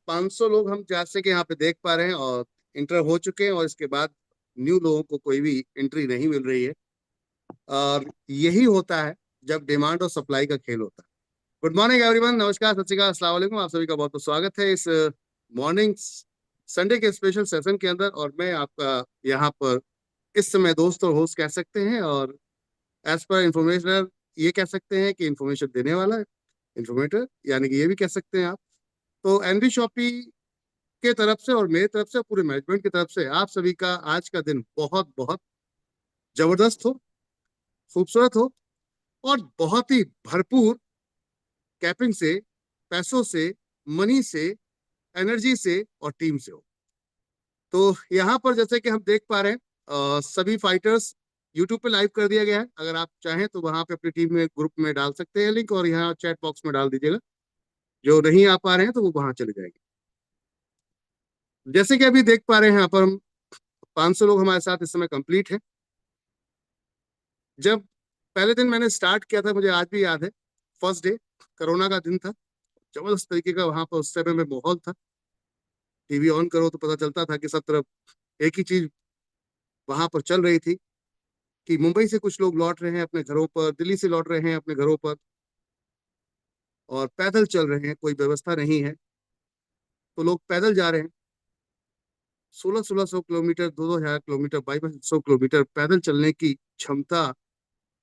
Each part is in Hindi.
500 लोग हम जैसे कि यहाँ पे देख पा रहे हैं और इंटर हो चुके हैं, और इसके बाद न्यू लोगों को कोई भी एंट्री नहीं मिल रही है। और यही होता है जब डिमांड और सप्लाई का खेल होता है। गुड मॉर्निंग एवरीवन, नमस्कार, सत श्री अकाल, अस्सलाम वालेकुम। आप सभी का बहुत बहुत स्वागत है इस मॉर्निंग संडे के स्पेशल सेशन के अंदर। और मैं आपका यहाँ पर इस समय दोस्त और होस्ट कह सकते हैं, और एज पर इंफॉर्मेशनर ये कह सकते हैं कि इंफॉर्मेशन देने वाला है, इंफॉर्मेटर, यानी कि ये भी कह सकते हैं आप। तो एनबी शॉपी के तरफ से और मेरी तरफ से, पूरे मैनेजमेंट की तरफ से आप सभी का आज का दिन बहुत बहुत जबरदस्त हो, खूबसूरत हो, और बहुत ही भरपूर कैपिंग से, पैसों से, मनी से, एनर्जी से और टीम से हो। तो यहाँ पर जैसे कि हम देख पा रहे हैं, सभी फाइटर्स यूट्यूब पे लाइव कर दिया गया है। अगर आप चाहें तो वहां पे अपनी टीम में, ग्रुप में डाल सकते हैं लिंक, और यहाँ चैट बॉक्स में डाल दीजिएगा। जो नहीं आ पा रहे हैं तो वो वहां चले जाएंगे। जैसे कि अभी देख पा रहे हैं यहाँ पर हम 500 लोग हमारे साथ इस समय कंप्लीट है। जब पहले दिन मैंने स्टार्ट किया था, मुझे आज भी याद है, फर्स्ट डे कोरोना का दिन था। जबरदस्त तरीके का वहां पर उस समय में माहौल था। टीवी ऑन करो तो पता चलता था कि सब तरफ एक ही चीज वहां पर चल रही थी, कि मुंबई से कुछ लोग लौट रहे हैं अपने घरों पर, दिल्ली से लौट रहे हैं अपने घरों पर, और पैदल चल रहे हैं, कोई व्यवस्था नहीं है तो लोग पैदल जा रहे हैं। 1600 किलोमीटर, 2000 किलोमीटर, 2200 किलोमीटर पैदल चलने की क्षमता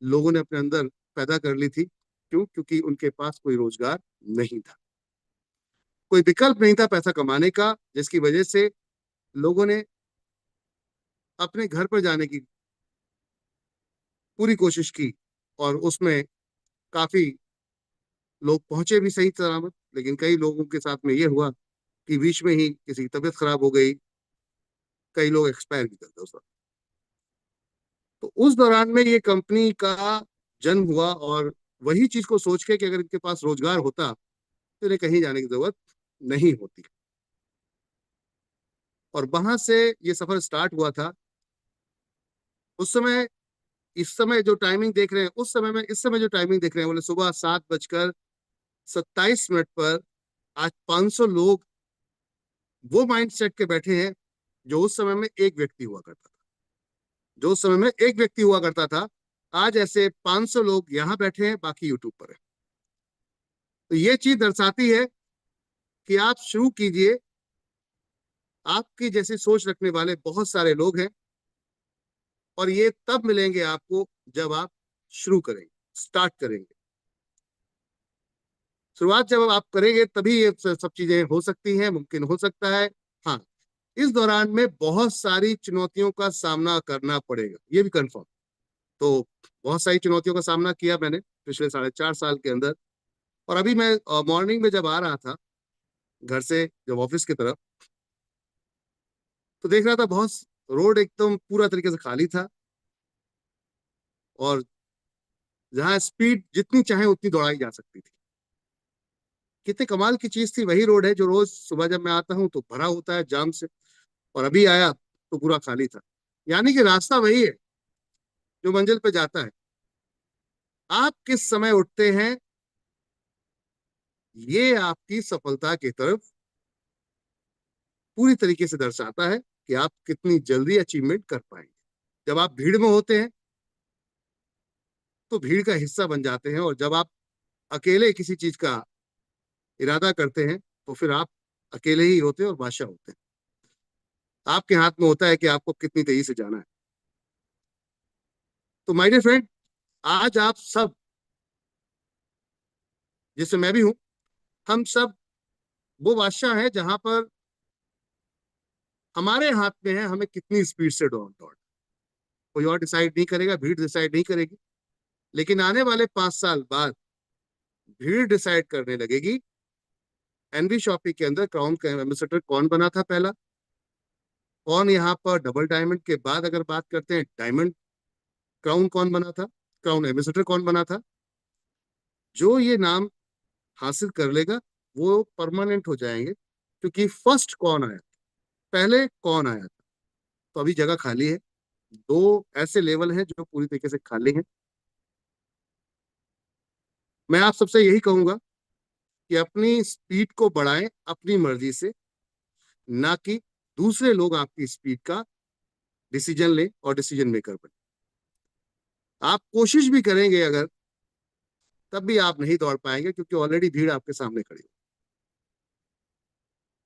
लोगों ने अपने अंदर पैदा कर ली थी। क्यों? क्योंकि उनके पास कोई रोजगार नहीं था, कोई विकल्प नहीं था पैसा कमाने का, जिसकी वजह से लोगों ने अपने घर पर जाने की पूरी कोशिश की। और उसमें काफी लोग पहुंचे भी सही सलामत, लेकिन कई लोगों के साथ में ये हुआ कि बीच में ही किसी की तबीयत खराब हो गई, कई लोग एक्सपायर भी कर गए उस वक्त। तो उस दौरान में ये कंपनी का जन्म हुआ, और वही चीज को सोच के कि अगर इनके पास रोजगार होता तो इन्हें कहीं जाने की जरूरत नहीं होती। और वहां से ये सफर स्टार्ट हुआ था। उस समय, इस समय जो टाइमिंग देख रहे हैं, उस समय में इस समय जो टाइमिंग देख रहे हैं, बोले सुबह 7:27 पर आज 500 लोग वो माइंड सेट के बैठे हैं जो उस समय में एक व्यक्ति हुआ करता था। जो उस समय में एक व्यक्ति हुआ करता था, आज ऐसे 500 लोग यहाँ बैठे हैं, बाकी यूट्यूब पर है। तो ये चीज दर्शाती है कि आप शुरू कीजिए। आपकी जैसी सोच रखने वाले बहुत सारे लोग हैं, और ये तब मिलेंगे आपको जब आप शुरू करेंगे, स्टार्ट करेंगे। शुरुआत जब आप करेंगे तभी ये सब चीजें हो सकती हैं, मुमकिन हो सकता है। हाँ, इस दौरान में बहुत सारी चुनौतियों का सामना करना पड़ेगा, ये भी कंफर्म। तो बहुत सारी चुनौतियों का सामना किया मैंने पिछले 4.5 साल के अंदर। और अभी मैं मॉर्निंग में जब आ रहा था घर से, जब ऑफिस की तरफ, तो देख रहा था बहुत रोड एकदम पूरा तरीके से खाली था, और जहाँ स्पीड जितनी चाहे उतनी दौड़ाई जा सकती थी। कितने कमाल की चीज थी। वही रोड है जो रोज सुबह जब मैं आता हूँ तो भरा होता है जाम से, और अभी आया तो पूरा खाली था। यानी कि रास्ता वही है जो मंजिल पे जाता है। आप किस समय उठते हैं, ये आपकी सफलता की तरफ पूरी तरीके से दर्शाता है कि आप कितनी जल्दी अचीवमेंट कर पाएंगे। जब आप भीड़ में होते हैं तो भीड़ का हिस्सा बन जाते हैं, और जब आप अकेले किसी चीज का इरादा करते हैं तो फिर आप अकेले ही होते हैं और बादशाह होते हैं। आपके हाथ में होता है कि आपको कितनी तेजी से जाना है। तो माय डियर फ्रेंड, आज आप सब, जिससे मैं भी हूं, हम सब वो बादशाह हैं जहां पर हमारे हाथ में है हमें कितनी स्पीड से दौड़। कोई और डिसाइड नहीं करेगा, भीड़ डिसाइड नहीं करेगी। लेकिन आने वाले 5 साल बाद भीड़ डिसाइड करने लगेगी। एनबी शॉपी के अंदर क्राउन का एम्बेसडर कौन बना था पहला, कौन यहाँ पर डबल डायमंड के बाद अगर बात करते हैं डायमंड क्राउन कौन बना था, क्राउन एम्बेसडर कौन बना था। जो ये नाम हासिल कर लेगा वो परमानेंट हो जाएंगे। क्योंकि फर्स्ट कौन आया, पहले कौन आया था। तो अभी जगह खाली है, दो ऐसे लेवल हैं जो पूरी तरीके से खाली हैं। मैं आप सबसे यही कहूंगा कि अपनी स्पीड को बढ़ाएं अपनी मर्जी से, ना कि दूसरे लोग आपकी स्पीड का डिसीजन लें और डिसीजन मेकर बने। आप कोशिश भी करेंगे अगर, तब भी आप नहीं दौड़ पाएंगे, क्योंकि ऑलरेडी भीड़ आपके सामने खड़ी है।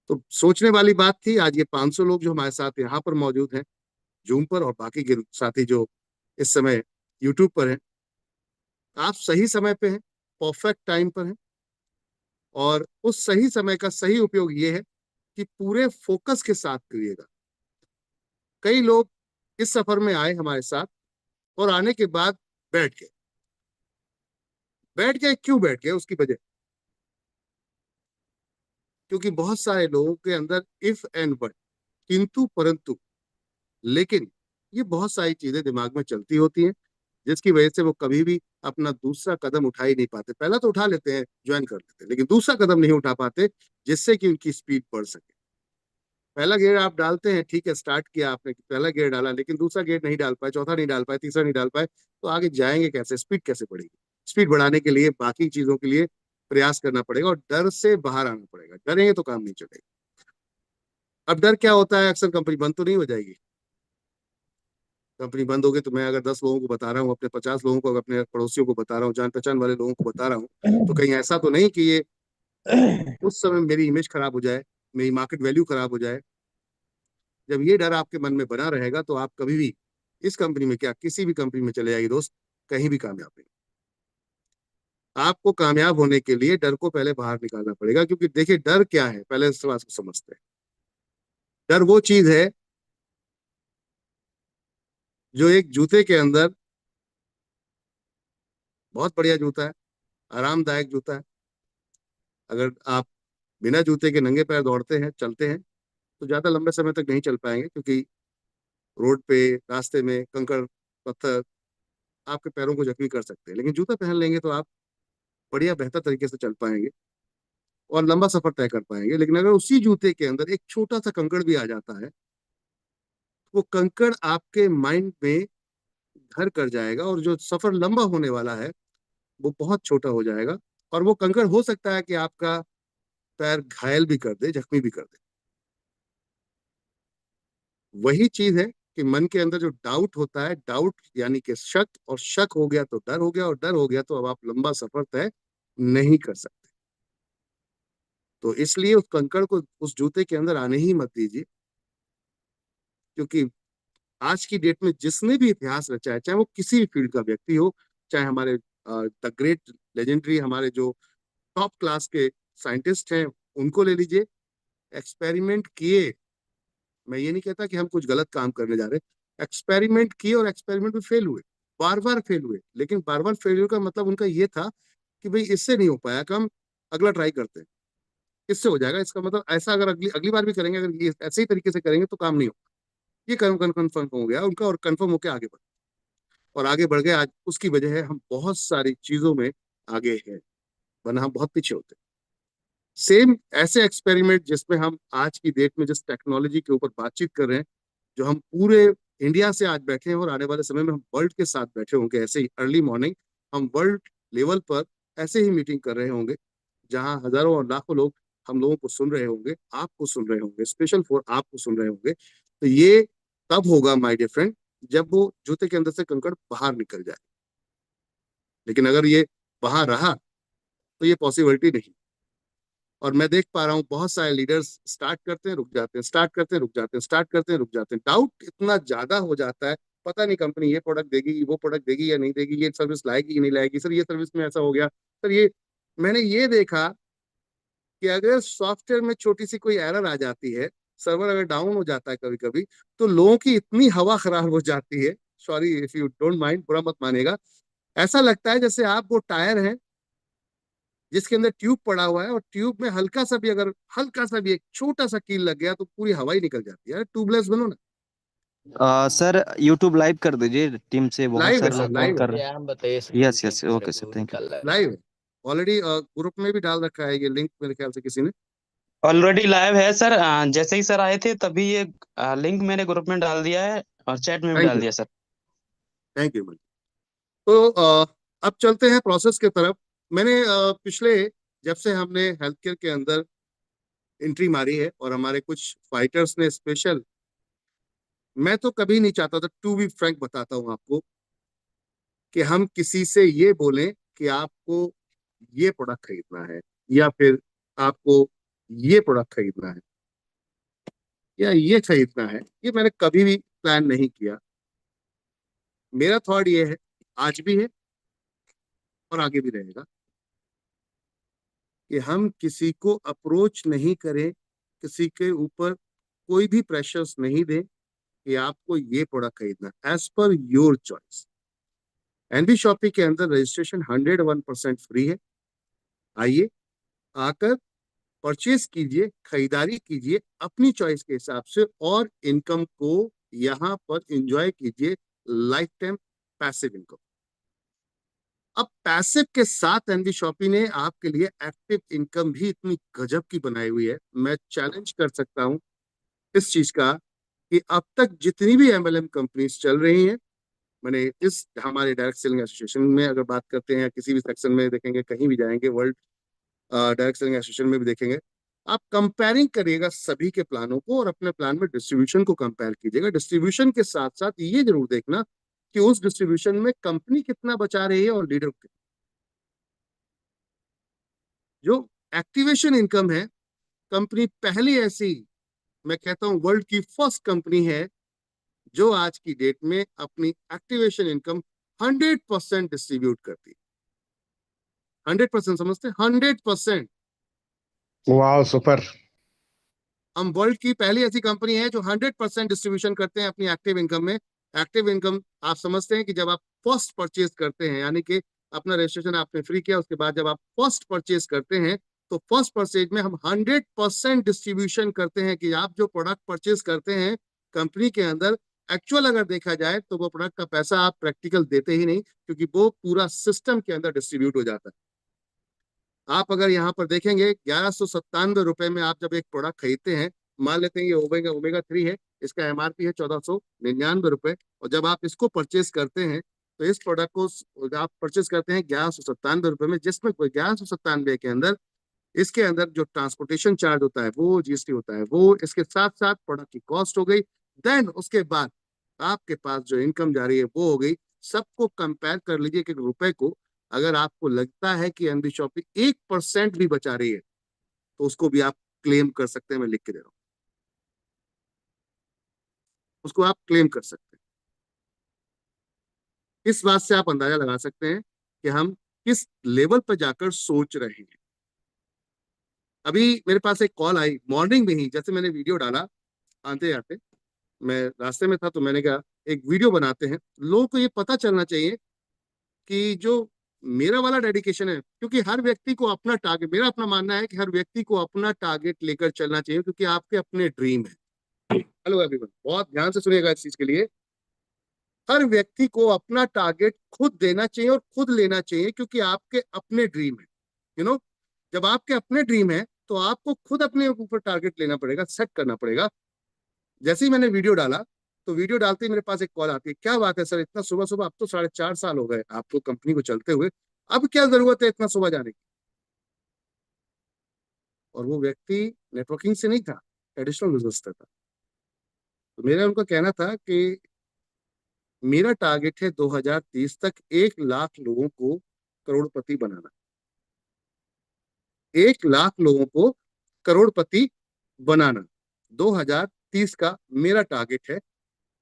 तो सोचने वाली बात थी। आज ये 500 लोग जो हमारे साथ यहाँ पर मौजूद हैं जूम पर, और बाकी के साथी जो इस समय यूट्यूब पर हैं, आप सही समय पे हैं, परफेक्ट टाइम पर हैं। और उस सही समय का सही उपयोग ये है कि पूरे फोकस के साथ करिएगा। कई लोग इस सफर में आए हमारे साथ और आने के बाद बैठ गए। बैठ गए क्यों बैठ गए? उसकी वजह, क्योंकि बहुत सारे लोगों के अंदर इफ एंड बट, किंतु परंतु लेकिन, ये बहुत सारी चीजें दिमाग में चलती होती हैं, जिसकी वजह से वो कभी भी अपना दूसरा कदम उठा ही नहीं पाते। पहला तो उठा लेते हैं, ज्वाइन कर लेते हैं, लेकिन दूसरा कदम नहीं उठा पाते जिससे कि उनकी स्पीड बढ़ सके। पहला गियर आप डालते हैं, ठीक है, स्टार्ट किया आपने, पहला गियर डाला, लेकिन दूसरा गियर नहीं डाल पाए, चौथा नहीं डाल पाए, तीसरा नहीं डाल पाए, तो आगे जाएंगे कैसे? स्पीड कैसे बढ़ेगी? स्पीड बढ़ाने के लिए बाकी चीजों के लिए प्रयास करना पड़ेगा और डर से बाहर आना पड़ेगा। डरेंगे तो काम नहीं चलेगा। अब डर क्या होता है? अक्सर कंपनी बंद तो नहीं हो जाएगी। कंपनी बंद होगी तो मैं अगर 10 लोगों को बता रहा हूँ, अपने 50 लोगों को, अपने पड़ोसियों को बता रहा हूँ, जान पहचान वाले लोगों को बता रहा हूँ, तो कहीं ऐसा तो नहीं कि ये उस समय मेरी इमेज खराब हो जाए, मेरी मार्केट वैल्यू खराब हो जाए। जब ये डर आपके मन में बना रहेगा तो आप कभी भी इस कंपनी में क्या, किसी भी कंपनी में चले जाइए दोस्त, कहीं भी कामयाब नहीं। आपको कामयाब होने के लिए डर को पहले बाहर निकालना पड़ेगा। क्योंकि देखिए, डर क्या है, पहले इस बात को समझते हैं। डर वो चीज है जो एक जूते के अंदर, बहुत बढ़िया जूता है, आरामदायक जूता है, अगर आप बिना जूते के नंगे पैर दौड़ते हैं, चलते हैं, तो ज्यादा लंबे समय तक नहीं चल पाएंगे, क्योंकि रोड पे, रास्ते में कंकड़ पत्थर आपके पैरों को जख्मी कर सकते हैं। लेकिन जूता पहन लेंगे तो आप बढ़िया बेहतर तरीके से चल पाएंगे और लंबा सफर तय कर पाएंगे। लेकिन अगर उसी जूते के अंदर एक छोटा सा कंकड़ भी आ जाता है, वो कंकड़ आपके माइंड में घर कर जाएगा और जो सफर लंबा होने वाला है वो बहुत छोटा हो जाएगा। और वो कंकड़ हो सकता है कि आपका पैर घायल भी कर दे, जख्मी भी कर दे। वही चीज है कि मन के अंदर जो डाउट होता है, डाउट यानी कि शक, और शक हो गया तो डर हो गया, और डर हो गया तो अब आप लंबा सफर तय नहीं कर सकते। तो इसलिए उस कंकड़ को उस जूते के अंदर आने ही मत दीजिए। क्योंकि आज की डेट में जिसने भी इतिहास रचा है, चाहे वो किसी भी फील्ड का व्यक्ति हो, चाहे हमारे द ग्रेट लेजेंडरी, हमारे जो टॉप क्लास के साइंटिस्ट हैं, उनको ले लीजिए, एक्सपेरिमेंट किए। मैं ये नहीं कहता कि हम कुछ गलत काम करने जा रहे हैं, एक्सपेरिमेंट किए और एक्सपेरिमेंट में फेल हुए, बार बार फेल हुए। लेकिन बार बार फेलियर का मतलब उनका ये था कि भाई इससे नहीं हो पाया काम, अगला ट्राई करते हैं, इससे हो जाएगा। इसका मतलब ऐसा, अगर अगली अगली बार भी करेंगे, अगर ये ऐसे ही तरीके से करेंगे तो काम नहीं होगा। ये कन्फर्म हो गया उनका, और कन्फर्म होकर आगे बढ़े, और आगे बढ़ गए। आज उसकी वजह है हम बहुत सारी चीजों में आगे हैं, वरना हम बहुत पीछे होते। सेम ऐसे एक्सपेरिमेंट जिसमें हम आज की डेट में जिस टेक्नोलॉजी के ऊपर बातचीत कर रहे हैं, जो हम पूरे इंडिया से आज बैठे हैं और आने वाले समय में हम वर्ल्ड के साथ बैठे होंगे, ऐसे ही अर्ली मॉर्निंग हम वर्ल्ड लेवल पर ऐसे ही मीटिंग कर रहे होंगे, जहां हजारों और लाखों लोग हम लोगों को सुन रहे होंगे, आपको सुन रहे होंगे, स्पेशल फॉर आपको सुन रहे होंगे। तो ये तब होगा माय डियर फ्रेंड, जब वो जूते के अंदर से कंकड़ बाहर निकल जाए। लेकिन अगर ये बाहर रहा तो ये पॉसिबिलिटी नहीं। और मैं देख पा रहा हूँ बहुत सारे लीडर्स स्टार्ट करते हैं, रुक जाते हैं, स्टार्ट करते हैं, रुक जाते हैं, स्टार्ट करते हैं, रुक जाते हैं। डाउट इतना ज्यादा हो जाता है, पता नहीं कंपनी ये प्रोडक्ट देगी, वो प्रोडक्ट देगी या नहीं देगी, ये सर्विस लाएगी या नहीं लाएगी, सर ये सर्विस में ऐसा हो गया, सर ये। मैंने ये देखा कि अगर सॉफ्टवेयर में छोटी सी कोई एरर आ जाती है, सर्वर अगर डाउन हो जाता है कभी कभी, तो लोगों की इतनी हवा खराब हो जाती है, sorry if you don't mind, बुरा मत मानेगा, ऐसा लगता है जैसे आप वो टायर है जिसके अंदर ट्यूब पड़ा हुआ है, और ट्यूब में हल्का सा भी, अगर हल्का सा भी एक छोटा सा कील लग गया तो पूरी हवा ही निकल जाती है। ट्यूबलेस बनो ना। सर यूट्यूब लाइव कर दीजिए, टीम से बहुत लाइव है सारे सर, लोग कॉल लाइव है, कर रहे हैं। बताइए sir. Yes yes, okay sir, thank you. Live है। ऑलरेडी ग्रुप में भी डाल रखा है ये लिंक, मेरे ख्याल से किसी ने। ऑलरेडी लाइव है सर। जैसे ही सर आए थे तभी ये लिंक मैंने ग्रुप में डाल दिया है और चैट में भी थैंक डाल यू, दिया सर। Thank you. तो अब चलते हैं प्रोसेस के तरफ। मैंने पिछले जब से हमने हेल्थ केयर के अंदर एंट्री मारी है और हमारे कुछ फाइटर्स ने स्पेशल, मैं तो कभी नहीं चाहता था, टू बी फ्रैंक बताता हूं आपको, कि हम किसी से ये बोलें कि आपको ये प्रोडक्ट खरीदना है या फिर आपको ये प्रोडक्ट खरीदना है या ये खरीदना है, ये मैंने कभी भी प्लान नहीं किया। मेरा थॉट ये है, आज भी है और आगे भी रहेगा, कि हम किसी को अप्रोच नहीं करें, किसी के ऊपर कोई भी प्रेशर्स नहीं दें कि आपको ये प्रोडक्ट खरीदना, as per your choice. NB shoppe के अंदर रजिस्ट्रेशन 101% फ्री है। आइए, आकर परचेज कीजिए, खरीदारी कीजिए अपनी चॉइस के हिसाब से, और इनकम को यहाँ पर एंजॉय कीजिए, लाइफ टाइम पैसिव इनकम। अब पैसिव के साथ एनबी शॉपी ने आपके लिए एक्टिव इनकम भी इतनी गजब की बनाई हुई है। मैं चैलेंज कर सकता हूं इस चीज का, कि अब तक जितनी भी एमएलएम कंपनीज चल रही हैं, मैंने इस हमारे डायरेक्ट सेलिंग एसोसिएशन में अगर बात करते हैं, या किसी भी सेक्शन में देखेंगे, कहीं भी जाएंगे, वर्ल्ड डायरेक्ट सेलिंग एसोसिएशन में भी देखेंगे, आप कंपेयरिंग करिएगा सभी के प्लानों को और अपने प्लान में डिस्ट्रीब्यूशन को कंपेयर कीजिएगा। डिस्ट्रीब्यूशन के साथ साथ ये जरूर देखना कि उस डिस्ट्रीब्यूशन में कंपनी कितना बचा रही है और लीडर जो एक्टिवेशन इनकम है। कंपनी पहली ऐसी, मैं कहता हूं वर्ल्ड की फर्स्ट कंपनी है जो आज की डेट में अपनी एक्टिवेशन इनकम 100% डिस्ट्रीब्यूट करती है। 100% समझते हैं? 100%। वाह, सुपर। हम वर्ल्ड की पहली ऐसी कंपनी है जो 100% डिस्ट्रीब्यूशन करते हैं अपनी एक्टिव इनकम में। एक्टिव इनकम आप समझते हैं कि जब आप फर्स्ट परचेज करते हैं, यानी कि अपना रजिस्ट्रेशन आपने फ्री किया, उसके बाद जब आप फर्स्ट परचेज करते हैं, तो फर्स्ट परचेज में हम 100% डिस्ट्रीब्यूशन करते हैं कि आप जो प्रोडक्ट परचेज करते हैं कंपनी के अंदर, एक्चुअल अगर देखा जाए तो वो प्रोडक्ट का पैसा आप प्रैक्टिकल देते ही नहीं, क्योंकि वो पूरा सिस्टम के अंदर डिस्ट्रीब्यूट हो जाता है। आप अगर यहाँ पर देखेंगे, 1197 रुपए में आप जब एक प्रोडक्ट खरीदते हैं, मान लेते हैं ये ओमेगा ओमेगा 3 है, इसका एमआरपी है 1499 रुपए, और जब आप इसको परचेज करते हैं, तो इस प्रोडक्ट को आप परचेज करते हैं 1197 रुपए में, जिसमें 1197 के अंदर, इसके अंदर जो ट्रांसपोर्टेशन चार्ज होता है वो जीएसटी होता है, वो इसके साथ साथ प्रोडक्ट की कॉस्ट हो गई। देन उसके बाद आपके पास जो इनकम जा रही है वो हो गई। सबको कंपेयर कर लीजिए कि रुपए को, अगर आपको लगता है कि एनबी शॉपी 1% भी बचा रही है, तो उसको भी आप क्लेम कर सकते हैं। मैं लिख के दे रहा हूं, उसको आप क्लेम कर सकते हैं। इस बात से आप अंदाजा लगा सकते हैं कि हम किस लेवल पर जाकर सोच रहे हैं। अभी मेरे पास एक कॉल आई मॉर्निंग में ही, जैसे मैंने वीडियो डाला, आते आते मैं रास्ते में था, तो मैंने कहा एक वीडियो बनाते हैं, लोगों को ये पता चलना चाहिए कि जो मेरा वाला डेडिकेशन है, क्योंकि हर व्यक्ति को अपना टारगेट, मेरा अपना मानना है कि हर व्यक्ति को अपना टारगेट लेकर चलना चाहिए, क्योंकि आपके अपने ड्रीम है। हेलो एवरीवन, बहुत ध्यान से सुनिएगा इस चीज के लिए। हर व्यक्ति को अपना टारगेट खुद देना चाहिए और खुद लेना चाहिए, क्योंकि आपके अपने ड्रीम है। यू नो, जब आपके अपने ड्रीम है तो आपको खुद अपने ऊपर टारगेट लेना पड़ेगा, सेट करना पड़ेगा। जैसे ही मैंने वीडियो डाला, तो वीडियो डालते ही मेरे पास एक कॉल आती है, क्या बात है सर, इतना सुबह सुबह? अब तो 4.5 साल हो गए आपको कंपनी को चलते हुए, अब क्या जरूरत है इतना सुबह जाने की? और वो व्यक्ति नेटवर्किंग से नहीं था, एडिशनल बिजनेस था। तो मेरा उनका कहना था कि मेरा टारगेट है 2030 तक 1 लाख लोगों को करोड़पति बनाना। 1 लाख लोगों को करोड़पति बनाना 2030 का मेरा टारगेट है।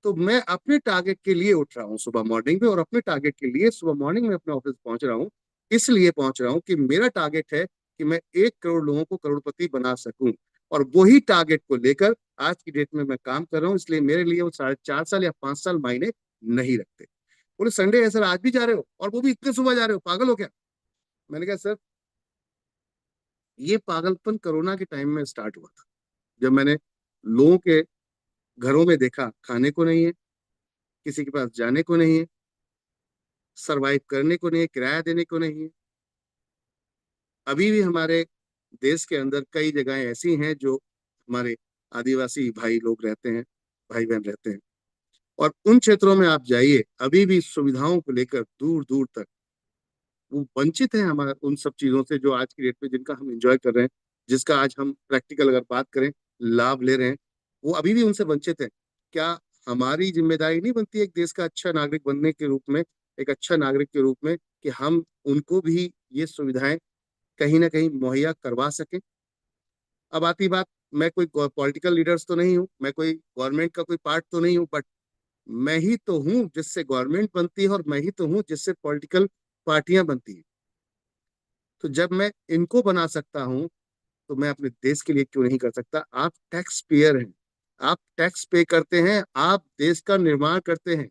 तो मैं अपने टारगेट के लिए उठ रहा हूँ सुबह मॉर्निंग में, और अपने टारगेट के लिए सुबह मॉर्निंग में अपने ऑफिस पहुंच रहा हूँ। इसलिए पहुंच रहा हूँ कि मेरा टारगेट है कि मैं 1 करोड़ लोगों को करोड़पति बना सकूं, और वही टारगेट को लेकर आज की डेट में मैं काम कर रहा हूँ। इसलिए मेरे लिए वो 4.5 साल या 5 साल मायने नहीं रखते। बोले संडे है सर, आज भी जा रहे हो, और वो भी इतने सुबह जा रहे हो, पागल हो क्या? मैंने कहा सर, ये पागलपन कोरोना के टाइम में स्टार्ट हुआ था, जब मैंने लोगों के घरों में देखा खाने को नहीं है, किसी के पास जाने को नहीं है, सरवाइव करने को नहीं है, किराया देने को नहीं है। अभी भी हमारे देश के अंदर कई जगहें ऐसी हैं जो हमारे आदिवासी भाई लोग रहते हैं, भाई बहन रहते हैं, और उन क्षेत्रों में आप जाइए, अभी भी सुविधाओं को लेकर दूर दूर तक वो वंचित है हमारे उन सब चीजों से जो आज की डेट में जिनका हम एंजॉय कर रहे हैं, जिसका आज हम प्रैक्टिकल अगर बात करें लाभ ले रहे हैं, वो अभी भी उनसे वंचित है। क्या हमारी जिम्मेदारी नहीं बनती एक देश का अच्छा नागरिक बनने के रूप में, एक अच्छा नागरिक के रूप में, कि हम उनको भी ये सुविधाएं कहीं ना कहीं मुहैया करवा सकें? अब आती बात, मैं कोई पॉलिटिकल लीडर्स तो नहीं हूँ, मैं कोई गवर्नमेंट का कोई पार्ट तो नहीं हूँ, बट मैं ही तो हूँ जिससे गवर्नमेंट बनती है और मैं ही तो हूँ जिससे पॉलिटिकल पार्टियां बनती है। तो जब मैं इनको बना सकता हूँ तो मैं अपने देश के लिए क्यों नहीं कर सकता? आप टैक्स पेयर हैं, आप टैक्स पे करते हैं, आप देश का निर्माण करते हैं,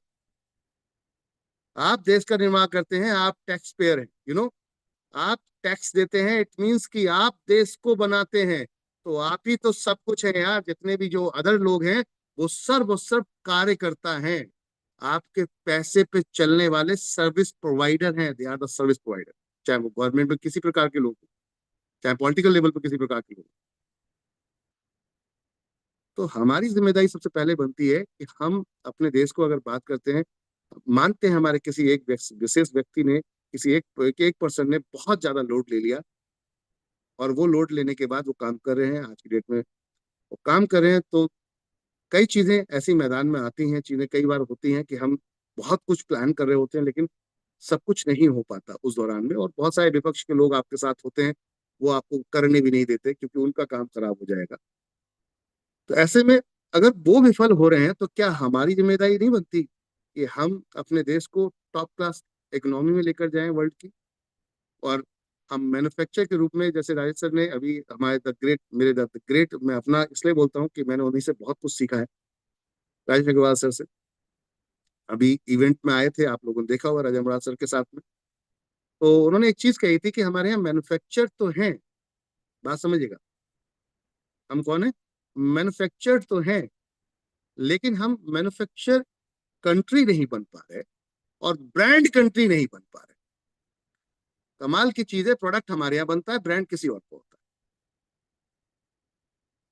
आप देश का निर्माण करते हैं, आप टैक्स पेयर हैं, आप टैक्स देते हैं, इट मीन्स कि आप देश को बनाते हैं। तो आप ही तो सब कुछ है यार। जितने भी जो अदर लोग हैं वो सर्व कार्यकर्ता हैं, आपके पैसे पे चलने वाले सर्विस प्रोवाइडर हैं। They are the service provider, चाहे वो गवर्नमेंट में किसी प्रकार के लोग हो, चाहे पॉलिटिकल लेवल पर किसी प्रकार के लोग। तो हमारी जिम्मेदारी सबसे पहले बनती है कि हम अपने देश को अगर बात करते हैं, मानते हैं हमारे किसी एक विशेष व्यक्ति ने, किसी एक पर्सन ने बहुत ज्यादा लोड ले लिया, और वो लोड लेने के बाद वो काम कर रहे हैं आज की डेट में, वो काम कर रहे हैं, तो कई चीजें ऐसी मैदान में आती हैं, चीजें कई बार होती हैं कि हम बहुत कुछ प्लान कर रहे होते हैं लेकिन सब कुछ नहीं हो पाता उस दौरान में, और बहुत सारे विपक्ष के लोग आपके साथ होते हैं, वो आपको करने भी नहीं देते क्योंकि उनका काम खराब हो जाएगा। तो ऐसे में अगर वो विफल हो रहे हैं तो क्या हमारी जिम्मेदारी नहीं बनती कि हम अपने देश को टॉप क्लास इकोनॉमी में लेकर जाएं वर्ल्ड की? और हम मैन्युफैक्चर के रूप में, जैसे राजेश सर ने अभी हमारे द ग्रेट, मैं अपना इसलिए बोलता हूँ कि मैंने उन्हीं से बहुत कुछ सीखा है, राजेश अग्रवाल सर से। अभी इवेंट में आए थे, आप लोगों ने देखा होगा राजेश अग्रवाल सर के साथ में, तो उन्होंने एक चीज कही थी कि हमारे यहाँ मैन्युफैक्चर तो है, बात समझिएगा, हम कौन है, मैन्युफैक्चर तो है, लेकिन हम मैन्युफैक्चर कंट्री नहीं बन पा रहे और ब्रांड कंट्री नहीं बन पा रहे। कमाल की चीज है, प्रोडक्ट हमारे यहाँ बनता है, ब्रांड किसी और को होता है।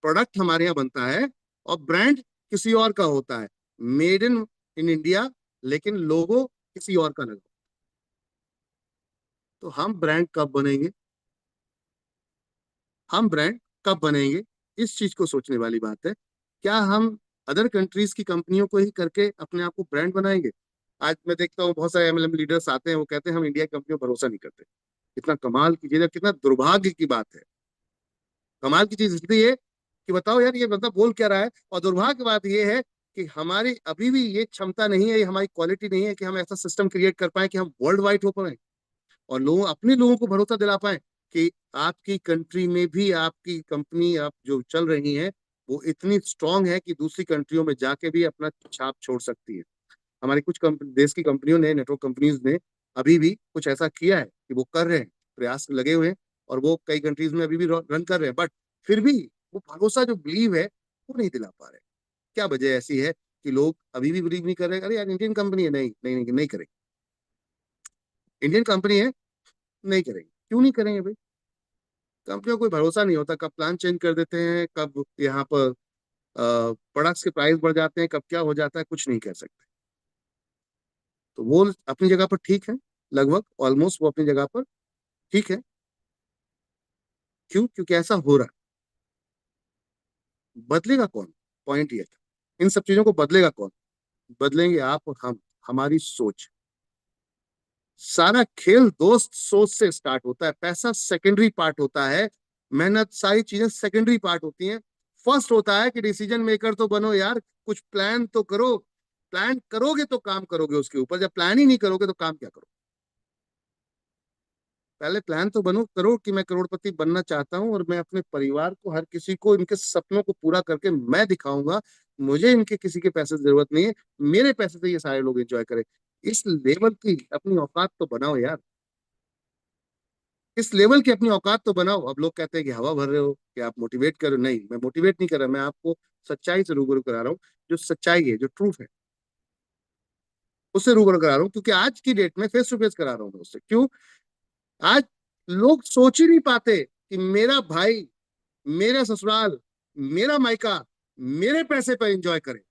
प्रोडक्ट हमारे यहाँ बनता है और ब्रांड किसी और का होता है, मेड इन इंडिया, लेकिन लोगो किसी और का लगा। तो हम ब्रांड कब बनेंगे, हम ब्रांड कब बनेंगे? इस चीज को सोचने वाली बात है। क्या हम अदर कंट्रीज की कंपनियों को ही करके अपने आप को ब्रांड बनाएंगे? आज मैं देखता हूँ बहुत सारे एमएलएम लीडर्स आते हैं, वो कहते हैं हम इंडिया की कंपनियों पर भरोसा नहीं करते। कितना कमाल की चीज है, कितना दुर्भाग्य की बात है। कमाल की चीज इसलिए कि बताओ यार, ये बंदा बोल क्या रहा है। और दुर्भाग्य की बात ये है कि हमारी अभी भी ये क्षमता नहीं है, ये हमारी क्वालिटी नहीं है कि हम ऐसा सिस्टम क्रिएट कर पाए कि हम वर्ल्ड वाइड हो पाए और अपने लोगों को भरोसा दिला पाए कि आपकी कंट्री में भी आपकी कंपनी आप जो चल रही है वो इतनी स्ट्रांग है कि दूसरी कंट्रियों में जाके भी अपना छाप छोड़ सकती है। हमारी कुछ देश की कंपनियों ने, नेटवर्क कंपनीज ने अभी भी कुछ ऐसा किया है कि वो कर रहे हैं, प्रयास लगे हुए हैं, और वो कई कंट्रीज में अभी भी रन कर रहे हैं, बट फिर भी वो भरोसा जो बिलीव है वो नहीं दिला पा रहे। क्या वजह ऐसी है कि लोग अभी भी बिलीव नहीं कर रहे? अरे यार, इंडियन कंपनी है, नहीं नहीं नहीं, नहीं करेंगे, इंडियन कंपनी है, नहीं करेंगे। क्यों नहीं करेंगे भाई? कंपनियों को कोई भरोसा नहीं होता, कब प्लान चेंज कर देते हैं, कब यहाँ पर प्रोडक्ट्स के प्राइस बढ़ जाते हैं, कब क्या हो जाता है, कुछ नहीं कह सकते। तो वो अपनी जगह पर ठीक है, लगभग ऑलमोस्ट वो अपनी जगह पर ठीक है। क्यों? क्योंकि ऐसा हो रहा है। बदलेगा कौन? पॉइंट ये था, इन सब चीजों को बदलेगा कौन? बदलेंगे आप और हम, हमारी सोच। सारा खेल दोस्त सोच से स्टार्ट होता है, पैसा सेकेंडरी पार्ट होता है, मेहनत सारी चीजें सेकेंडरी पार्ट होती हैं। फर्स्ट होता है कि डिसीजन मेकर तो बनो यार, कुछ प्लान तो करो। प्लान करोगे तो काम करोगे उसके ऊपर, जब प्लान ही नहीं करोगे तो काम क्या करो? पहले प्लान तो बनो, करो कि मैं करोड़पति बनना चाहता हूं और मैं अपने परिवार को, हर किसी को इनके सपनों को पूरा करके मैं दिखाऊंगा, मुझे इनके किसी के पैसे की जरूरत नहीं है, मेरे पैसे से ये सारे लोग एंजॉय करें। इस लेवल की अपनी औकात तो बनाओ यार, इस लेवल की अपनी औकात तो बनाओ। अब लोग कहते हैं कि हवा भर रहे हो, कि आप मोटिवेट कर रहे हो। नहीं, मैं मोटिवेट नहीं कर रहा, मैं आपको सच्चाई से रूबरू करा रहा हूँ। जो सच्चाई है, जो ट्रूथ है, उससे रूबरू करा रहा हूँ, क्योंकि आज की डेट में फेस टू फेस करा रहा हूँ मैं उससे। क्यों? आज लोग सोच ही नहीं पाते कि मेरा भाई, मेरा ससुराल, मेरा मायका मेरे पैसे पर एंजॉय करे।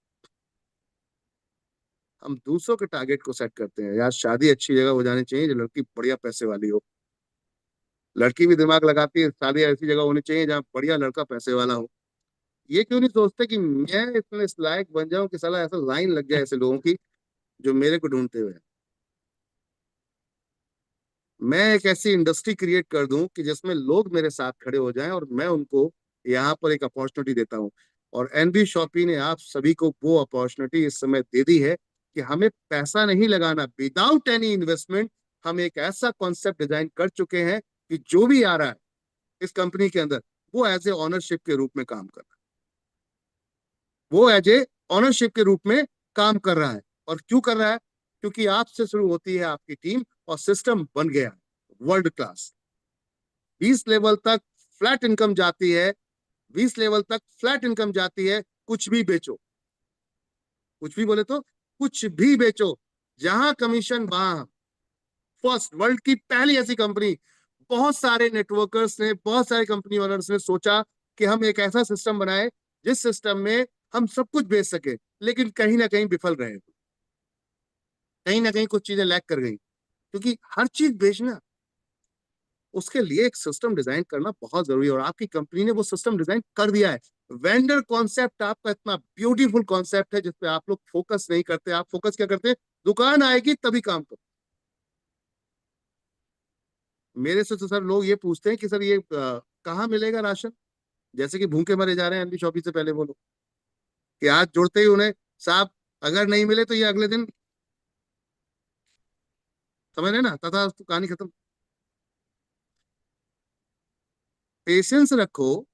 हम दूसरों के टारगेट को सेट करते हैं। यार शादी अच्छी जगह हो जानी चाहिए जो लड़की बढ़िया पैसे वाली हो। लड़की भी दिमाग लगाती है, शादी ऐसी जगह होनी चाहिए जहाँ बढ़िया लड़का पैसे वाला हो। ये क्यों नहीं सोचते कि मैं इतने इस लायक बन जाऊं कि साला ऐसा लाइन लग जाए ऐसे लोगों की जो मेरे को ढूंढते हुए हैं। मैं एक ऐसी इंडस्ट्री क्रिएट कर दूं कि जिसमें लोग मेरे साथ खड़े हो जाएं और मैं उनको यहाँ पर एक अपॉर्चुनिटी देता हूँ। और एनबी शॉपी ने आप सभी को वो अपॉर्चुनिटी इस समय दे दी है कि हमें पैसा नहीं लगाना, विदाउट एनी इन्वेस्टमेंट हम एक ऐसा कॉन्सेप्ट डिजाइन कर चुके हैं कि जो भी आ रहा है इस कंपनी के अंदर वो एज ए ऑनरशिप के रूप में काम कर रहा है। वो एज ए ऑनरशिप के रूप में काम कर रहा है। और क्यों कर रहा है? क्योंकि आपसे शुरू होती है आपकी टीम और सिस्टम बन गया वर्ल्ड क्लास। 20 लेवल तक फ्लैट इनकम जाती है, 20 लेवल तक फ्लैट इनकम जाती है। कुछ भी बेचो, कुछ भी बोले तो कुछ भी बेचो, जहां कमीशन वहां। फर्स्ट, वर्ल्ड की पहली ऐसी कंपनी। बहुत सारे नेटवर्कर्स ने, बहुत सारे कंपनी ओनर्स ने सोचा कि हम एक ऐसा सिस्टम बनाए जिस सिस्टम में हम सब कुछ बेच सके, लेकिन कहीं ना कहीं विफल रहे, कहीं ना कहीं कुछ चीजें लैग कर गई। क्योंकि हर चीज बेचना, उसके लिए एक सिस्टम डिजाइन करना बहुत जरूरी है और आपकी कंपनी ने वो सिस्टम डिजाइन कर दिया है। वेंडर कॉन्सेप्ट आपका इतना ब्यूटीफुल कॉन्सेप्ट है जिसपे आप लोग फोकस नहीं करते। आप फोकस क्या करते हैं? दुकान आएगी तभी काम करो। मेरे से तो सर लोग ये पूछते हैं कि सर ये कहाँ मिलेगा राशन, जैसे कि भूखे मरे जा रहे हैं एनबी शॉपी से पहले वो लोग, कि हाथ जोड़ते ही उन्हें, साहब अगर नहीं मिले तो ये अगले दिन, समझ रहे ना, तथा कहानी खत्म। पेशेंस रखो,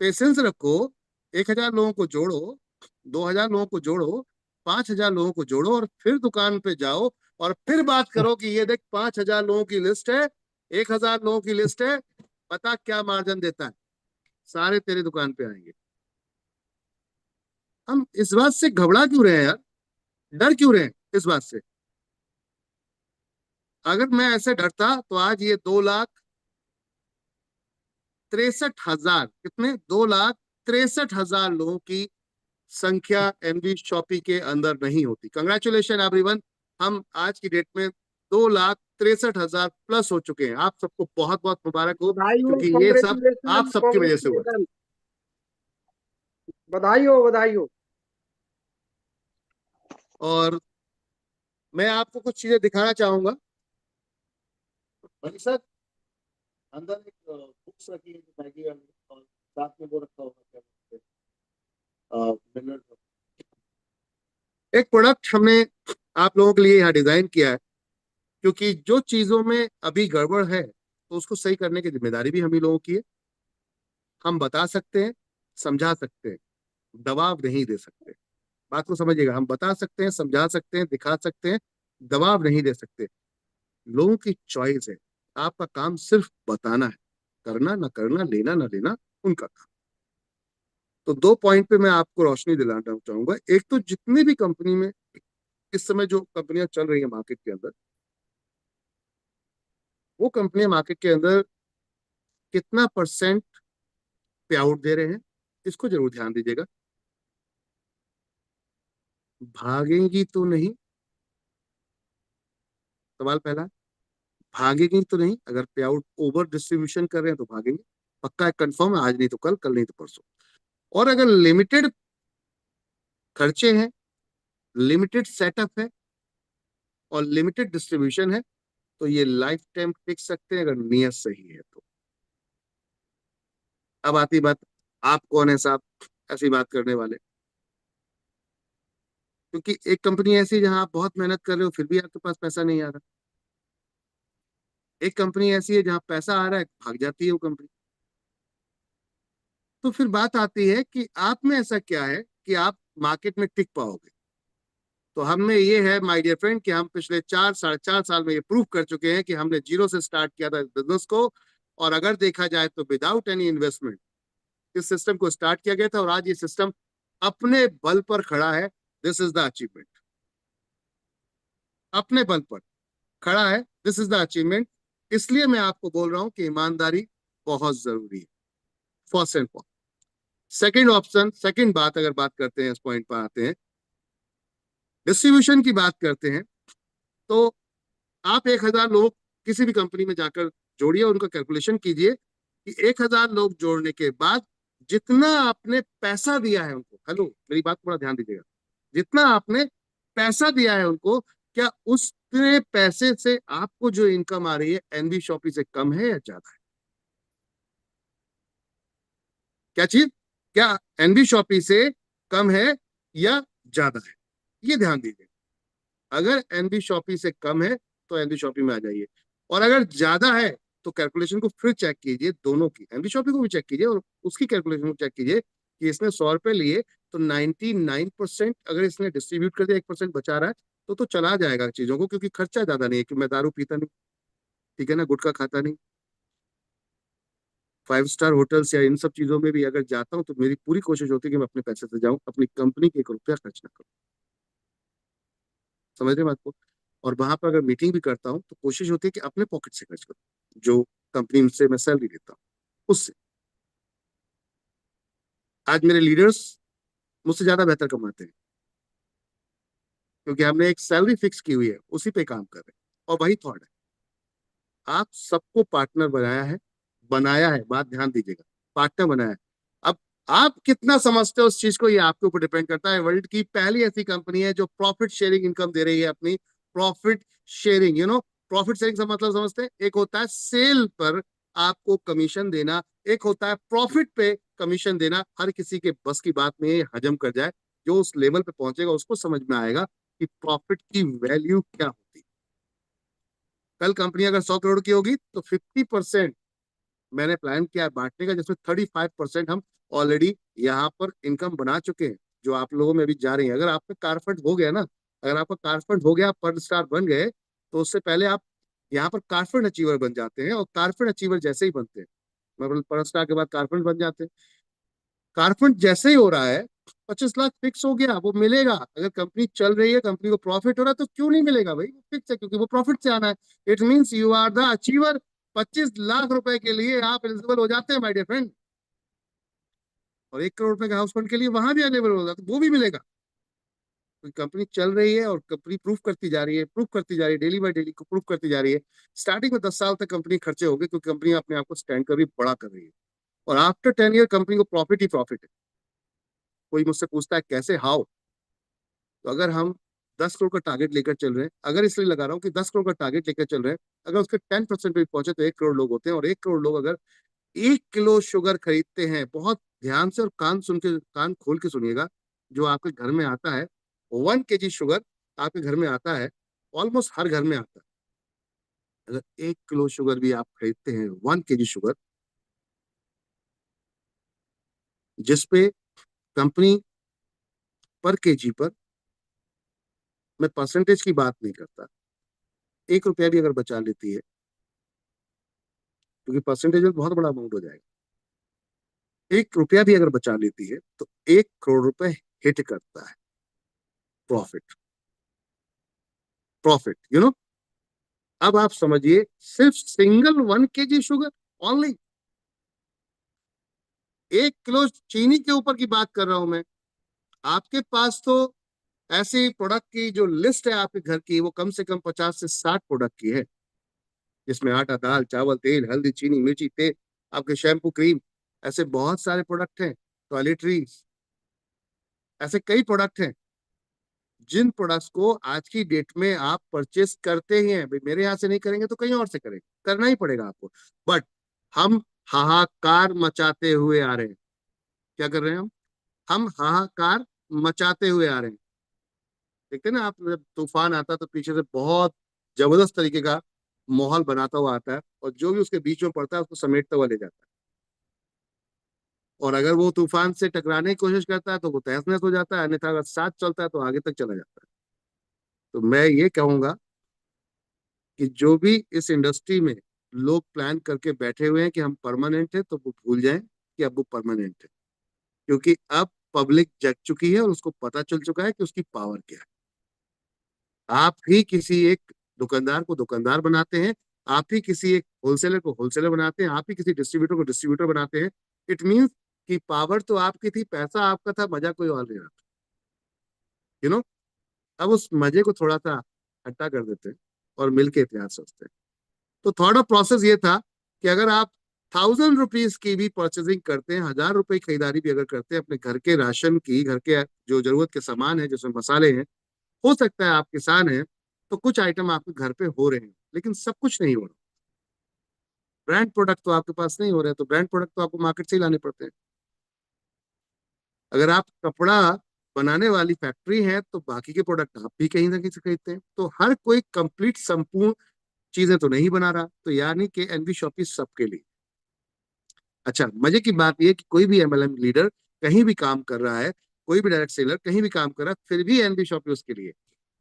पेशेंस रखो। 1,000 लोगों को जोड़ो, 2,000 लोगों को जोड़ो, 5,000 लोगों को जोड़ो और फिर दुकान पे जाओ और फिर बात करो कि ये देख 5,000 लोगों की लिस्ट है, 1,000 लोगों की लिस्ट है, बता क्या मार्जिन देता है। सारे तेरी दुकान पे आएंगे। हम इस बात से घबरा क्यों रहे हैं यार? डर क्यों रहे हैं इस बात से? अगर मैं ऐसे डरता तो आज ये 2,63,000, कितने, 2,63,000 लोगों की संख्या एनबी शॉपी के अंदर नहीं होती। कंग्रेचुलेशन एवरीवन, हम आज की डेट में 2,63,000 प्लस हो चुके हैं। आप सबको बहुत बहुत मुबारक हो, बधाई हो, क्योंकि ये सब आप कॉन्ग्रेचुलेशन, सबकी वजह से हुआ है। कॉन्ग्रेचुलेशन। बधाई हो, बधाई हो। और मैं आपको कुछ चीजें दिखाना चाहूंगा। भाई सर, अंदर एक बुक्स रखी है जो मैगी वाली, और साथ में वो रखा होगा क्या बोलते हैं, एक प्रोडक्ट हमने आप लोगों के लिए यहाँ डिजाइन किया है। क्योंकि जो चीजों में अभी गड़बड़ है तो उसको सही करने की जिम्मेदारी भी हम ही लोगों की है। हम बता सकते हैं, समझा सकते हैं, दबाव नहीं दे सकते। बात को समझिएगा, हम बता सकते हैं, समझा सकते हैं, दिखा सकते हैं, दबाव नहीं दे सकते। लोगों की चॉइस है। आपका काम सिर्फ बताना है, करना ना करना, लेना ना लेना उनका काम। तो 2 पॉइंट पे मैं आपको रोशनी दिलाना चाहूंगा। एक तो जितनी भी कंपनी में इस समय जो कंपनियां चल रही है मार्केट के अंदर, वो कंपनियां मार्केट के अंदर कितना परसेंट पे आउट दे रहे हैं, इसको जरूर ध्यान दीजिएगा। भागेंगी तो नहीं, सवाल पहला। भागेंगी तो नहीं, अगर पे आउट ओवर डिस्ट्रीब्यूशन कर रहे हैं तो भागेंगे, पक्का है, कंफर्म है, आज नहीं तो कल, कल नहीं तो परसों। और अगर लिमिटेड खर्चे हैं, लिमिटेड सेटअप है और लिमिटेड डिस्ट्रीब्यूशन है, तो ये लाइफ टाइम टिक सकते हैं अगर नियत सही है तो। अब आती बात, आप कौन है साहब ऐसी बात करने वाले? क्योंकि एक कंपनी ऐसी है जहां आप बहुत मेहनत कर रहे हो फिर भी आपके पास पैसा नहीं आ रहा। एक कंपनी ऐसी है जहां पैसा आ रहा है, भाग जाती है वो कंपनी। तो फिर बात आती है कि आप में ऐसा क्या है कि आप मार्केट में टिक पाओगे। तो हम में ये है माय डियर फ्रेंड कि हम पिछले 4 साढ़े 4 साल में ये प्रूव कर चुके हैं कि हमने जीरो से स्टार्ट किया था इस बिजनेस को। और अगर देखा जाए तो विदाउट एनी इन्वेस्टमेंट इस सिस्टम को स्टार्ट किया गया था और आज ये सिस्टम अपने बल पर खड़ा है। This is the achievement. अपने बल पर खड़ा है, दिस इज द अचीवमेंट। इसलिए मैं आपको बोल रहा हूं कि ईमानदारी बहुत जरूरी है। First and foremost. Second option, second बात, अगर बात करते हैं इस पॉइंट पर आते हैं, डिस्ट्रीब्यूशन की बात करते हैं तो आप 1,000 लोग किसी भी कंपनी में जाकर जोड़िए, उनका कैलकुलेशन कीजिए कि 1,000 लोग जोड़ने के बाद जितना आपने पैसा दिया है उनको, हेलो मेरी बात थोड़ा ध्यान दीजिएगा, जितना आपने पैसा दिया है उनको, क्या उतने पैसे से आपको जो इनकम आ रही है एनबी शॉपी से कम है या ज्यादा है? क्या चीज? क्या एनबी शॉपी से कम है या ज्यादा है? ये ध्यान दीजिए। अगर एनबी शॉपी से कम है तो एनबी शॉपी में आ जाइए, और अगर ज्यादा है तो कैलकुलेशन को फिर चेक कीजिए, दोनों की, एनबी शॉपी को भी चेक कीजिए और उसकी कैलकुलेशन को चेक कीजिए कि इसने 100 रुपए लिए तो 99% अगर इसने डिस्ट्रीब्यूट कर दिया, 1% बचा रहा है तो चला जाएगा चीजों को, क्योंकि खर्चा ज्यादा नहीं है, कि मैं दारू पीता नहीं, ठीक है ना, गुटखा खाता नहीं, 5 स्टार होटल्स या इन सब चीजों में भी अगर जाता हूँ तो मेरी पूरी कोशिश होती है कि मैं अपने पैसे से जाऊं, अपनी कंपनी के 1 रुपया खर्च ना करूं। समझ रहे बात को? और वहां पर अगर मीटिंग भी करता हूँ तो कोशिश होती है कि अपने पॉकेट से खर्च करूं, जो कंपनी से मैं सैलरी लेता हूँ उससे। आज मेरे लीडर्स मुझसे ज्यादा बेहतर कमाते हैं, क्योंकि हमने एक सैलरी फिक्स की हुई है, उसी पे काम कर रहे हैं। और वही थॉट है, आप सबको पार्टनर बनाया है, बात ध्यान दीजिएगा, पार्टनर बनाया है। अब आप कितना समझते हो उस चीज को, ये आपके ऊपर डिपेंड करता है। वर्ल्ड की पहली ऐसी कंपनी है जो प्रॉफिट शेयरिंग इनकम दे रही है, अपनी प्रॉफिट शेयरिंग, प्रॉफिट शेयरिंग का मतलब समझते हैं? एक होता है सेल पर आपको कमीशन देना, एक होता है प्रॉफिट पे कमीशन देना। हर किसी के बस की बात में ये हजम कर जाए, जो उस लेवल पे पहुंचेगा उसको समझ में आएगा कि प्रॉफिट की वैल्यू क्या होती है। कल कंपनी अगर 100 करोड़ की होगी तो 50% मैंने प्लान किया है बांटने का, जिसमें 35% हम ऑलरेडी यहाँ पर इनकम बना चुके हैं, जो आप लोगों में अभी जा रही है। अगर आप पे कार फंड हो गया ना, अगर आपका कार फंड हो गया, आप पर स्टार बन गए, तो उससे पहले आप यहाँ पर कार फंड अचीवर बन जाते हैं, और कार फंड अचीवर जैसे ही बनते हैं, मतलब पर स्टार के बाद कार फंड बन जाते हैं। कार फंड जैसे ही हो रहा है, 25 लाख फिक्स हो गया, वो मिलेगा। अगर कंपनी चल रही है, कंपनी को प्रॉफिट हो रहा है, तो क्यों नहीं मिलेगा भाई? वो फिक्स है, क्योंकि वो प्रॉफिट से आना है। It means you are the achiever. 25 lakh रुपए के लिए आप एलिजिबल हो जाते हैं माय डियर फ्रेंड, और 1 करोड़ रुपए के हाउस फंड के लिए वहां भी अवेलेबल होगा, तो वो भी मिलेगा। तो कंपनी चल रही है और कंपनी प्रूफ करती जा रही है, प्रूफ करती जा रही है, डेली बाय डेली को प्रूफ करती जा रही है। स्टार्टिंग में 10 साल तक कंपनी खर्चे होंगे, क्योंकि कंपनी अपने आप को स्टैंड कर रही, बड़ा कर रही है, और आफ्टर 10 ईयर कंपनी को प्रॉफिट ही प्रॉफिट है। कोई मुझसे पूछता है कैसे, हाउ? तो अगर हम 10 करोड़ का टारगेट लेकर चल रहे हैं, अगर इसलिए लगा रहा हूँ कि 10 करोड़ का टारगेट लेकर चल रहे हैं, अगर उसके 10% पे भी पहुंचे तो 1 करोड़ लोग होते हैं, और 1 करोड़ लोग अगर 1 किलो शुगर खरीदते हैं, बहुत ध्यान से और कान खोल के सुनिएगा, जो आपके घर में आता है, 1 kg शुगर आपके घर में आता है, ऑलमोस्ट हर घर में आता है। अगर 1 किलो शुगर भी आप खरीदते हैं, 1 kg शुगर, जिसपे कंपनी पर केजी पर, मैं परसेंटेज की बात नहीं करता, 1 रुपया भी अगर बचा लेती है, क्योंकि परसेंटेज में बहुत बड़ा अमाउंट हो जाएगा, 1 रुपया भी अगर बचा लेती है तो 1 करोड़ रुपए हिट करता है प्रॉफिट। प्रॉफिट अब आप समझिए, सिर्फ single 1 kg sugar, only 1 kilo चीनी के ऊपर की बात कर रहा हूं मैं। आपके पास तो ऐसी प्रोडक्ट की जो लिस्ट है आपके घर की, वो कम से कम 50 से 60 प्रोडक्ट की है, जिसमें आटा, दाल, चावल, तेल, हल्दी, चीनी, मिर्ची, तेल, आपके शैम्पू, क्रीम, ऐसे बहुत सारे प्रोडक्ट हैं, टॉयलेटरीज, ऐसे कई प्रोडक्ट हैं जिन प्रोडक्ट्स को आज की डेट में आप परचेस करते ही हैं। भाई मेरे यहाँ से नहीं करेंगे तो कहीं और से करेंगे, करना ही पड़ेगा आपको। बट हम हाहाकार मचाते हुए आ रहे हैं। क्या कर रहे हैं हम हाहाकार मचाते हुए आ रहे हैं। देखते हैं ना आप, जब तूफान आता है तो पीछे से बहुत जबरदस्त तरीके का माहौल बनाता हुआ आता है, और जो भी उसके बीच में पड़ता है उसको समेटता हुआ ले जाता है। और अगर वो तूफान से टकराने की कोशिश करता है तो वो तहस नहस हो जाता है, अन्यथा अगर साथ चलता है तो आगे तक चला जाता है। तो मैं ये कहूंगा कि जो भी इस इंडस्ट्री में लोग प्लान करके बैठे हुए हैं कि हम परमानेंट है, तो वो भूल जाएं कि अब वो परमानेंट है, क्योंकि अब पब्लिक जग चुकी है और उसको पता चल चुका है कि उसकी पावर क्या है। आप ही किसी एक दुकानदार को दुकानदार बनाते हैं, आप ही किसी एक होलसेलर को होलसेलर बनाते हैं, आप ही किसी डिस्ट्रीब्यूटर को डिस्ट्रीब्यूटर बनाते हैं। इट मीन्स कि पावर तो आपकी थी, पैसा आपका था, मजा कोई और ले रहा था। यू नो अब उस मजे को थोड़ा सा हट्टा कर देते हैं और मिलके इतिहास सोचते हैं। तो थोड़ा प्रोसेस ये था कि अगर आप 1000 रुपीज की भी परचेजिंग करते हैं, 1000 रुपए की खरीदारी भी अगर करते हैं अपने घर के राशन की, घर के जो जरूरत के सामान है, जिसमें मसाले हैं, हो सकता है आप किसान हैं तो कुछ आइटम आपके घर पे हो रहे हैं, लेकिन सब कुछ नहीं हो रहा। ब्रांड प्रोडक्ट तो आपके पास नहीं हो रहे, तो ब्रांड प्रोडक्ट तो आपको मार्केट से ही लाने पड़ते हैं। अगर आप कपड़ा बनाने वाली फैक्ट्री है तो बाकी के प्रोडक्ट आप भी कहीं ना कहीं से खरीदते हैं। तो हर कोई कंप्लीट संपूर्ण चीजें तो नहीं बना रहा, तो यानी कि एनवी शॉपी सबके लिए। अच्छा, मजे की बात यह कि कोई भी एमएलएम लीडर कहीं भी काम कर रहा है, कोई भी डायरेक्ट सेलर कहीं भी काम कर रहा है, फिर भी एनवी शॉपी उसके लिए।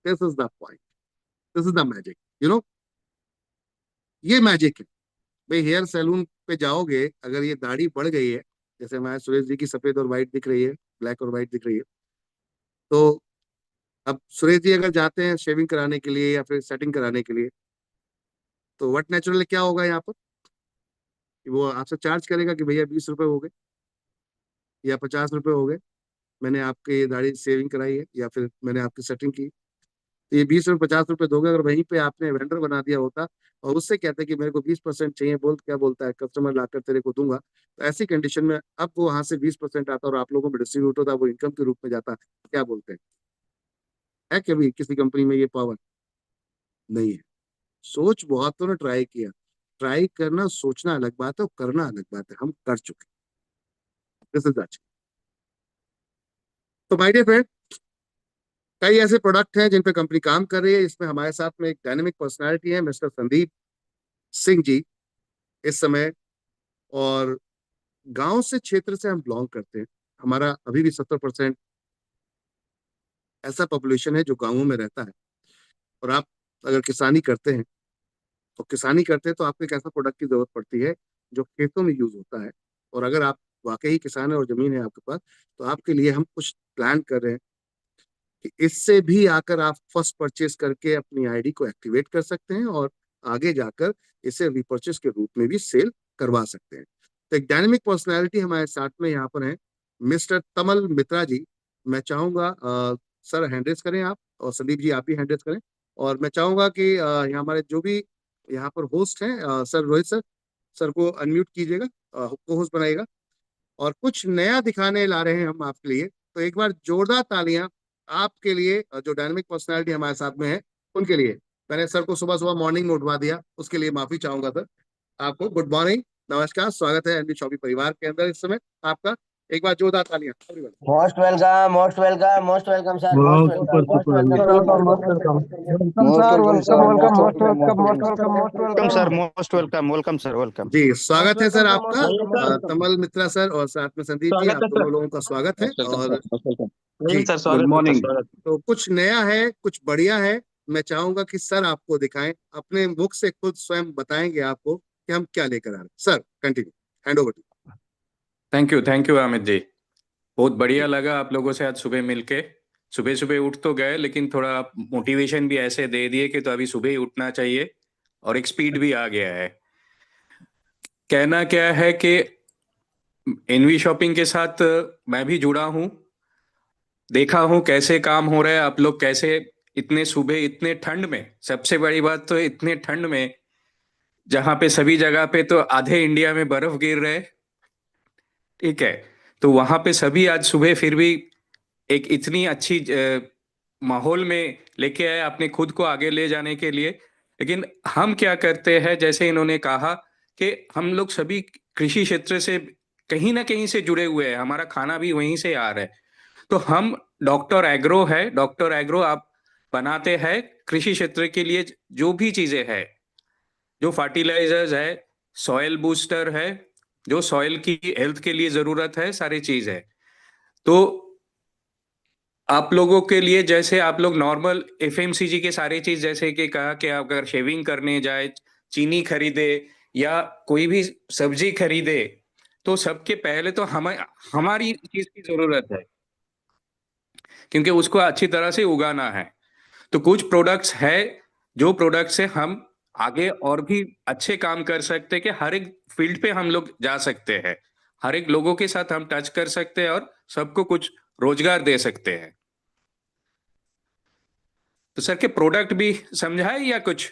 This is the point, this is the magic, you know, ये मैजिक है भाई। हेयर सैलून पे जाओगे, अगर ये दाढ़ी बढ़ गई है, जैसे हमारे सुरेश जी की सफेद और व्हाइट दिख रही है, ब्लैक और व्हाइट दिख रही है, तो अब सुरेश जी अगर जाते हैं शेविंग कराने के लिए या फिर सेटिंग कराने के लिए, तो व्हाट नेचुरली क्या होगा यहाँ पर कि वो आपसे चार्ज करेगा कि भैया 20 रुपए हो गए या 50 रुपए हो गए, मैंने आपके दाढ़ी सेविंग कराई है या फिर मैंने आपकी सेटिंग की। तो ये 20 रुपए 50 रुपए दोगे। अगर वहीं पे आपने वेंडर बना दिया होता और उससे कहते कि मेरे को 20% चाहिए, बोल क्या बोलता है, कस्टमर लाकर तेरे को दूंगा, तो ऐसी कंडीशन में अब वो वहां से 20% आता और आप लोगों में डिस्ट्रीब्यूट होता, वो इनकम के रूप में जाता, क्या बोलते हैं? है कभी किसी कंपनी में ये पावर? नहीं है। सोच बहुतों ने ट्राई किया, ट्राई करना सोचना अलग बात है और करना अलग बात है, हम कर चुके। This is that. तो माय डियर फ्रेंड, कई ऐसे प्रोडक्ट हैं जिन पे कंपनी काम कर रही है। इसमें हमारे साथ में एक डायनेमिक पर्सनालिटी है, मिस्टर संदीप सिंह जी इस समय। और गांव से क्षेत्र से हम बिलोंग करते हैं। हमारा अभी भी 70% ऐसा पॉपुलेशन है जो गांवों में रहता है। और आप अगर किसानी करते हैं, तो किसानी करते हैं तो आपको एक ऐसा प्रोडक्ट की जरूरत पड़ती है जो खेतों में यूज होता है। और अगर आप वाकई किसान है और जमीन है आपके पास, तो आपके लिए हम कुछ प्लान कर रहे हैं कि इससे भी आकर आप फर्स्ट परचेज करके अपनी आईडी को एक्टिवेट कर सकते हैं और आगे जाकर इसे रिपर्चेज के रूप में भी सेल करवा सकते हैं। तो एक डायनेमिक पर्सनैलिटी हमारे साथ में यहाँ पर है, मिस्टर तमल मित्रा जी। मैं चाहूंगा सर हैंड रेज करें आप, और संदीप जी आप भी हैंड रेज करें। और मैं चाहूंगा कि यहाँ हमारे जो भी यहाँ पर होस्ट हैं, सर रोहित सर, सर को अनम्यूट कीजिएगा, को होस्ट बनाइएगा। और कुछ नया दिखाने ला रहे हैं हम आपके लिए, तो एक बार जोरदार तालियां आपके लिए, जो डायनामिक पर्सनालिटी हमारे साथ में है उनके लिए। मैंने सर को सुबह सुबह मॉर्निंग में उठवा दिया, उसके लिए माफी चाहूंगा सर। आपको गुड मॉर्निंग, नमस्कार, स्वागत है एनडी शॉपी परिवार के अंदर इस समय आपका। एक बार जोरदार तालियां everyone। Most welcome, most welcome, most welcome sir, वाह, most super welcome, most super welcome welcome sir, most welcome welcome most sir, welcome welcome sir, welcome most most welcome, welcome most most welcome. Welcome most welcome sir, welcome most welcome, welcome sir, welcome. जी, स्वागत है सर आपका, वेलकम। तमल मित्रा सर और साथ में संदीप जी, स्वागत आप है सर। दोनों लोगों का स्वागत है। मोस्ट वेलकम और सर, मोस्ट वेलकम। जी, नहीं सर, गुड स्वागत है सर, मॉर्निंग। स्वागत। तो कुछ नया है, कुछ बढ़िया है। मैं चाहूंगा कि सर आपको दिखाएं, अपने मुख से खुद स्वयं बताएंगे आपको कि हम क्या लेकर आ रहे हैं। Sir continue, hand over to. Thank you Amit ji. बहुत बढ़िया लगा आप लोगों से आज सुबह मिलके। सुबह सुबह उठ तो गए, लेकिन थोड़ा मोटिवेशन भी ऐसे दे दिए कि तो अभी सुबह ही उठना चाहिए, और एक स्पीड भी आ गया है। कहना क्या है कि एनवी शॉपिंग के साथ मैं भी जुड़ा हूँ, देखा हूँ कैसे काम हो रहा है। आप लोग कैसे इतने सुबह इतने ठंड में, सबसे बड़ी बात तो इतने ठंड में जहाँ पे सभी जगह पे तो आधे इंडिया में बर्फ गिर रहे, ठीक है, तो वहां पे सभी आज सुबह फिर भी एक इतनी अच्छी माहौल में लेके आए अपने खुद को आगे ले जाने के लिए। लेकिन हम क्या करते हैं, जैसे इन्होंने कहा कि हम लोग सभी कृषि क्षेत्र से कहीं ना कहीं से जुड़े हुए हैं, हमारा खाना भी वहीं से आ रहा है। तो हम डॉक्टर एग्रो है, डॉक्टर एग्रो आप बनाते हैं कृषि क्षेत्र के लिए जो भी चीजें हैं, जो फर्टिलाइजर्स है, सॉयल बूस्टर है, जो सॉयल की हेल्थ के लिए जरूरत है, सारी चीज है। तो आप लोगों के लिए जैसे आप लोग नॉर्मल एफएमसीजी के सारी चीज, जैसे कि कहा कि आप अगर शेविंग करने जाए, चीनी खरीदे या कोई भी सब्जी खरीदे, तो सबके पहले तो हमारी चीज की जरूरत है, क्योंकि उसको अच्छी तरह से उगाना है। तो कुछ प्रोडक्ट्स है, जो प्रोडक्ट से हम आगे और भी अच्छे काम कर सकते हैं, कि हर एक फील्ड पे हम लोग जा सकते हैं, हर एक लोगों के साथ हम टच कर सकते हैं और सबको कुछ रोजगार दे सकते हैं। तो सर के प्रोडक्ट भी समझाए या कुछ?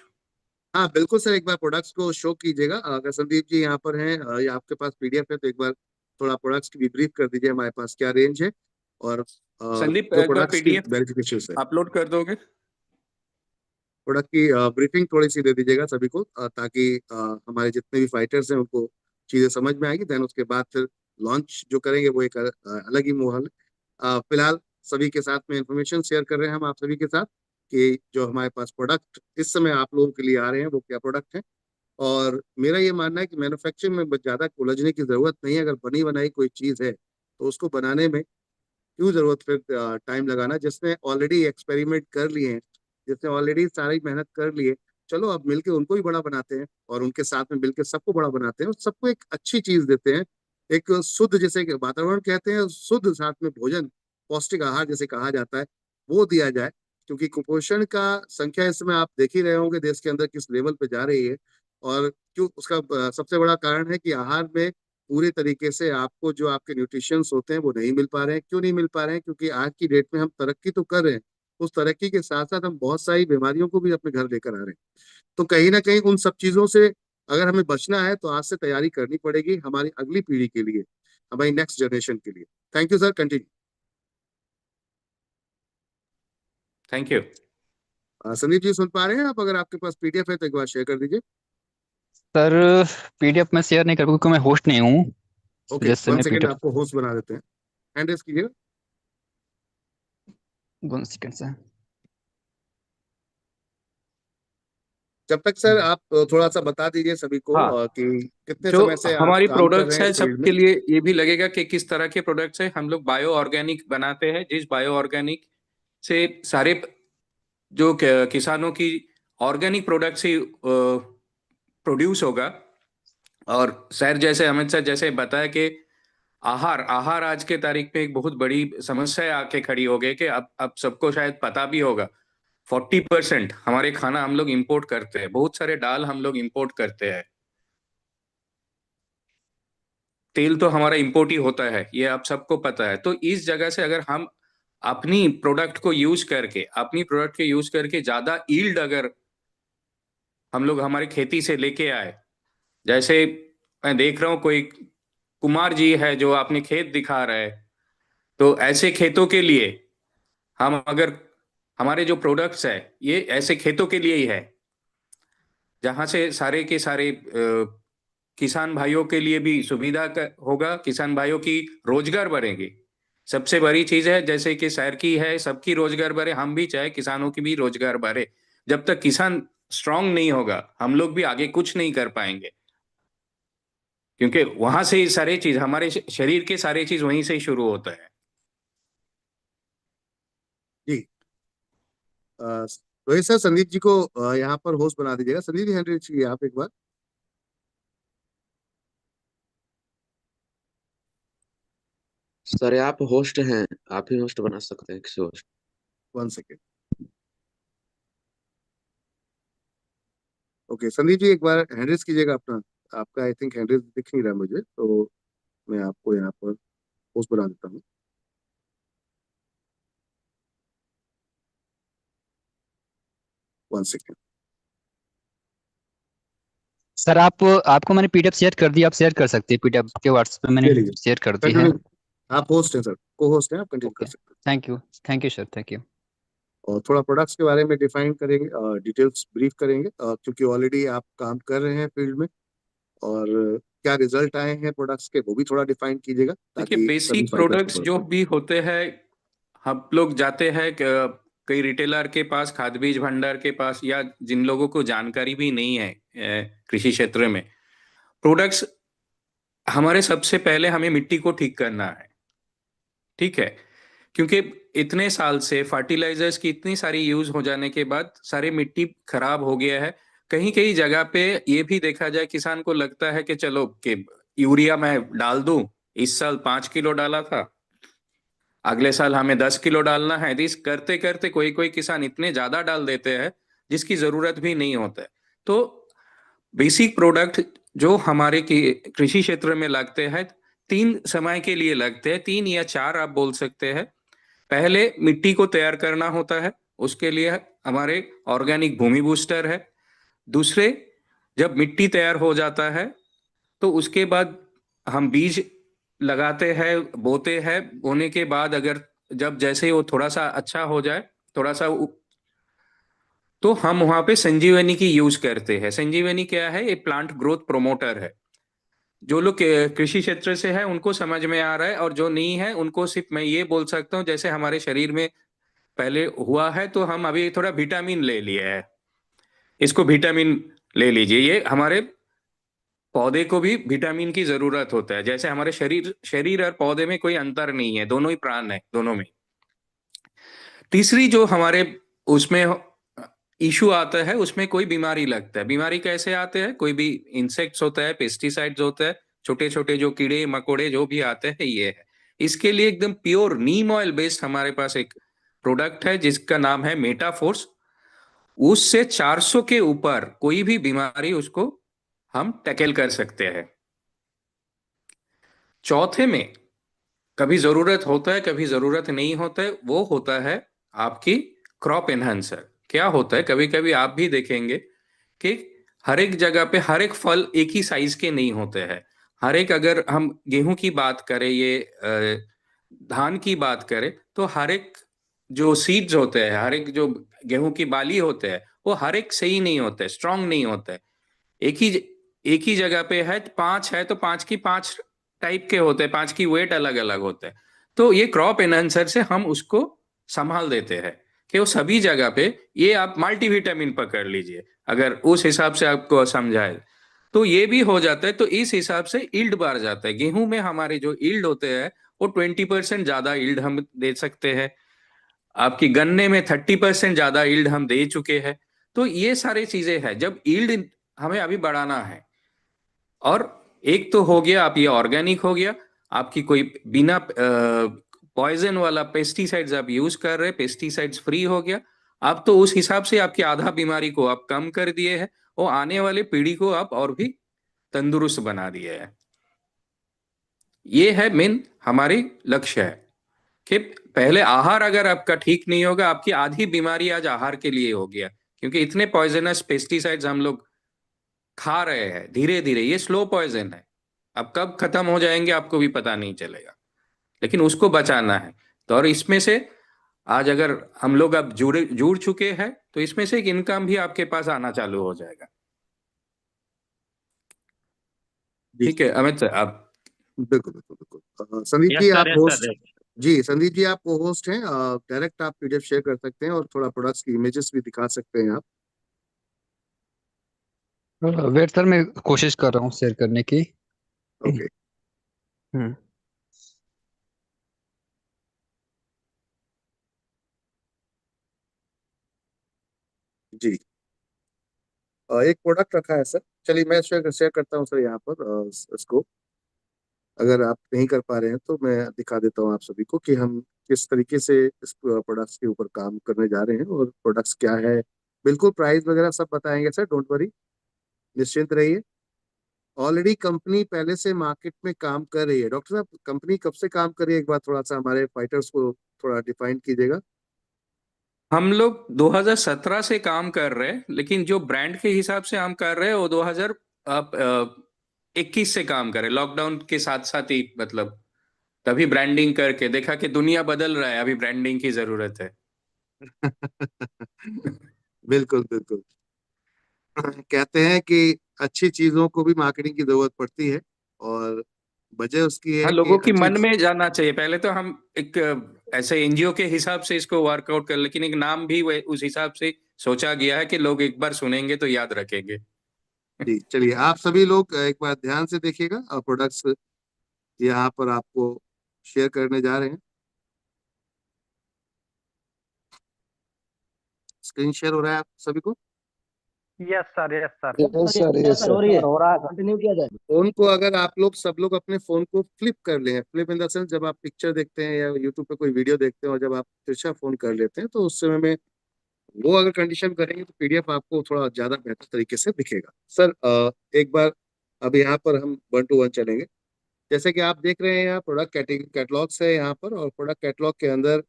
हाँ बिल्कुल सर, एक बार प्रोडक्ट्स को शो कीजिएगा। अगर संदीप जी यहाँ पर हैं या आपके पास पीडीएफ है तो एक बार थोड़ा प्रोडक्ट्स की भी ब्रीफ कर दीजिए, हमारे पास क्या रेंज है और संदीप जो एक बार प्रोडक्ट्स की पीडीएफ वेरिफिकेशन है, अपलोड कर दोगे? प्रोडक्ट की ब्रीफिंग थोड़ी सी दे दीजिएगा सभी को, ताकि हमारे जितने भी फाइटर्स हैं उनको चीजें समझ में आएगी। देन उसके बाद फिर लॉन्च जो करेंगे वो एक अलग ही माहौल है। फिलहाल सभी के साथ में इंफॉर्मेशन शेयर कर रहे हैं हम आप सभी के साथ कि जो हमारे पास प्रोडक्ट इस समय आप लोगों के लिए आ रहे हैं वो क्या प्रोडक्ट है। और मेरा ये मानना है कि मैन्युफैक्चरिंग में ज्यादा उलझने की जरूरत नहीं है। अगर बनी बनाई कोई चीज है तो उसको बनाने में क्यों जरूरत फिर टाइम लगाना। जिसने ऑलरेडी एक्सपेरिमेंट कर लिए हैं, जिसने ऑलरेडी सारी मेहनत कर लिए, चलो अब मिलके उनको भी बड़ा बनाते हैं और उनके साथ में मिलके सबको बड़ा बनाते हैं और सबको एक अच्छी चीज देते हैं, एक शुद्ध, जैसे कि वातावरण कहते हैं, शुद्ध साथ में भोजन, पौष्टिक आहार जैसे कहा जाता है वो दिया जाए। क्योंकि कुपोषण का संख्या इस समय आप देख ही रहे होंगे देश के अंदर किस लेवल पे जा रही है। और क्यों उसका सबसे बड़ा कारण है कि आहार में पूरे तरीके से आपको जो आपके न्यूट्रिशंस होते हैं वो नहीं मिल पा रहे हैं। क्यों नहीं मिल पा रहे हैं? क्योंकि आज की डेट में हम तरक्की तो कर रहे हैं, उस तरक्की के साथ साथ हम बहुत सारी बीमारियों को भी अपने घर लेकर आ रहे हैं। तो कहीं ना कहीं उन सब चीजों से अगर हमें बचना है तो आज से तैयारी करनी पड़ेगी हमारी अगली पीढ़ी के लिए, हमारी नेक्स्ट जनरेशन के लिए। Thank you sir, continue. Thank you. Sandeep ji सुन पा रहे हैं आप? अगर आपके पास पीडीएफ है तो एक बार शेयर कर दीजिए। सर पीडीएफ में शेयर नहीं कर क्योंकि मैं होस्ट नहीं हूँ, ओके, जैसे वन मैं सेकेंड, पीडीएफ। आपको होस्ट बना देते हैं। हैंड रेस कीजिएगा। 1 सेकंड से। जब तक सर आप थोड़ा सा बता दीजिए सभी को हाँ, कि कितने जो समय से आप हमारी काम कर प्रोडक्ट्स रहे हैं है इस फील्ड में। सबके लिए ये भी लगेगा कि किस तरह के प्रोडक्ट्स है। हम लोग बायो ऑर्गेनिक बनाते हैं, जिस बायो ऑर्गेनिक से सारे जो किसानों की ऑर्गेनिक प्रोडक्ट से प्रोड्यूस होगा। और सर जैसे अमित सर जैसे बताया कि आहार आहार आज के तारीख में एक बहुत बड़ी समस्या आके खड़ी हो गई कि अब सबको शायद पता भी होगा 40% हमारे खाना हम लोग इंपोर्ट करते हैं। बहुत सारे दाल हम लोग इंपोर्ट करते हैं, तेल तो हमारा इंपोर्ट ही होता है, ये आप सबको पता है। तो इस जगह से अगर हम अपनी प्रोडक्ट को यूज करके ज्यादा ईल्ड अगर हम लोग हमारी खेती से लेके आए, जैसे मैं देख रहा हूँ कोई कुमार जी है जो अपने खेत दिखा रहे हैं, तो ऐसे खेतों के लिए हम अगर हमारे जो प्रोडक्ट्स है ये ऐसे खेतों के लिए ही है, जहां से सारे के सारे किसान भाइयों के लिए भी सुविधा होगा, किसान भाइयों की रोजगार बढ़ेगी। सबसे बड़ी चीज है जैसे कि शहर की है, सबकी रोजगार बढ़े, हम भी चाहे किसानों की भी रोजगार बढ़े। जब तक किसान स्ट्रांग नहीं होगा हम लोग भी आगे कुछ नहीं कर पाएंगे, क्योंकि वहां से ही सारे चीज, हमारे शरीर के सारे चीज वहीं से ही शुरू होता है। जी रोहित सर, संदीप जी को यहाँ पर होस्ट बना दीजिएगा। संदीप जी हैंड रेस कीजिए आप एक बार। सर आप होस्ट हैं, आप ही होस्ट बना सकते हैं किसी host. 1 second. Okay Sandeep ji एक बार हैंड रेस कीजिएगा अपना। आपका आई थिंक हैंड रेस दिख नहीं रहा मुझे, तो मैं आपको यहाँ पर होस्ट बना देता हूँ। 1 सेकेंड। सर आपको मैंने पीडीएफ शेयर कर दी, आप शेयर कर सकते हैं पीडीएफ के व्हाट्सएप पे, मैंने ले लीजिए, शेयर कर दी है। कंटिन्यू। आप होस्ट हैं सर, को होस्ट हैं, आप कंटिन्यू कर ओके, सकते हैं। Thank you sir, thank you. और थोड़ा प्रोडक्ट्स के बारे में डिफाइन करेंगे, डिटेल्स ब्रीफ करेंगे, क्योंकि ऑलरेडी आप काम कर रहे हैं फील्ड में, और क्या रिजल्ट आए हैं प्रोडक्ट्स के वो भी थोड़ा डिफाइन कीजिएगा देखिए, ताकि सभी बेसिक फाइटर्स प्रोडक्ट्स को जो पता भी होते हैं, हम लोग जाते हैं कई रिटेलर के पास, खाद बीज भंडार के पास, या जिन लोगों को जानकारी भी नहीं है कृषि क्षेत्र में, प्रोडक्ट्स हमारे सबसे पहले हमें मिट्टी को ठीक करना है, ठीक है। क्योंकि इतने साल से फर्टिलाइजर्स की इतनी सारी यूज हो जाने के बाद सारी मिट्टी खराब हो गया है। कहीं कहीं जगह पे ये भी देखा जाए, किसान को लगता है कि चलो कि यूरिया मैं डाल दूं, इस साल 5 किलो डाला था, अगले साल हमें 10 किलो डालना है। इस करते करते कोई कोई किसान इतने ज्यादा डाल देते हैं जिसकी जरूरत भी नहीं होता है। तो बेसिक प्रोडक्ट जो हमारे कृषि क्षेत्र में लगते हैं, 3 समय के लिए लगते हैं, 3 या 4 आप बोल सकते हैं। पहले मिट्टी को तैयार करना होता है, उसके लिए हमारे ऑर्गेनिक भूमि बूस्टर है। दूसरे, जब मिट्टी तैयार हो जाता है तो उसके बाद हम बीज लगाते हैं, बोते हैं। बोने के बाद अगर जब जैसे वो थोड़ा सा अच्छा हो जाए, थोड़ा सा तो हम वहां पे संजीवनी की यूज करते हैं। संजीवनी क्या है? ये प्लांट ग्रोथ प्रोमोटर है। जो लोग कृषि क्षेत्र से है उनको समझ में आ रहा है, और जो नहीं है उनको सिर्फ मैं ये बोल सकता हूँ, जैसे हमारे शरीर में पहले हुआ है तो हम अभी थोड़ा विटामिन ले लिया है, इसको विटामिन ले लीजिए। ये हमारे पौधे को भी विटामिन की जरूरत होता है। जैसे हमारे शरीर शरीर और पौधे में कोई अंतर नहीं है, दोनों ही प्राण है, दोनों में। तीसरी जो हमारे उसमें इशू आता है, उसमें कोई बीमारी लगता है। बीमारी कैसे आते हैं? कोई भी इंसेक्ट्स होता है, पेस्टिसाइड्स होता है, छोटे छोटे जो कीड़े मकोड़े जो भी आते हैं, ये है। इसके लिए एकदम प्योर नीम ऑयल बेस्ड हमारे पास एक प्रोडक्ट है जिसका नाम है मेटाफोर्स। उससे 400 के ऊपर कोई भी बीमारी उसको हम टैकल कर सकते हैं। चौथे में कभी जरूरत होता है, कभी जरूरत नहीं होता है, वो होता है आपकी क्रॉप एनहांसर। क्या होता है, कभी कभी आप भी देखेंगे कि हर एक जगह पे हर एक फल एक ही साइज के नहीं होते हैं। हर एक, अगर हम गेहूं की बात करें, ये धान की बात करें, तो हर एक जो सीड्स होते हैं, हर एक जो गेहूं की बाली होते हैं, वो हर एक सही नहीं होते, स्ट्रांग नहीं होते। एक ही एक ही जगह पे है, पांच है तो पांच की पांच टाइप के होते हैं, पांच की वेट अलग अलग होते हैं। तो ये क्रॉप एनहांसर से हम उसको संभाल देते हैं कि वो सभी जगह पे, ये आप मल्टीविटामिन पकड़ लीजिए अगर उस हिसाब से आपको समझाए, तो ये भी हो जाता है। तो इस हिसाब से ईल्ड बढ़ जाता है। गेहूं में हमारे जो ईल्ड होते हैं वो 20% ज्यादा ईल्ड हम दे सकते हैं। आपकी गन्ने में 30% ज्यादा ईल्ड हम दे चुके हैं। तो ये सारी चीजें हैं जब ईल्ड हमें अभी बढ़ाना है। और एक तो हो गया, आप ये ऑर्गेनिक हो गया, आपकी कोई बिना पॉइजन वाला पेस्टिसाइड्स आप यूज कर रहे, पेस्टिसाइड्स फ्री हो गया। आप तो उस हिसाब से आपकी आधा बीमारी को आप कम कर दिए हैं, और आने वाले पीढ़ी को आप और भी तंदुरुस्त बना दिए हैं। ये है मेन हमारी लक्ष्य है कि पहले आहार अगर आपका ठीक नहीं होगा, आपकी आधी बीमारी आज आहार के लिए हो गया, क्योंकि इतने पॉइजनस पेस्टिसाइड्स हम लोग खा रहे हैं धीरे धीरे। ये स्लो पॉइजन है, अब कब खत्म हो जाएंगे आपको भी पता नहीं चलेगा, लेकिन उसको बचाना है। तो और इसमें से आज अगर हम लोग अब जुड़ चुके हैं, तो इसमें से एक इनकम भी आपके पास आना चालू हो जाएगा। जी ठीक है अमित सर, आप बिल्कुल बिल्कुल बिल्कुल। संदीप जी आप होस्ट, जी संदीप जी आप को होस्ट हैं, डायरेक्ट आप पीडीएफ शेयर कर सकते हैं और थोड़ा प्रोडक्ट्स की इमेजेस भी दिखा सकते हैं आप। वेट सर, मैं कोशिश कर रहा हूँ शेयर करने की। ओके हम्म। जी। एक प्रोडक्ट रखा है सर, चलिए मैं शेयर शेयर करता हूँ सर यहाँ पर। इसको अगर आप नहीं कर पा रहे हैं तो मैं दिखा देता हूँ आप सभी को कि हम किस तरीके से इस प्रोडक्ट्स के ऊपर काम करने जा रहे हैं और प्रोडक्ट्स क्या है। बिल्कुल प्राइस वगैरह सब बताएंगे सर, डोंट वरी, निश्चिंत रहिए। ऑलरेडी कंपनी पहले से मार्केट में काम कर रही है। डॉक्टर साहब कंपनी कब से काम कर रही है, एक बार थोड़ा सा हमारे फाइटर्स को थोड़ा डिफाइन कीजिएगा। हम लोग 2017 से काम कर रहे हैं, लेकिन जो ब्रांड के हिसाब से हम कर रहे हैं वो 2021 से काम कर रहे हैं, लॉकडाउन के साथ साथ ही। मतलब तभी ब्रांडिंग करके देखा कि दुनिया बदल रहा है, अभी ब्रांडिंग की जरूरत है। बिल्कुल बिल्कुल। कहते हैं कि अच्छी चीजों को भी मार्केटिंग की जरूरत पड़ती है, और वजह उसकी हाँ, है कि लोगों की अच्छी। मन में जाना चाहिए। पहले तो हम एक ऐसे एनजीओ के हिसाब से इसको वर्कआउट कर, लेकिन एक नाम भी उस हिसाब से सोचा गया है कि लोग एक बार सुनेंगे तो याद रखेंगे। जी चलिए, आप सभी लोग एक बार ध्यान से देखिएगा और प्रोडक्ट्स यहाँ पर आपको शेयर करने जा रहे हैं। स्क्रीन शेयर हो रहा है आप सभी को। Yes sir, yes sir. Yes sir, yes yes sir, sir. हो रही है, हो रहा है, कंटिन्यू किया जाए। फोन को अगर आप लोग सब लोग अपने फोन को फ्लिप कर लें, फ्लिप इन द सेंस जब आप पिक्चर देखते हैं या यूट्यूब पे कोई वीडियो देखते हैं और जब आप तिरछा फोन कर लेते हैं, तो उस समय में वो अगर कंडीशन करेंगे तो पीडीएफ आपको थोड़ा ज्यादा बेहतर तरीके से दिखेगा। सर एक बार अब यहाँ पर हम 1 to 1 चलेंगे। जैसे कि आप देख रहे हैं यहाँ प्रोडक्ट कैटलॉग्स है यहाँ पर, और प्रोडक्ट कैटलॉग के अंदर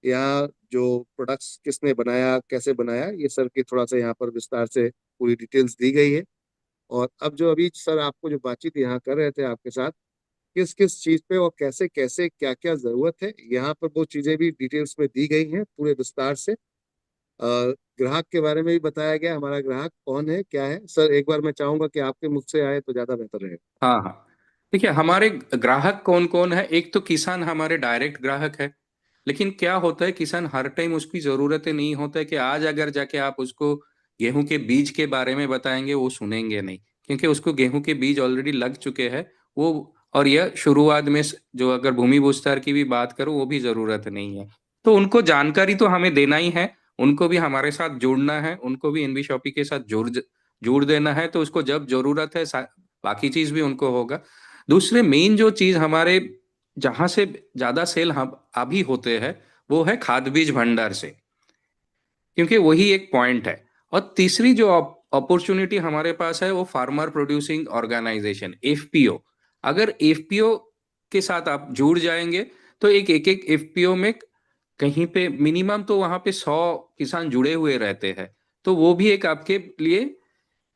यहाँ जो प्रोडक्ट्स किसने बनाया, कैसे बनाया, ये सर की थोड़ा सा यहाँ पर विस्तार से पूरी डिटेल्स दी गई है। और अब जो अभी सर आपको जो बातचीत यहाँ कर रहे थे आपके साथ, किस किस चीज पे और कैसे कैसे क्या क्या जरूरत है, यहाँ पर वो चीजें भी डिटेल्स में दी गई हैं पूरे विस्तार से। ग्राहक के बारे में भी बताया गया, हमारा ग्राहक कौन है क्या है। सर एक बार मैं चाहूंगा कि आपके मुख से आए तो ज्यादा बेहतर रहेगा। हाँ हाँ, देखिए हमारे ग्राहक कौन कौन है। एक तो किसान हमारे डायरेक्ट ग्राहक है, लेकिन क्या होता है किसान हर टाइम उसकी जरूरतें नहीं होता है कि आज अगर जाके आप उसको गेहूं के बीज के बारे में बताएंगे वो सुनेंगे नहीं, क्योंकि उसको गेहूं के बीज ऑलरेडी लग चुके हैं वो। और यह शुरुआत में जो अगर भूमि विस्तार की भी बात करूं वो भी जरूरत नहीं है। तो उनको जानकारी तो हमें देना ही है, उनको भी हमारे साथ जुड़ना है, उनको भी एनबी शॉपी के साथ जोड़ देना है। तो उसको जब जरूरत है बाकी चीज भी उनको होगा। दूसरे मेन जो चीज हमारे जहां से ज्यादा सेल हम अभी होते हैं वो है खाद बीज भंडार से, क्योंकि वही एक पॉइंट है। और तीसरी जो अपॉर्चुनिटी हमारे पास है वो फार्मर प्रोड्यूसिंग ऑर्गेनाइजेशन एफपीओ। अगर एफपीओ के साथ आप जुड़ जाएंगे तो एक एक एफपीओ में कहीं पे मिनिमम तो वहां पे 100 किसान जुड़े हुए रहते हैं। तो वो भी एक आपके लिए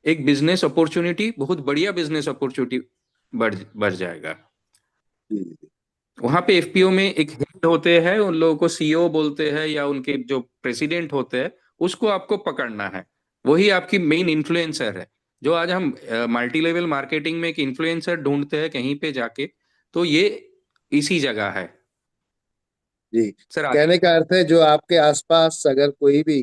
एक बिजनेस अपॉर्चुनिटी, बहुत बढ़िया बिजनेस अपॉर्चुनिटी बढ़ जाएगा। वहां पे एफपीओ में एक हेड होते हैं, उन लोगों को सीईओ बोलते हैं या उनके जो प्रेसिडेंट होते हैं, उसको आपको पकड़ना है। वही आपकी मेन इन्फ्लुएंसर है। जो आज हम मल्टी लेवल मार्केटिंग में एक इन्फ्लुएंसर ढूंढते हैं कहीं पे जाके, तो ये इसी जगह है जी, सर। कहने का अर्थ है जो आपके आसपास अगर कोई भी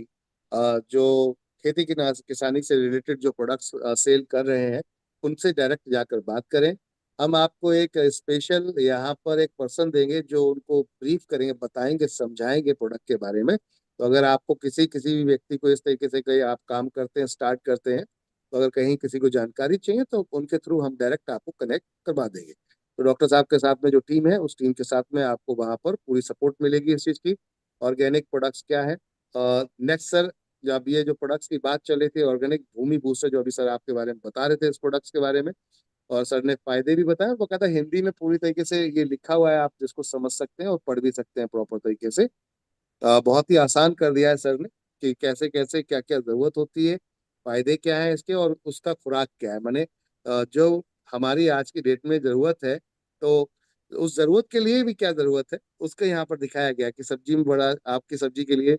जो खेती की किसानी से रिलेटेड जो प्रोडक्ट्स सेल कर रहे हैं, उनसे डायरेक्ट जाकर बात करें। हम आपको एक स्पेशल यहाँ पर एक पर्सन देंगे जो उनको ब्रीफ करेंगे, बताएंगे, समझाएंगे प्रोडक्ट के बारे में। तो अगर आपको किसी किसी भी व्यक्ति को इस तरीके से कहीं आप काम करते हैं, स्टार्ट करते हैं, तो अगर कहीं किसी को जानकारी चाहिए तो उनके थ्रू हम डायरेक्ट आपको कनेक्ट करवा देंगे। तो डॉक्टर साहब के साथ में जो टीम है, उस टीम के साथ में आपको वहां पर पूरी सपोर्ट मिलेगी इस चीज की। ऑर्गेनिक प्रोडक्ट्स क्या है, नेक्स्ट सर, जब ये जो प्रोडक्ट्स की बात चल रही थी, ऑर्गेनिक भूमि बूस्टर जो अभी सर आपके बारे में बता रहे थे इस प्रोडक्ट्स के बारे में, और सर ने फायदे भी बताए, वो कहता है हिंदी में पूरी तरीके से ये लिखा हुआ है, आप जिसको समझ सकते हैं और पढ़ भी सकते हैं प्रॉपर तरीके से। बहुत ही आसान कर दिया है सर ने कि कैसे कैसे क्या क्या जरूरत होती है, फायदे क्या है इसके, और उसका खुराक क्या है। माने जो हमारी आज की डेट में जरूरत है, तो उस जरूरत के लिए भी क्या जरूरत है उसका यहाँ पर दिखाया गया कि सब्जी में बड़ा, आपकी सब्जी के लिए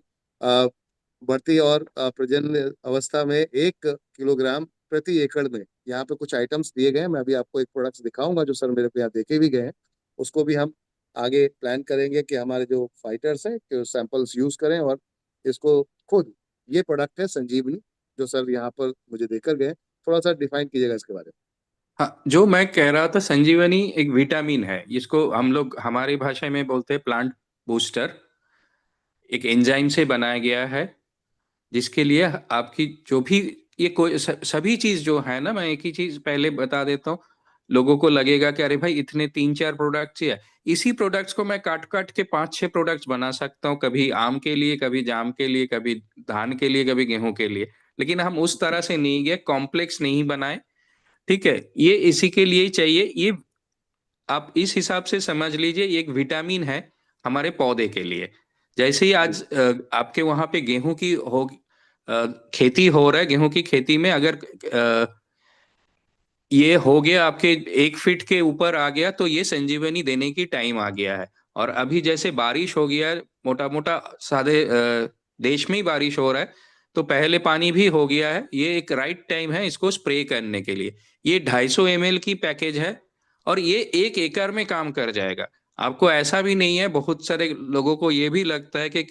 बढ़ती और प्रजनन अवस्था में 1 किलोग्राम प्रति एकड़ में, यहाँ पे कुछ आइटम्स दिए गए हैं। मैं अभी आपको एक प्रोडक्ट्स दिखाऊंगा जो सर मेरे को यहाँ देखे भी गए हैं, उसको भी हम आगे प्लान करेंगे कि हमारे जो फाइटर्स हैं कि सैंपल्स यूज करें और इसको खुद। ये प्रोडक्ट है संजीवनी, जो सर यहाँ पर मुझे देकर गए। थोड़ा सा डिफाइन कीजिएगा इसके बारे में। हाँ, जो मैं कह रहा था, संजीवनी एक विटामिन है, इसको हम लोग हमारी भाषा में बोलते हैं प्लांट बूस्टर। एक एंजाइम से बनाया गया है जिसके लिए आपकी जो भी ये कोई सभी चीज जो है ना, मैं एक ही चीज पहले बता देता हूँ। लोगों को लगेगा कि अरे भाई इतने 3-4 प्रोडक्ट्स ही है, इसी प्रोडक्ट्स को मैं काट काट के 5-6 प्रोडक्ट्स बना सकता हूँ, कभी आम के लिए, कभी जाम के लिए, कभी धान के लिए, कभी गेहूं के लिए। लेकिन हम उस तरह से नहीं गए, कॉम्प्लेक्स नहीं बनाए। ठीक है, ये इसी के लिए ही चाहिए। ये आप इस हिसाब से समझ लीजिए, ये एक विटामिन है हमारे पौधे के लिए। जैसे ही आज आपके वहां पे गेहूं की खेती हो रहा है, गेहूं की खेती में अगर ये हो गया आपके 1 फीट के ऊपर आ गया, तो ये संजीवनी देने की टाइम आ गया है। और अभी जैसे बारिश हो गया, मोटा मोटा सादे देश में ही बारिश हो रहा है, तो पहले पानी भी हो गया है, ये एक राइट टाइम है इसको स्प्रे करने के लिए। ये 250 ml की पैकेज है और ये 1 एकड़ में काम कर जाएगा। आपको ऐसा भी नहीं है, बहुत सारे लोगों को ये भी लगता है कि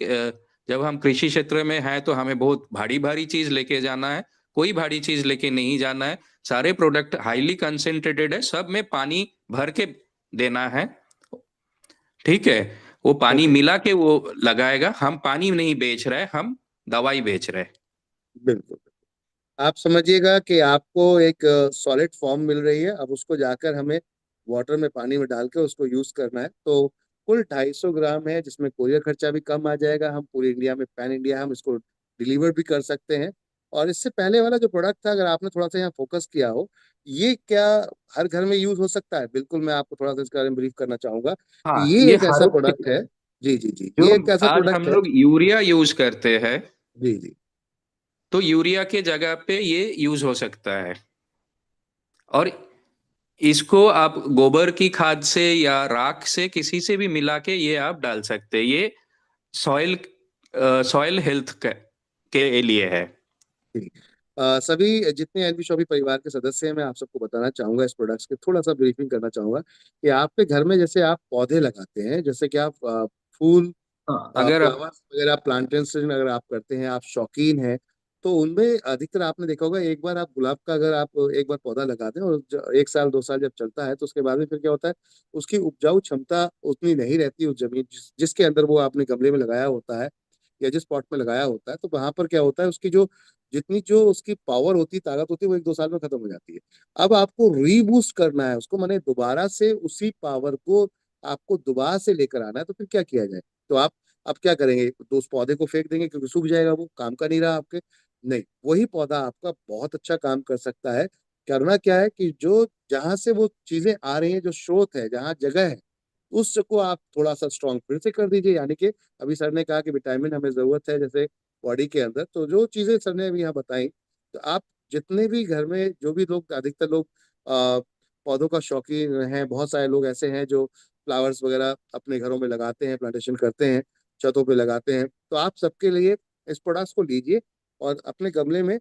जब हम कृषि क्षेत्र में हैं तो हमें बहुत भारी भारी चीज लेके जाना है। कोई भारी चीज लेके नहीं जाना है। सारे प्रोडक्ट हाईली कंसेंट्रेटेड है, सब में पानी भर के देना है। ठीक है, वो पानी मिला के वो लगाएगा। हम पानी नहीं बेच रहे, हम दवाई बेच रहे। बिल्कुल, आप समझिएगा कि आपको एक सॉलिड फॉर्म मिल रही है, अब उसको जाकर हमें वाटर में, पानी में डाल के उसको यूज करना है। तो कुल 250 ग्राम है, जिसमें कोरियर खर्चा भी कम आ जाएगा। हम पूरी इंडिया में, पैन इंडिया हम इसको डिलीवर भी कर सकते हैं। और इससे पहले वाला जो प्रोडक्ट था, अगर आपने थोड़ा सा यहाँ फोकस किया हो, ये क्या हर घर में यूज हो सकता है? बिल्कुल, मैं आपको थोड़ा सा इसके बारे में ब्रीफ करना चाहूंगा कि हाँ, ये ये एक हर ऐसा प्रोडक्ट है जी जी जी, जो ये एक ऐसा आज हम प्रोडक्ट है। लोग यूरिया यूज करते हैं, जी जी तो यूरिया के जगह पे ये यूज हो सकता है। और इसको आप गोबर की खाद से या राख से किसी से भी मिला के ये आप डाल सकते हैं। ये सॉइल सॉइल हेल्थ के लिए है। जी। सभी जितने एनबी शॉपी परिवार के सदस्य हैं, मैं आप सबको बताना चाहूंगा इस प्रोडक्ट्स के, थोड़ा सा ब्रीफिंग करना चाहूंगा कि आपके घर में जैसे आप पौधे लगाते हैं, जैसे कि आप फूल, हाँ, अगर आप फ्लावर्स वगैरह प्लांटेशन अगर आप करते हैं, आप शौकीन हैं, तो उनमें अधिकतर आपने देखा होगा, एक बार आप गुलाब का अगर आप एक बार पौधा लगाते हैं और एक साल 2 साल जब चलता है, तो उसके बाद में फिर क्या होता है, उसकी उपजाऊ क्षमता उतनी नहीं रहती उस जमीन जिसके अंदर वो आपने गमले में लगाया होता है या जिस पॉट में लगाया होता है, तो वहां पर क्या होता है, उसकी जो जितनी जो उसकी पावर होती है, ताकत होती है, वो 1-2 साल में खत्म हो जाती है। अब आपको रीबूस्ट करना है उसको, माने दोबारा से उसी पावर को आपको दोबारा से लेकर आना है, तो फिर क्या किया जाए? तो आप क्या करेंगे? तो उस पौधे को फेंक देंगे क्योंकि सूख जाएगा, वो काम का नहीं रहा आपके। नहीं, वही पौधा आपका बहुत अच्छा काम कर सकता है। करना क्या है कि जो जहां से वो चीजें आ रही हैं, जो स्रोत है, जहां जगह है, उसको आप थोड़ा सा स्ट्रॉन्ग फिर से कर दीजिए। यानी कि अभी सर ने कहा कि विटामिन हमें जरूरत है जैसे बॉडी के अंदर, तो जो चीजें सर ने अभी यहाँ बताई, तो आप जितने भी घर में जो भी लोग, अधिकतर लोग आ, पौधों का शौकीन हैं, बहुत सारे लोग ऐसे हैं जो फ्लावर्स वगैरह अपने घरों में लगाते हैं, प्लांटेशन करते हैं, छतों पे लगाते हैं, तो आप सबके लिए इस प्रोडक्ट्स को लीजिए और अपने गमले में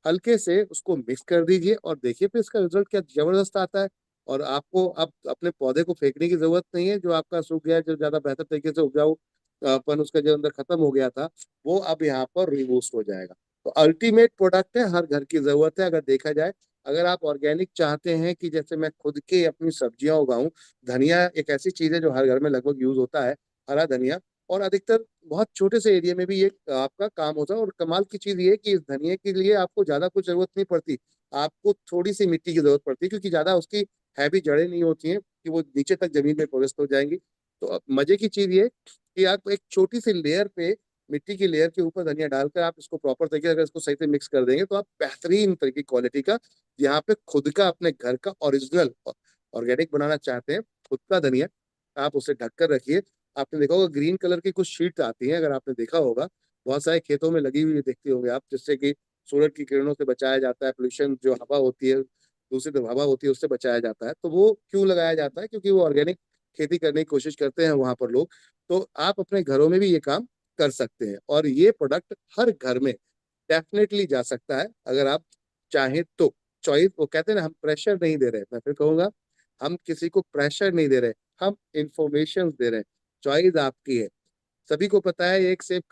हल्के से उसको मिक्स कर दीजिए और देखिए फिर इसका रिजल्ट क्या जबरदस्त आता है। और आपको अब अपने पौधे को फेंकने की जरूरत नहीं है, जो आपका सूख गया है, जो ज्यादा बेहतर तरीके से उपजाऊ अपन उसका जो अंदर खत्म हो गया था, वो अब यहाँ पर रिबूस्ट हो जाएगा। तो अल्टीमेट प्रोडक्ट है, हर घर की जरूरत है अगर देखा जाए। अगर आप ऑर्गेनिक चाहते हैं कि जैसे मैं खुद के अपनी सब्जियां उगाऊं, धनिया एक ऐसी चीज है जो हर घर में लगभग यूज होता है, हरा धनिया, और अधिकतर बहुत छोटे से एरिया में भी ये आपका काम होता है। और कमाल की चीज ये है कि इस धनिया के लिए आपको ज्यादा कुछ जरूरत नहीं पड़ती, आपको थोड़ी सी मिट्टी की जरूरत पड़ती है, क्योंकि ज्यादा उसकी हैवी जड़ें नहीं होती हैं कि वो नीचे तक जमीन में प्रवेश हो जाएंगी। तो अब मजे की चीज ये कि आप एक छोटी सी लेयर पे, मिट्टी की लेयर के ऊपर धनिया डालकर आप इसको प्रॉपर तरीके से अगर इसको सही से मिक्स कर देंगे, तो आप बेहतरीन तरीके की क्वालिटी का, यहाँ पे खुद का अपने घर का ओरिजिनल ऑर्गेनिक बनाना चाहते हैं, खुद का धनिया, आप उसे ढककर रखिए। आपने देखा होगा ग्रीन कलर की कुछ शीट आती हैं, अगर आपने देखा होगा, बहुत सारे खेतों में लगी हुई देखते होंगे आप, जिससे कि सूरज की किरणों से बचाया जाता है, पोल्यूशन जो हवा होती है, दूषित हवा होती है, उससे बचाया जाता है। तो वो क्यों लगाया जाता है? क्योंकि वो ऑर्गेनिक खेती करने की कोशिश करते हैं वहां पर लोग। तो आप अपने घरों में भी ये काम कर सकते हैं, और ये प्रोडक्ट हर घर में डेफिनेटली जा सकता है अगर आप चाहें तो। चॉइस, वो कहते हैं ना, हम प्रेशर नहीं दे रहे, मैं फिर कहूंगा, हम किसी को प्रेशर नहीं दे रहे, हम इंफॉर्मेशन दे रहे हैं। चॉइस आपकी है। सभी को पता है एक सेब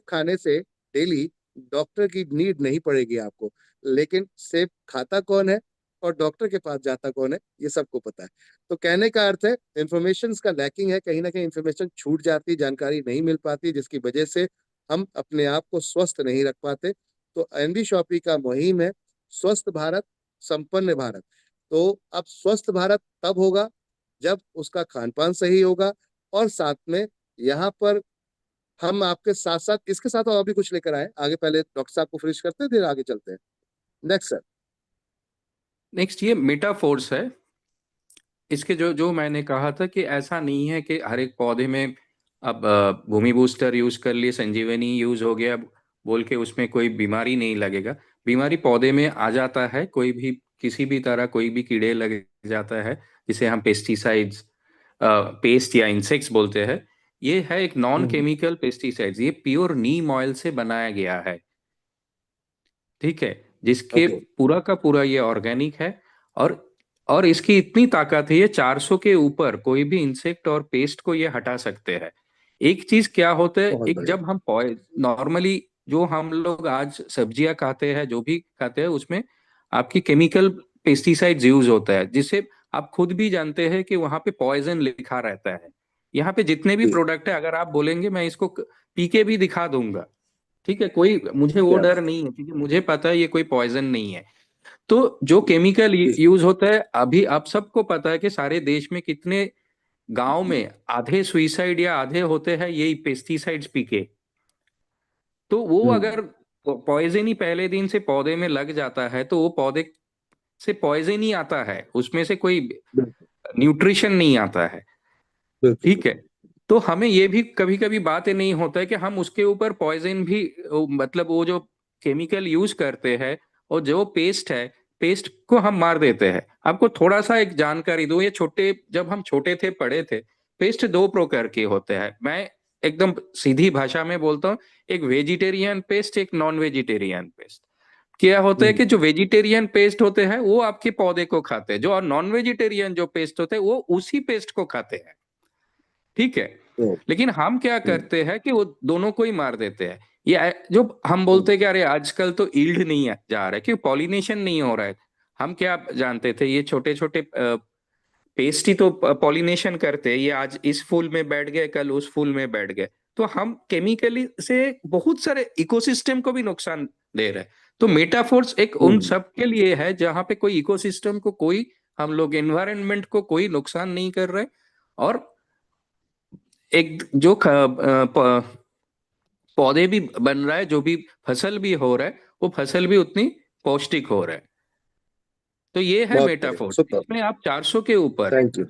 खाने से डेली डॉक्टर की नीड नहीं पड़ेगी आपको, लेकिन सेब खाता कौन है और डॉक्टर के पास जाता कौन है, ये सबको पता है। तो कहने का अर्थ है, इंफॉर्मेशन का लैकिंग है, कहीं ना कहीं इंफॉर्मेशन छूट जाती, जानकारी नहीं मिल पाती, जिसकी वजह से हम अपने आप को स्वस्थ नहीं रख पाते। तो एनबी शॉपी का मुहिम है स्वस्थ भारत, संपन्न भारत। तो अब स्वस्थ भारत तब होगा जब उसका खान पान सही होगा, और साथ में यहाँ पर हम आपके साथ साथ इसके साथ और भी कुछ लेकर आए आगे। पहले डॉक्टर साहब को फिनिश करते हैं, फिर आगे चलते हैं। Next sir. नेक्स्ट ये मेटाफोर्स है। इसके जो जो मैंने कहा था कि ऐसा नहीं है कि हर एक पौधे में अब भूमि बूस्टर यूज कर लिए, संजीवनी यूज हो गया बोल के उसमें कोई बीमारी नहीं लगेगा। बीमारी पौधे में आ जाता है, कोई भी किसी भी तरह कोई भी कीड़े लग जाता है, जिसे हम पेस्टिसाइड्स, पेस्ट या इंसेक्ट्स बोलते हैं। ये है एक नॉन केमिकल पेस्टिसाइड्स, ये प्योर नीम ऑयल से बनाया गया है, ठीक है, जिसके ओके। पूरा का पूरा ये ऑर्गेनिक है। और और इसकी इतनी ताकत है, ये 400 के ऊपर कोई भी इंसेक्ट और पेस्ट को ये हटा सकते हैं। एक चीज क्या होता है, बहुत एक बढ़िया। जब हम नॉर्मली जो हम लोग आज सब्जियां खाते हैं, जो भी खाते हैं, उसमें आपकी केमिकल पेस्टिसाइड्स यूज होता है, जिससे आप खुद भी जानते हैं कि वहां पे पॉइजन लिखा रहता है। यहाँ पे जितने भी जी। प्रोडक्ट है, अगर आप बोलेंगे मैं इसको पी के भी दिखा दूंगा, ठीक है, कोई मुझे वो क्या डर बात। नहीं है, क्योंकि मुझे पता है ये कोई पॉइजन नहीं है। तो जो केमिकल जी यूज होता है, अभी आप सबको पता है कि सारे देश में कितने गांव में आधे सुइसाइड या आधे होते हैं यही पेस्टिसाइड्स पी के। तो वो अगर पॉइजन ही पहले दिन से पौधे में लग जाता है, तो वो पौधे से पॉइजन ही आता है, उसमें से कोई बिल्कुल न्यूट्रिशन नहीं आता है, बिल्कुल ठीक बिल्कुल। है। तो हमें ये भी कभी कभी बात ये नहीं होता है कि हम उसके ऊपर पॉइजन भी मतलब वो जो केमिकल यूज करते हैं और जो पेस्ट है, पेस्ट को हम मार देते हैं। आपको थोड़ा सा एक जानकारी दूं, ये जब हम छोटे थे पढ़े थे, पेस्ट दो प्रकार के होते हैं। मैं एकदम सीधी भाषा में बोलता हूँ, एक वेजिटेरियन पेस्ट, एक नॉन वेजिटेरियन पेस्ट। क्या होता है कि जो वेजिटेरियन पेस्ट होते हैं वो आपके पौधे को खाते हैं, जो नॉन वेजिटेरियन जो पेस्ट होते हैं वो उसी पेस्ट को खाते हैं, ठीक है। लेकिन हम क्या करते हैं कि वो दोनों को ही मार देते हैं। ये जो हम बोलते हैं कि अरे आजकल तो ईल्ड नहीं जा रहा है, क्योंकि पॉलिनेशन नहीं हो रहा है। हम क्या जानते थे, ये छोटे छोटे पेस्ट ही तो पॉलिनेशन करते हैं। ये आज इस फूल में बैठ गए, कल उस फूल में बैठ गए, तो हम केमिकली से बहुत सारे इकोसिस्टम को भी नुकसान दे रहे हैं। तो मेटाफोर्स एक उन सब के लिए है जहां पे कोई इकोसिस्टम को, कोई हम लोग एनवायरनमेंट को कोई नुकसान नहीं कर रहे, और एक जो पौधे भी बन रहा है, जो भी फसल भी हो रहा है, वो फसल भी उतनी पौष्टिक हो रहा है। तो ये है मेटाफोर। इसमें आप 400 के ऊपर। थैंक यू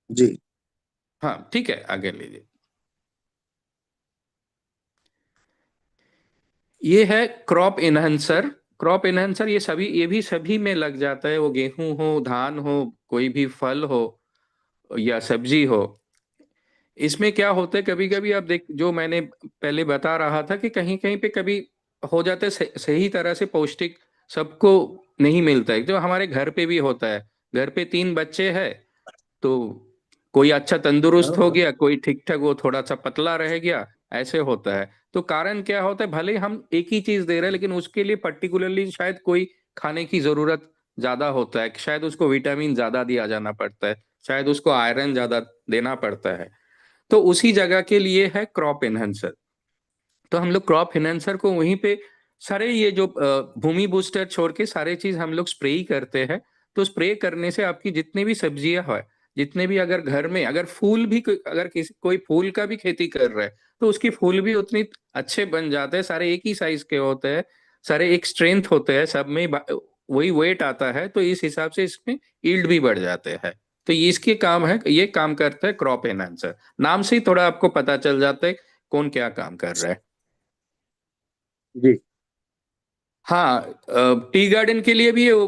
जी। हाँ ठीक है, आगे लीजिए। ये है क्रॉप इनहेंसर। क्रॉप इनहेंसर ये भी सभी में लग जाता है, वो गेहूं हो, धान हो, कोई भी फल हो या सब्जी हो। इसमें क्या होता है, कभी कभी आप देख, जो मैंने पहले बता रहा था कि कहीं कहीं पे कभी हो जाता है सही तरह से पौष्टिक सबको नहीं मिलता है, जो हमारे घर पे भी होता है। घर पे 3 बच्चे हैं, तो कोई अच्छा तंदुरुस्त हो गया, कोई ठीक ठाक, वो थोड़ा सा पतला रह गया, ऐसे होता है। तो कारण क्या होता है, भले हम एक ही चीज दे रहे हैं लेकिन उसके लिए पर्टिकुलरली शायद कोई खाने की जरूरत ज्यादा होता है, शायद उसको विटामिन ज्यादा दिया जाना पड़ता है, शायद उसको आयरन ज्यादा देना पड़ता है। तो उसी जगह के लिए है क्रॉप एनहेंसर। तो हम लोग क्रॉप एनहेंसर को वहीं पे सारे ये जो भूमि बूस्टर छोड़ के सारे चीज हम लोग स्प्रे ही करते हैं। तो स्प्रे करने से आपकी जितने भी सब्जियां है, जितने भी, अगर घर में अगर फूल भी अगर कोई फूल का भी खेती कर रहा है, तो उसकी फूल भी उतनी अच्छे बन जाते हैं। सारे एक ही साइज के होते हैं, सारे एक स्ट्रेंथ होते हैं, सब में वही वेट आता है, तो इस हिसाब से इसमें ईल्ड भी बढ़ जाते हैं। तो ये इसके काम है, ये काम करता है क्रॉप एनहांसर। नाम से ही थोड़ा आपको पता चल जाता है कौन क्या काम कर रहा है जी। हाँ, टी गार्डन के लिए भी वो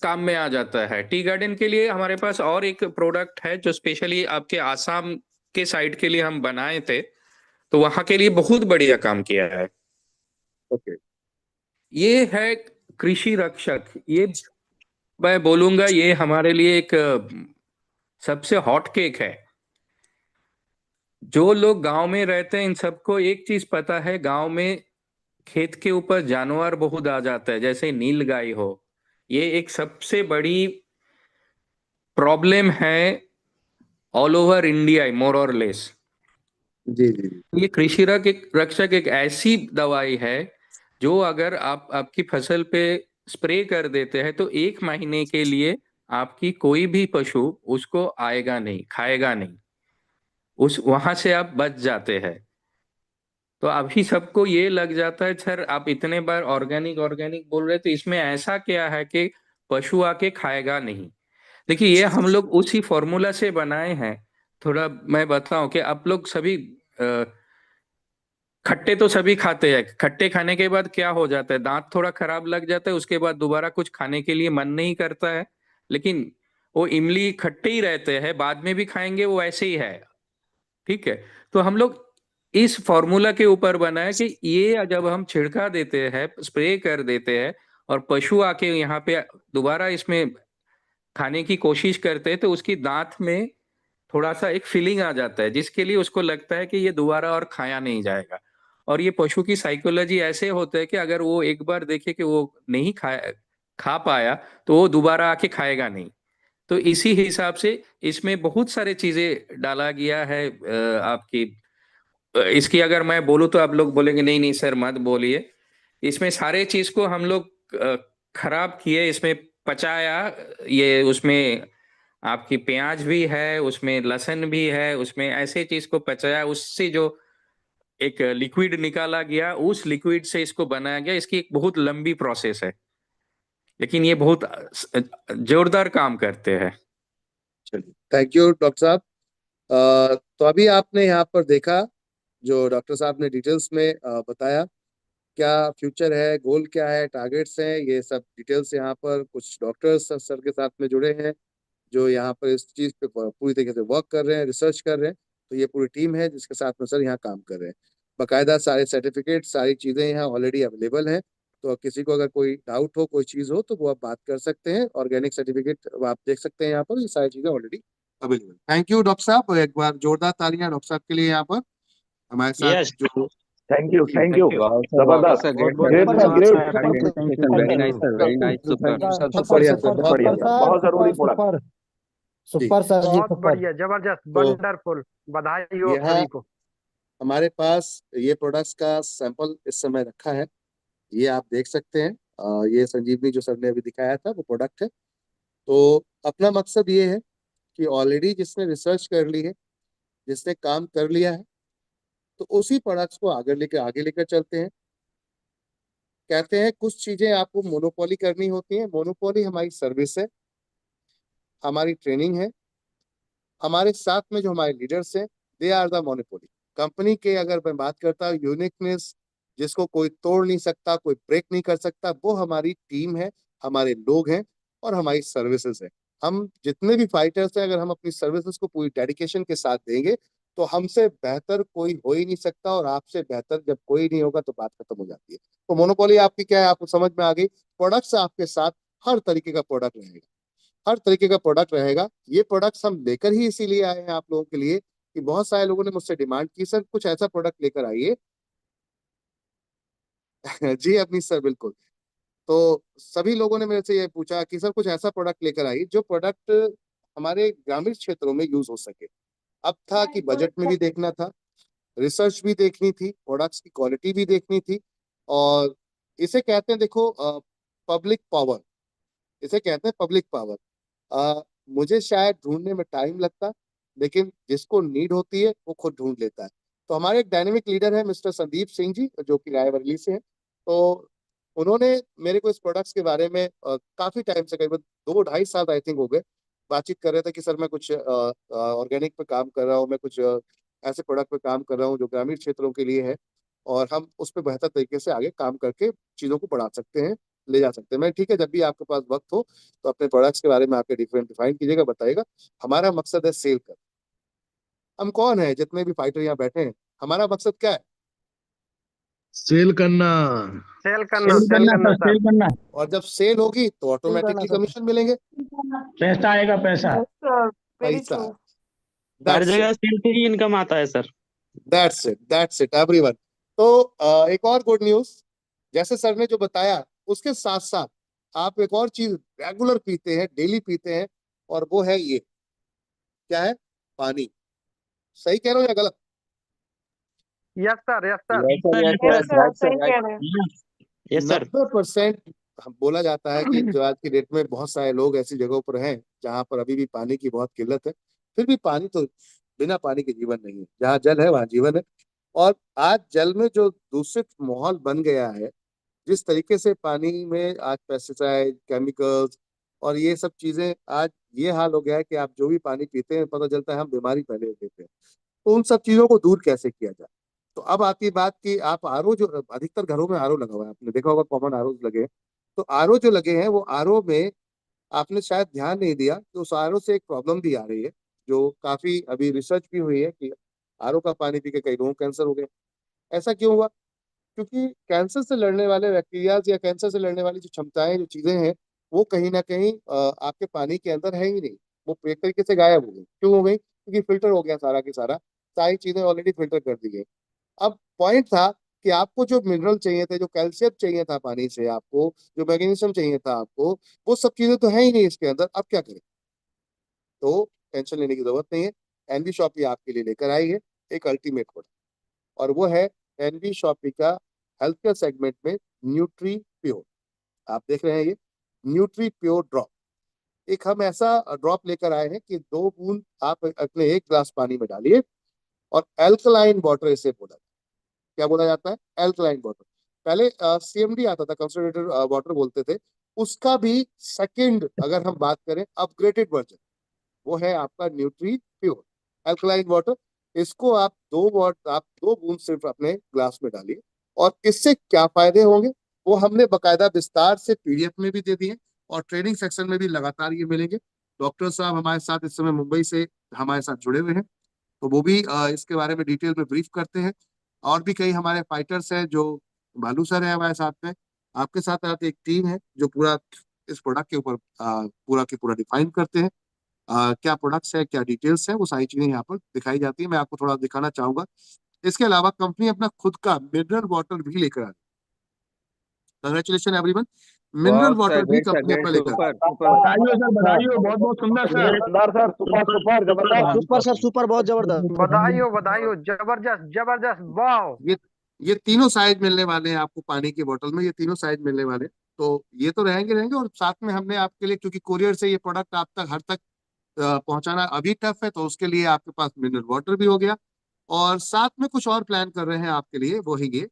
काम में आ जाता है। टी गार्डन के लिए हमारे पास और एक प्रोडक्ट है जो स्पेशली आपके आसाम के साइड के लिए हम बनाए थे, तो वहां के लिए बहुत बढ़िया काम किया है। ओके। ये है कृषि रक्षक। ये मैं बोलूंगा ये हमारे लिए एक सबसे हॉट केक है। जो लोग गांव में रहते हैं इन सबको एक चीज पता है, गांव में खेत के ऊपर जानवर बहुत आ जाता है, जैसे नीलगाय हो। ये एक सबसे बड़ी प्रॉब्लम है ऑल ओवर इंडिया, मोर और लेस। जी जी जी। ये कृषि रक्षक एक ऐसी दवाई है जो अगर आप आपकी फसल पे स्प्रे कर देते हैं तो 1 महीने के लिए आपकी कोई भी पशु उसको आएगा नहीं, खाएगा नहीं, उस वहां से आप बच जाते हैं। तो अभी सबको ये लग जाता है सर आप इतने बार ऑर्गेनिक ऑर्गेनिक बोल रहे, तो इसमें ऐसा क्या है कि पशु आके खाएगा नहीं। देखिए ये हम लोग उसी फॉर्मूला से बनाए हैं। थोड़ा मैं बताऊं कि आप लोग सभी खट्टे तो सभी खाते हैं, खट्टे खाने के बाद क्या हो जाता है, दांत थोड़ा खराब लग जाता है, उसके बाद दोबारा कुछ खाने के लिए मन नहीं करता है। लेकिन वो इमली खट्टे ही रहते हैं, बाद में भी खाएंगे वो ऐसे ही है, ठीक है। तो हम लोग इस फॉर्मूला के ऊपर बना है कि ये जब हम छिड़का देते हैं, स्प्रे कर देते हैं, और पशु आके यहाँ पे दोबारा इसमें खाने की कोशिश करते हैं, तो उसकी दांत में थोड़ा सा एक फीलिंग आ जाता है जिसके लिए उसको लगता है कि ये दोबारा और खाया नहीं जाएगा। और ये पशु की साइकोलॉजी ऐसे होता है कि अगर वो एक बार देखे कि वो नहीं खा पाया, तो वो दोबारा आके खाएगा नहीं। तो इसी हिसाब से इसमें बहुत सारे चीजें डाला गया है। आपकी इसकी अगर मैं बोलूँ तो आप लोग बोलेंगे नहीं नहीं सर मत बोलिए। इसमें सारे चीज को हम लोग खराब किए, इसमें पचाया। ये उसमें आपकी प्याज भी है, उसमें लहसुन भी है, उसमें ऐसे चीज को पचाया, उससे जो एक लिक्विड निकाला गया, उस लिक्विड से इसको बनाया गया। इसकी एक बहुत लंबी प्रोसेस है, लेकिन ये बहुत जोरदार काम करते हैं। चलिए, थैंक यू डॉक्टर साहब। तो अभी आपने यहाँ पर देखा जो डॉक्टर साहब ने डिटेल्स में बताया, क्या फ्यूचर है, गोल क्या है, टारगेट्स हैं, ये सब डिटेल्स यहाँ पर कुछ डॉक्टर्स सर के साथ में जुड़े हैं जो यहाँ पर इस चीज पे पूरी तरीके से वर्क कर रहे हैं, रिसर्च कर रहे हैं। तो ये पूरी टीम है जिसके साथ में सर यहाँ काम कर रहे हैं। बाकायदा सारे सर्टिफिकेट, सारी चीजें यहाँ ऑलरेडी अवेलेबल हैं। तो किसी को अगर कोई डाउट हो, कोई चीज हो, तो वो आप बात कर सकते हैं। ऑर्गेनिक सर्टिफिकेट आप देख सकते हैं यहाँ पर, ये सारी चीजें already available. Thank you doctor साहब, एक बार जोरदार तालियां डॉक्टर साहब के लिए यहाँ पर हमारे साथ यस जो थैंक यू Thank you. जबरदस्त sir great great sir great very nice sir, very nice, super. बहुत बढ़िया सर, बहुत बढ़िया बहुत जरूरी प्रोडक्ट जी। बहुत बढ़िया जबरदस्त तो वंडरफुल बधाई हो आप यहाँ सभी को। हमारे पास ये प्रोडक्ट्स का सैंपल इस समय रखा है, ये आप देख सकते हैं। ये संजीवनी जो सर ने अभी दिखाया था वो प्रोडक्ट है। तो अपना मकसद ये है कि ऑलरेडी जिसने रिसर्च कर ली है, जिसने काम कर लिया है, तो उसी प्रोडक्ट्स को आगे लेकर चलते हैं। कहते हैं कुछ चीजें आपको मोनोपोली करनी होती है। मोनोपोली हमारी सर्विस है, हमारी ट्रेनिंग है, हमारे साथ में जो हमारे लीडर्स हैं, they are the monopoly. Company के अगर मैं बात करता हूँ यूनिकनेस, जिसको कोई तोड़ नहीं सकता, कोई ब्रेक नहीं कर सकता, वो हमारी टीम है, हमारे लोग हैं और हमारी सर्विसेज है। हम जितने भी फाइटर्स हैं, अगर हम अपनी सर्विसेज को पूरी डेडिकेशन के साथ देंगे तो हमसे बेहतर कोई हो ही नहीं सकता, और आपसे बेहतर जब कोई नहीं होगा तो बात खत्म हो जाती है। तो मोनोपोली आपकी क्या है, आपको समझ में आ गई। प्रोडक्ट्स आपके साथ हर तरीके का प्रोडक्ट रहेगा, हर तरीके का प्रोडक्ट रहेगा। ये प्रोडक्ट्स हम लेकर ही इसीलिए आए हैं आप लोगों के लिए कि बहुत सारे लोगों ने मुझसे डिमांड की, सर कुछ ऐसा प्रोडक्ट लेकर आइए। जी अपनी सर, बिल्कुल। तो सभी लोगों ने मेरे से ये पूछा कि सर कुछ ऐसा प्रोडक्ट लेकर आइए जो प्रोडक्ट हमारे ग्रामीण क्षेत्रों में यूज हो सके। अब था कि बजट में भी देखना था, रिसर्च भी देखनी थी, प्रोडक्ट्स की क्वालिटी भी देखनी थी, और इसे कहते हैं, देखो, पब्लिक पावर, इसे कहते हैं पब्लिक पावर। मुझे शायद ढूंढने में टाइम लगता, लेकिन जिसको नीड होती है वो खुद ढूंढ लेता है। तो हमारे एक डायनेमिक लीडर है मिस्टर संदीप सिंह जी, जो कि रायबरेली से हैं। तो उन्होंने मेरे को इस प्रोडक्ट्स के बारे में काफी टाइम से, करीबन 2-2.5 साल आई थिंक हो गए, बातचीत कर रहे थे कि सर मैं कुछ ऑर्गेनिक पे काम कर रहा हूँ, मैं कुछ ऐसे प्रोडक्ट पे काम कर रहा हूँ जो ग्रामीण क्षेत्रों के लिए है, और हम उस पर बेहतर तरीके से आगे काम करके चीज़ों को बढ़ा सकते हैं, ले जा सकते हैं। मैं ठीक है, जब भी आपके पास वक्त हो तो अपने प्रोडक्ट्स के बारे में आपके डिफाइन कीजिएगा, बताइएगा। हमारा मकसद है सेल कर। हम कौन है, जितने भी फाइटर यहाँ बैठे हैं, हमारा मकसद क्या है? सेल करना। सेल करना सर। और जब सेल होगी तो ऑटोमेटिकली कमीशन मिलेंगे, पैसा आएगा, पैसा। पैसा। हर दैट्स इट, जगह सेल से ही इनकम आता है सर। That's it everyone. तो एक और गुड न्यूज, जैसे सर ने जो बताया उसके साथ साथ आप एक और चीज रेगुलर पीते हैं, डेली पीते हैं, और वो है ये, क्या है? पानी। सही कह रहा हूँ या गलत? Yes sir yes sir. Yes sir. 90% बोला जाता है कि जो आज की डेट में बहुत सारे लोग ऐसी जगहों पर हैं जहां पर अभी भी पानी की बहुत किल्लत है। फिर भी पानी तो, बिना पानी के जीवन नहीं है। जहाँ जल है वहां जीवन है। और आज जल में जो दूषित माहौल बन गया है, जिस तरीके से पानी में आज पेस्टिसाइड, केमिकल्स और ये सब चीजें, आज ये हाल हो गया है कि आप जो भी पानी पीते हैं पता चलता है हम बीमारी पहले लेते हैं। तो उन सब चीजों को दूर कैसे किया जाए? तो अब आती बात कि आप आरओ, जो अधिकतर घरों में आरओ लगा हुआ है, आपने देखा होगा कॉमन आरओ लगे हैं। तो आरओ जो लगे हैं, वो आरओ में आपने शायद ध्यान नहीं दिया कि उस आरओ से एक प्रॉब्लम भी आ रही है, जो काफी अभी रिसर्च भी हुई है कि आरओ का पानी पी के कई लोगों को कैंसर हो गया। ऐसा क्यों हुआ? क्योंकि कैंसर से लड़ने वाले बैक्टीरिया या कैंसर से लड़ने वाली जो क्षमताएं, जो चीजें हैं, वो कहीं ना कहीं आपके पानी के अंदर है ही नहीं। वो एक तरीके से गायब हो गई। क्यों हो गई? क्योंकि फिल्टर हो गया सारा की सारा, सारी चीजें ऑलरेडी फिल्टर कर दी गई। अब पॉइंट था कि आपको जो मिनरल चाहिए थे, जो कैल्शियम चाहिए था पानी से आपको, जो मैग्नीशियम चाहिए था आपको, वो सब चीजें तो है ही नहीं इसके अंदर। अब क्या करें? तो टेंशन लेने की जरूरत नहीं है। एनबी शॉपी आपके लिए लेकर आई है एक अल्टीमेट प्रोडक्ट, और वो है एनबी शॉपी का हेल्थ केयर सेगमेंट में न्यूट्री प्योर। आप देख रहे हैं ये न्यूट्री प्योर ड्रॉप। एक हम ऐसा ड्रॉप लेकर आए हैं कि 2 बूंद आप अपने 1 गिलास पानी में डालिए, और एल्कलाइन वाटर इसे बोला, क्या बोला जाता है? Alkaline water. पहले सीएमडी आता था, कंसोलिडेटेड वाटर बोलते थे। उसका भी सेकंड अगर हम बात करें, अपग्रेडेड वर्जन, वो है आपका न्यूट्री प्योर एल्कलाइन वाटर। इसको आप आप 2 बूंद सिर्फ अपने ग्लास में डालिए, और इससे क्या फायदे होंगे वो हमने बकायदा विस्तार से पीडीएफ में भी दे दिए, और ट्रेनिंग सेक्शन में भी लगातार ये मिलेंगे। डॉक्टर साहब हमारे साथ इस समय मुंबई से हमारे साथ जुड़े हुए हैं, तो वो भी इसके बारे में डिटेल में ब्रीफ करते हैं। और भी कई हमारे फाइटर्स हैं, जो भालू सर है हमारे साथ में, आपके साथ साथ एक टीम है जो पूरा इस प्रोडक्ट के ऊपर पूरा के पूरा डिफाइन करते हैं। क्या प्रोडक्ट्स है, क्या डिटेल्स है, वो सारी चीजें यहाँ पर दिखाई जाती है। मैं आपको थोड़ा दिखाना चाहूंगा। इसके अलावा कंपनी अपना खुद का मिनरल वाटर भी लेकर आ रही है। कंग्रेचुलेशन एवरीवन, मिनरल वाह वाटर सर, भी ग्रेट सर, कंपनी अपना ग्रेट, लेकर आ रही सुपर सुपर। बताइए सर, बताइए, बहुत बहुत सुंदर सर। शानदार सर, सुपर सुपर जबरदस्त। सुपर सर, सुपर, बहुत जबरदस्त। बधाई हो, बधाई हो, जबरदस्त जबरदस्त, वाह। है। ये तीनों साइज मिलने वाले हैं आपको पानी की बोतल में, ये तीनों साइज मिलने वाले हैं। तो ये तो रहेंगे रहेंगे, और साथ में हमने आपके लिए, क्योंकि कोरियर से ये प्रोडक्ट आप तक हर तक पहुंचाना अभी टफ है, तो उसके लिए आपके पास मिनरल वाटर भी हो गया। और साथ में कुछ और प्लान कर रहे हैं आपके लिए, वो है ये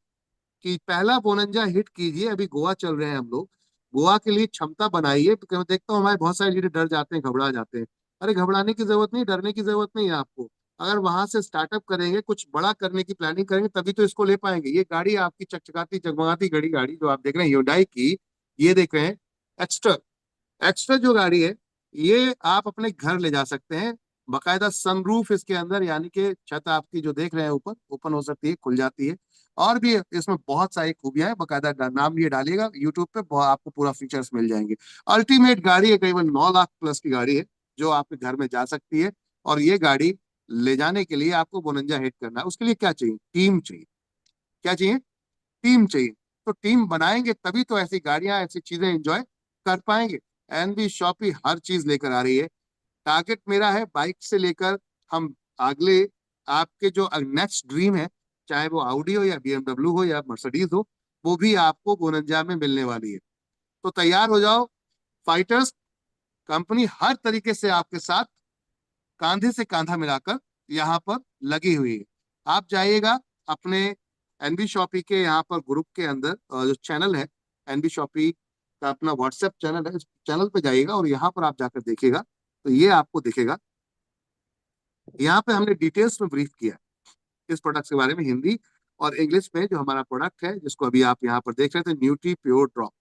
कि पहला बोनंजा हिट कीजिए। अभी गोवा चल रहे हैं हम लोग, गोवा के लिए क्षमता बनाइए, क्योंकि मैं देखता हूँ हमारे बहुत सारे लीडर डर जाते हैं, घबरा जाते हैं। अरे घबराने की जरूरत नहीं, डरने की जरूरत नहीं है आपको। अगर वहां से स्टार्टअप करेंगे, कुछ बड़ा करने की प्लानिंग करेंगे, तभी तो इसको ले पाएंगे। ये गाड़ी आपकी चकचकाती जगमगाती घड़ी गाड़ी जो आप देख रहे हैं Hyundai की, ये देख रहे हैं एक्स्ट्रा। एक्स्ट्रा जो गाड़ी है, ये आप अपने घर ले जा सकते हैं। बकायदा सनरूफ इसके अंदर, यानी कि छत आपकी जो देख रहे हैं ऊपर ओपन हो सकती है, खुल जाती है। और भी इसमें बहुत सारी खूबियां हैं, बकायदा नाम ये डालिएगा यूट्यूब पे, आपको पूरा फीचर्स मिल जाएंगे। अल्टीमेट गाड़ी है, करीबन 9 लाख प्लस की गाड़ी है, जो आपके घर में जा सकती है। और ये गाड़ी ले जाने के लिए आपको बोनंजा हिट करना है। उसके लिए क्या चाहिए? टीम चाहिए। क्या चाहिए? टीम चाहिए। तो टीम बनाएंगे तभी तो ऐसी गाड़ियां, ऐसी चीजें एंजॉय कर पाएंगे। एनबी शॉपी हर चीज लेकर आ रही है। टारगेट मेरा है बाइक से लेकर हम अगले, आपके जो नेक्स्ट ड्रीम है, चाहे वो आउडी हो या BMW हो या मर्सिडीज हो, वो भी आपको बोनंजा में मिलने वाली है। तो तैयार हो जाओ फाइटर्स। कंपनी हर तरीके से आपके साथ कांधे से कांधा मिलाकर यहाँ पर लगी हुई है। आप जाइएगा अपने एनबी शॉपी के यहाँ पर ग्रुप के अंदर, जो चैनल है एनबी शॉपी का अपना व्हाट्सएप चैनल है, इस चैनल पे जाइएगा और यहाँ पर आप जाकर देखिएगा, तो ये आपको दिखेगा। यहाँ पे हमने डिटेल्स में ब्रीफ किया इस प्रोडक्ट के बारे में, हिंदी और इंग्लिश में। जो हमारा प्रोडक्ट है, जिसको अभी आप यहाँ पर देख रहे थे, न्यूट्री प्योर ड्रॉप,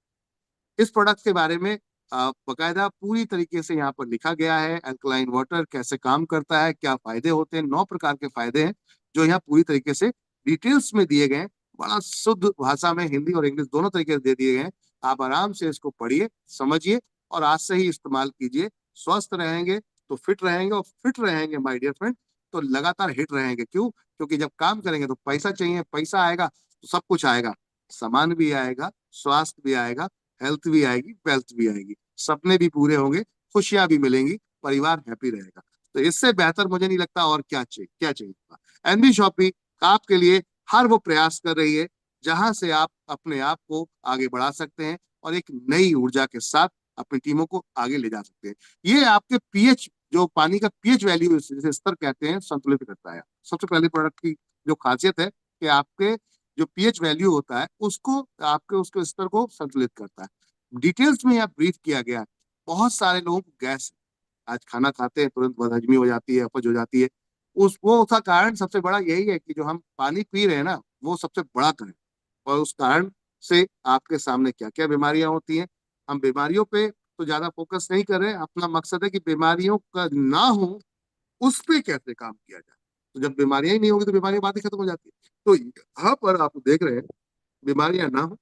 इस प्रोडक्ट के बारे में बकायदा पूरी तरीके से यहाँ पर लिखा गया है। अल्कलाइन वाटर कैसे काम करता है, क्या फायदे होते हैं, 9 प्रकार के फायदे हैं जो यहाँ पूरी तरीके से डिटेल्स में दिए गए हैं। बड़ा शुद्ध भाषा में हिंदी और इंग्लिश दोनों तरीके से दे दिए गए हैं। आप आराम से इसको पढ़िए, समझिए और आज से ही इस्तेमाल कीजिए। स्वस्थ रहेंगे तो फिट रहेंगे, और फिट रहेंगे माय डियर फ्रेंड तो लगातार हिट रहेंगे। क्यों? क्योंकि जब काम करेंगे तो पैसा चाहिए, पैसा आएगा तो सब कुछ आएगा। सामान भी आएगा, स्वास्थ्य भी आएगा, हेल्थ भी आएगी, वेल्थ भी आएगी, सपने भी पूरे होंगे, खुशियां भी मिलेंगी, परिवार हैप्पी रहेगा। तो इससे बेहतर मुझे नहीं लगता और क्या चाहिए, क्या चाहिए। एनबी शॉपी आपके लिए हर वो प्रयास कर रही है जहां से आप अपने आप को आगे बढ़ा सकते हैं और एक नई ऊर्जा के साथ अपनी टीमों को आगे ले जा सकते हैं। ये आपके पीएच, जो पानी का पीएच वैल्यू जिसे स्तर कहते हैं, संतुलित करता है। सबसे पहले प्रोडक्ट की जो खासियत है कि आपके जो पीएच वैल्यू होता है, उसको आपके उसके स्तर को संतुलित करता है। डिटेल्स में यहाँ ब्रीफ किया गया है। बहुत सारे लोगों को गैस है, आज खाना खाते हैं तुरंत बदहजमी हो जाती है, अपच हो जाती है। उसका कारण सबसे बड़ा यही है कि जो हम पानी पी रहे हैं ना, वो सबसे बड़ा कारण। और उस कारण से आपके सामने क्या क्या बीमारियां होती हैं। हम बीमारियों पे तो ज्यादा फोकस नहीं कर रहे, अपना मकसद है कि बीमारियों का ना हो, उस पे कैसे काम किया जाए। तो जब बीमारियां ही नहीं होगी तो बीमारियां बात ही खत्म हो जाती है। तो यहाँ पर आप देख रहे हैं, बीमारियां ना हो,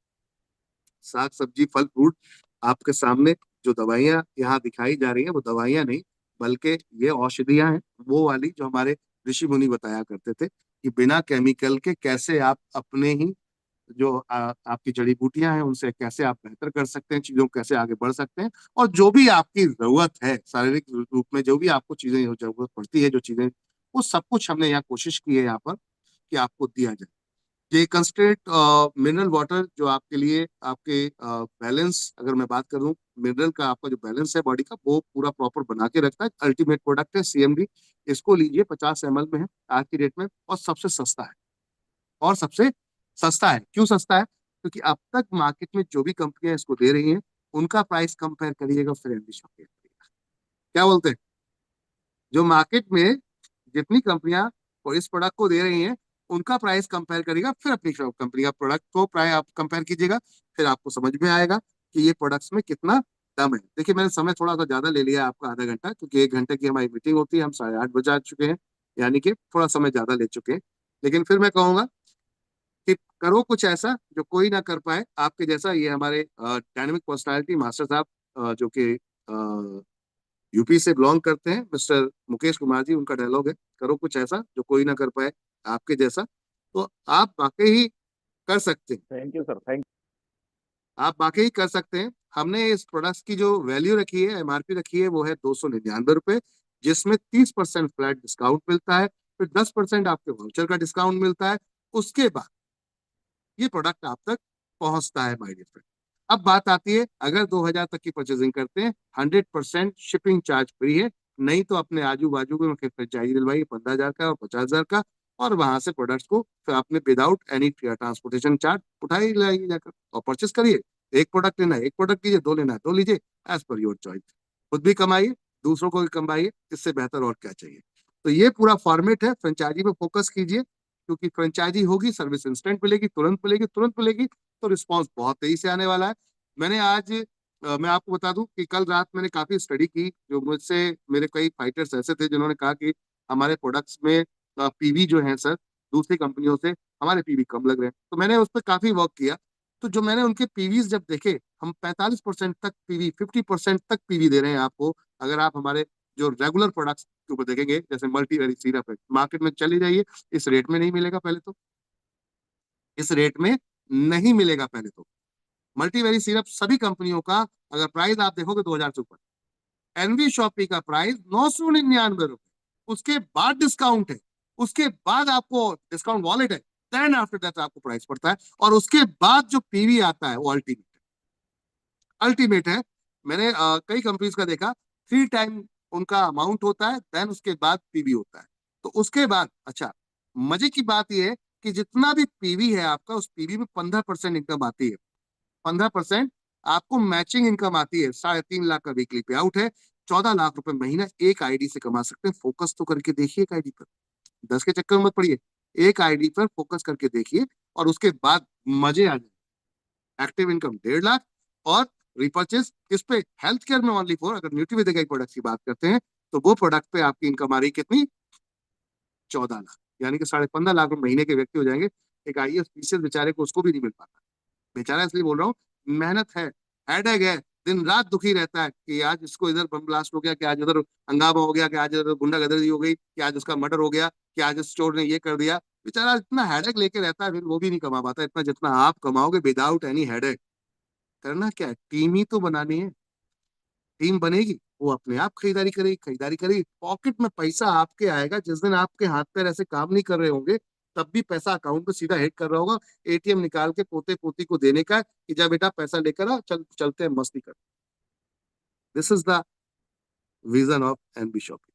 साग सब्जी फल फ्रूट आपके सामने। जो दवाइयां यहाँ दिखाई जा रही हैं, वो दवाइयां नहीं बल्कि ये औषधियां हैं, वो वाली जो हमारे ऋषि मुनि बताया करते थे कि बिना केमिकल के कैसे आप अपने ही जो आपकी जड़ी बूटियां हैं, उनसे कैसे आप बेहतर कर सकते हैं, चीजों को कैसे आगे बढ़ सकते हैं। और जो भी आपकी जरूरत है शारीरिक रूप में, जो भी आपको चीजें जरूरत पड़ती है, जो चीजें, वो सब कुछ हमने यहाँ कोशिश की है यहाँ पर कि आपको दिया जाए। ये कंस्ट्रेंट मिनरल वाटर जो आपके लिए आपके बैलेंस, अगर मैं बात करूं, मिनरल का आपका जो बैलेंस है बॉडी का, वो पूरा प्रॉपर बना के रखता है। अल्टीमेट प्रोडक्ट है CMD। इसको लीजिए, 50 ml में है आज की डेट में, और सबसे सस्ता है। और सबसे सस्ता है। क्यों सस्ता है? क्योंकि अब तक मार्केट में जो भी कंपनियां इसको दे रही हैं, उनका प्राइस कंपेयर करिएगा, फिर एनबी शॉप करिएगा। क्या बोलते हैं? जो मार्केट में जितनी कंपनियां और इस प्रोडक्ट को दे रही हैं उनका प्राइस कंपेयर करेगा, फिर अपनी कंपनी का प्रोडक्ट को प्राइस आप कंपेयर कीजिएगा, फिर आपको समझ में आएगा कि ये प्रोडक्ट्स में कितना दम है। देखिए मैंने समय थोड़ा सा ज्यादा ले लिया आपका, आधा घंटा, क्योंकि 1 घंटे की हमारी मीटिंग होती है, हम 8:30 बजे आ चुके हैं, यानी कि थोड़ा समय ज्यादा ले चुके हैं। लेकिन फिर मैं कहूंगा कि करो कुछ ऐसा जो कोई ना कर पाए आपके जैसा। ये हमारे डायनेमिक पर्सनालिटी मास्टर साहब जो कि यूपी से बिलोंग करते हैं, मिस्टर मुकेश कुमार जी, उनका डायलॉग है, करो कुछ ऐसा जो कोई ना कर पाए आपके जैसा। तो आप वाकई ही कर सकते हैं, थैंक यू सर, थैंक आप वाकई कर सकते हैं। हमने इस प्रोडक्ट्स की जो वैल्यू रखी है, एमआरपी रखी है, वो है 299 रुपए, जिसमें 30% फ्लैट डिस्काउंट मिलता है, फिर 10% आपके वाउचर का डिस्काउंट मिलता है। उसके बाद ये प्रोडक्ट आप तक पहुंचता है माय डियर फ्रेंड। अब बात आती है, अगर 2000 तक की परचेजिंग करते हैं 100% शिपिंग चार्ज फ्री है। नहीं तो अपने आजू बाजू में फ्रेंचाइजी दिलवाइए 15,000 का और 50,000 का, और वहां से प्रोडक्ट्स को फिर आपने विदाउट एनी ट्रांसपोर्टेशन चार्ज उठाई लाइए जाकर और परचेस करिए। एक प्रोडक्ट लेना है एक प्रोडक्ट लीजिए, दो लेना है दो लीजिए, एज पर योर चॉइस। खुद भी कमाइए, दूसरों को भी कमाइए, इससे बेहतर और क्या चाहिए। तो ये पूरा फॉर्मेट है, फ्रेंचाइजी पे फोकस कीजिए, क्योंकि फ्रेंचाइजी होगी, सर्विस इंस्टेंट मिलेगी, तुरंत मिलेगी, तुरंत मिलेगी, तो रिस्पांस बहुत तेजी से आने वाला है। मैंने आज मैं आपको बता दूं कि कल रात मैंने काफी स्टडी की, जो मुझसे मेरे कई फाइटर्स ऐसे थे जिन्होंने कहा कि हमारे प्रोडक्ट्स में पीवी जो है सर, दूसरी कंपनियों से हमारे पीवी कम लग रहे हैं। तो मैंने उस पर काफी वर्क किया। तो जो मैंने उनके पीवीज जब देखे, हम 45% तक पीवी, 50% तक पीवी दे रहे हैं आपको। अगर आप हमारे जो रेगुलर प्रोडक्ट्स के ऊपर देखेंगे, जैसे मल्टीवेरी सिरप है, मार्केट में चली जाइए, इस रेट में नहीं मिलेगा पहले तो, इस रेट में नहीं मिलेगा पहले तो। मल्टीवेरी सिरप सभी कंपनियों का अगर प्राइस आप देखोगे 2000 से ऊपर, एनवी शॉपी का प्राइस 999 रुपए, उसके बाद डिस्काउंट है, उसके बाद आपको डिस्काउंट वॉलेट है, देन आफ्टर दैट आपको प्राइस पड़ता है, और उसके बाद जो पीवी आता है वो अल्टीमेट अल्टीमेट है। मैंने कई कंपनीज का देखा, 3 टाइम उनका अमाउंट होता है, देन उसके बाद पीवी होता है। तो उसके बाद अच्छा, मजे की बात यह है कि जितना भी पीवी है आपका, उस पीवी में 15% इनकम आती है। 15% आपको मैचिंग इनकम आती है। 3.5 लाख का वीकली पे आउट है, 14 लाख रुपए महीना एक आईडी से कमा सकते हैं। फोकस तो करके देखिए एक आईडी पर, 10 के चक्कर में मत पड़िए, एक आईडी पर फोकस करके देखिए, और उसके बाद मजे आ जाए। एक्टिव इनकम 1.5 लाख, और रिपर्चेस किस पे, हेल्थ केयर में ओनली फॉर, अगर न्यूट्रीविद के प्रोडक्ट की बात करते हैं तो वो प्रोडक्ट पे आपकी इनकम आ रही कितनी, 14 लाख, यानी कि 15.5 लाख महीने के व्यक्ति हो जाएंगे। एक आईएएस पीसीएस बेचारे को, उसको भी नहीं मिल पाता। बेचारा इसलिए बोल रहा हूँ, मेहनत है, हेडेक है, दिन रात दुखी रहता है कि आज इसको इधर बम ब्लास्ट हो गया, कि आज उधर हंगामा हो गया, कि आज इधर गुंडागर्दी हो गई, कि आज उसका मर्डर हो गया, कि आज इस चोर ने ये कर दिया। बेचारा इतना हेडेक लेके रहता है, फिर वो भी नहीं कमा पाता इतना जितना आप कमाओगे विदाउट एनी हेडेक। करना क्या है, टीम ही तो बनानी है। टीम बनेगी, वो अपने आप खरीदारी करेगी, खरीदारी करेगी, पॉकेट में पैसा आपके आएगा। जिस दिन आपके हाथ पैर ऐसे काम नहीं कर रहे होंगे, तब भी पैसा अकाउंट में सीधा हिट कर रहा होगा। एटीएम निकाल के पोते पोती को देने का कि जा बेटा पैसा लेकर आ, चलते हैं मस्ती कर। This is the vision of NB shopping,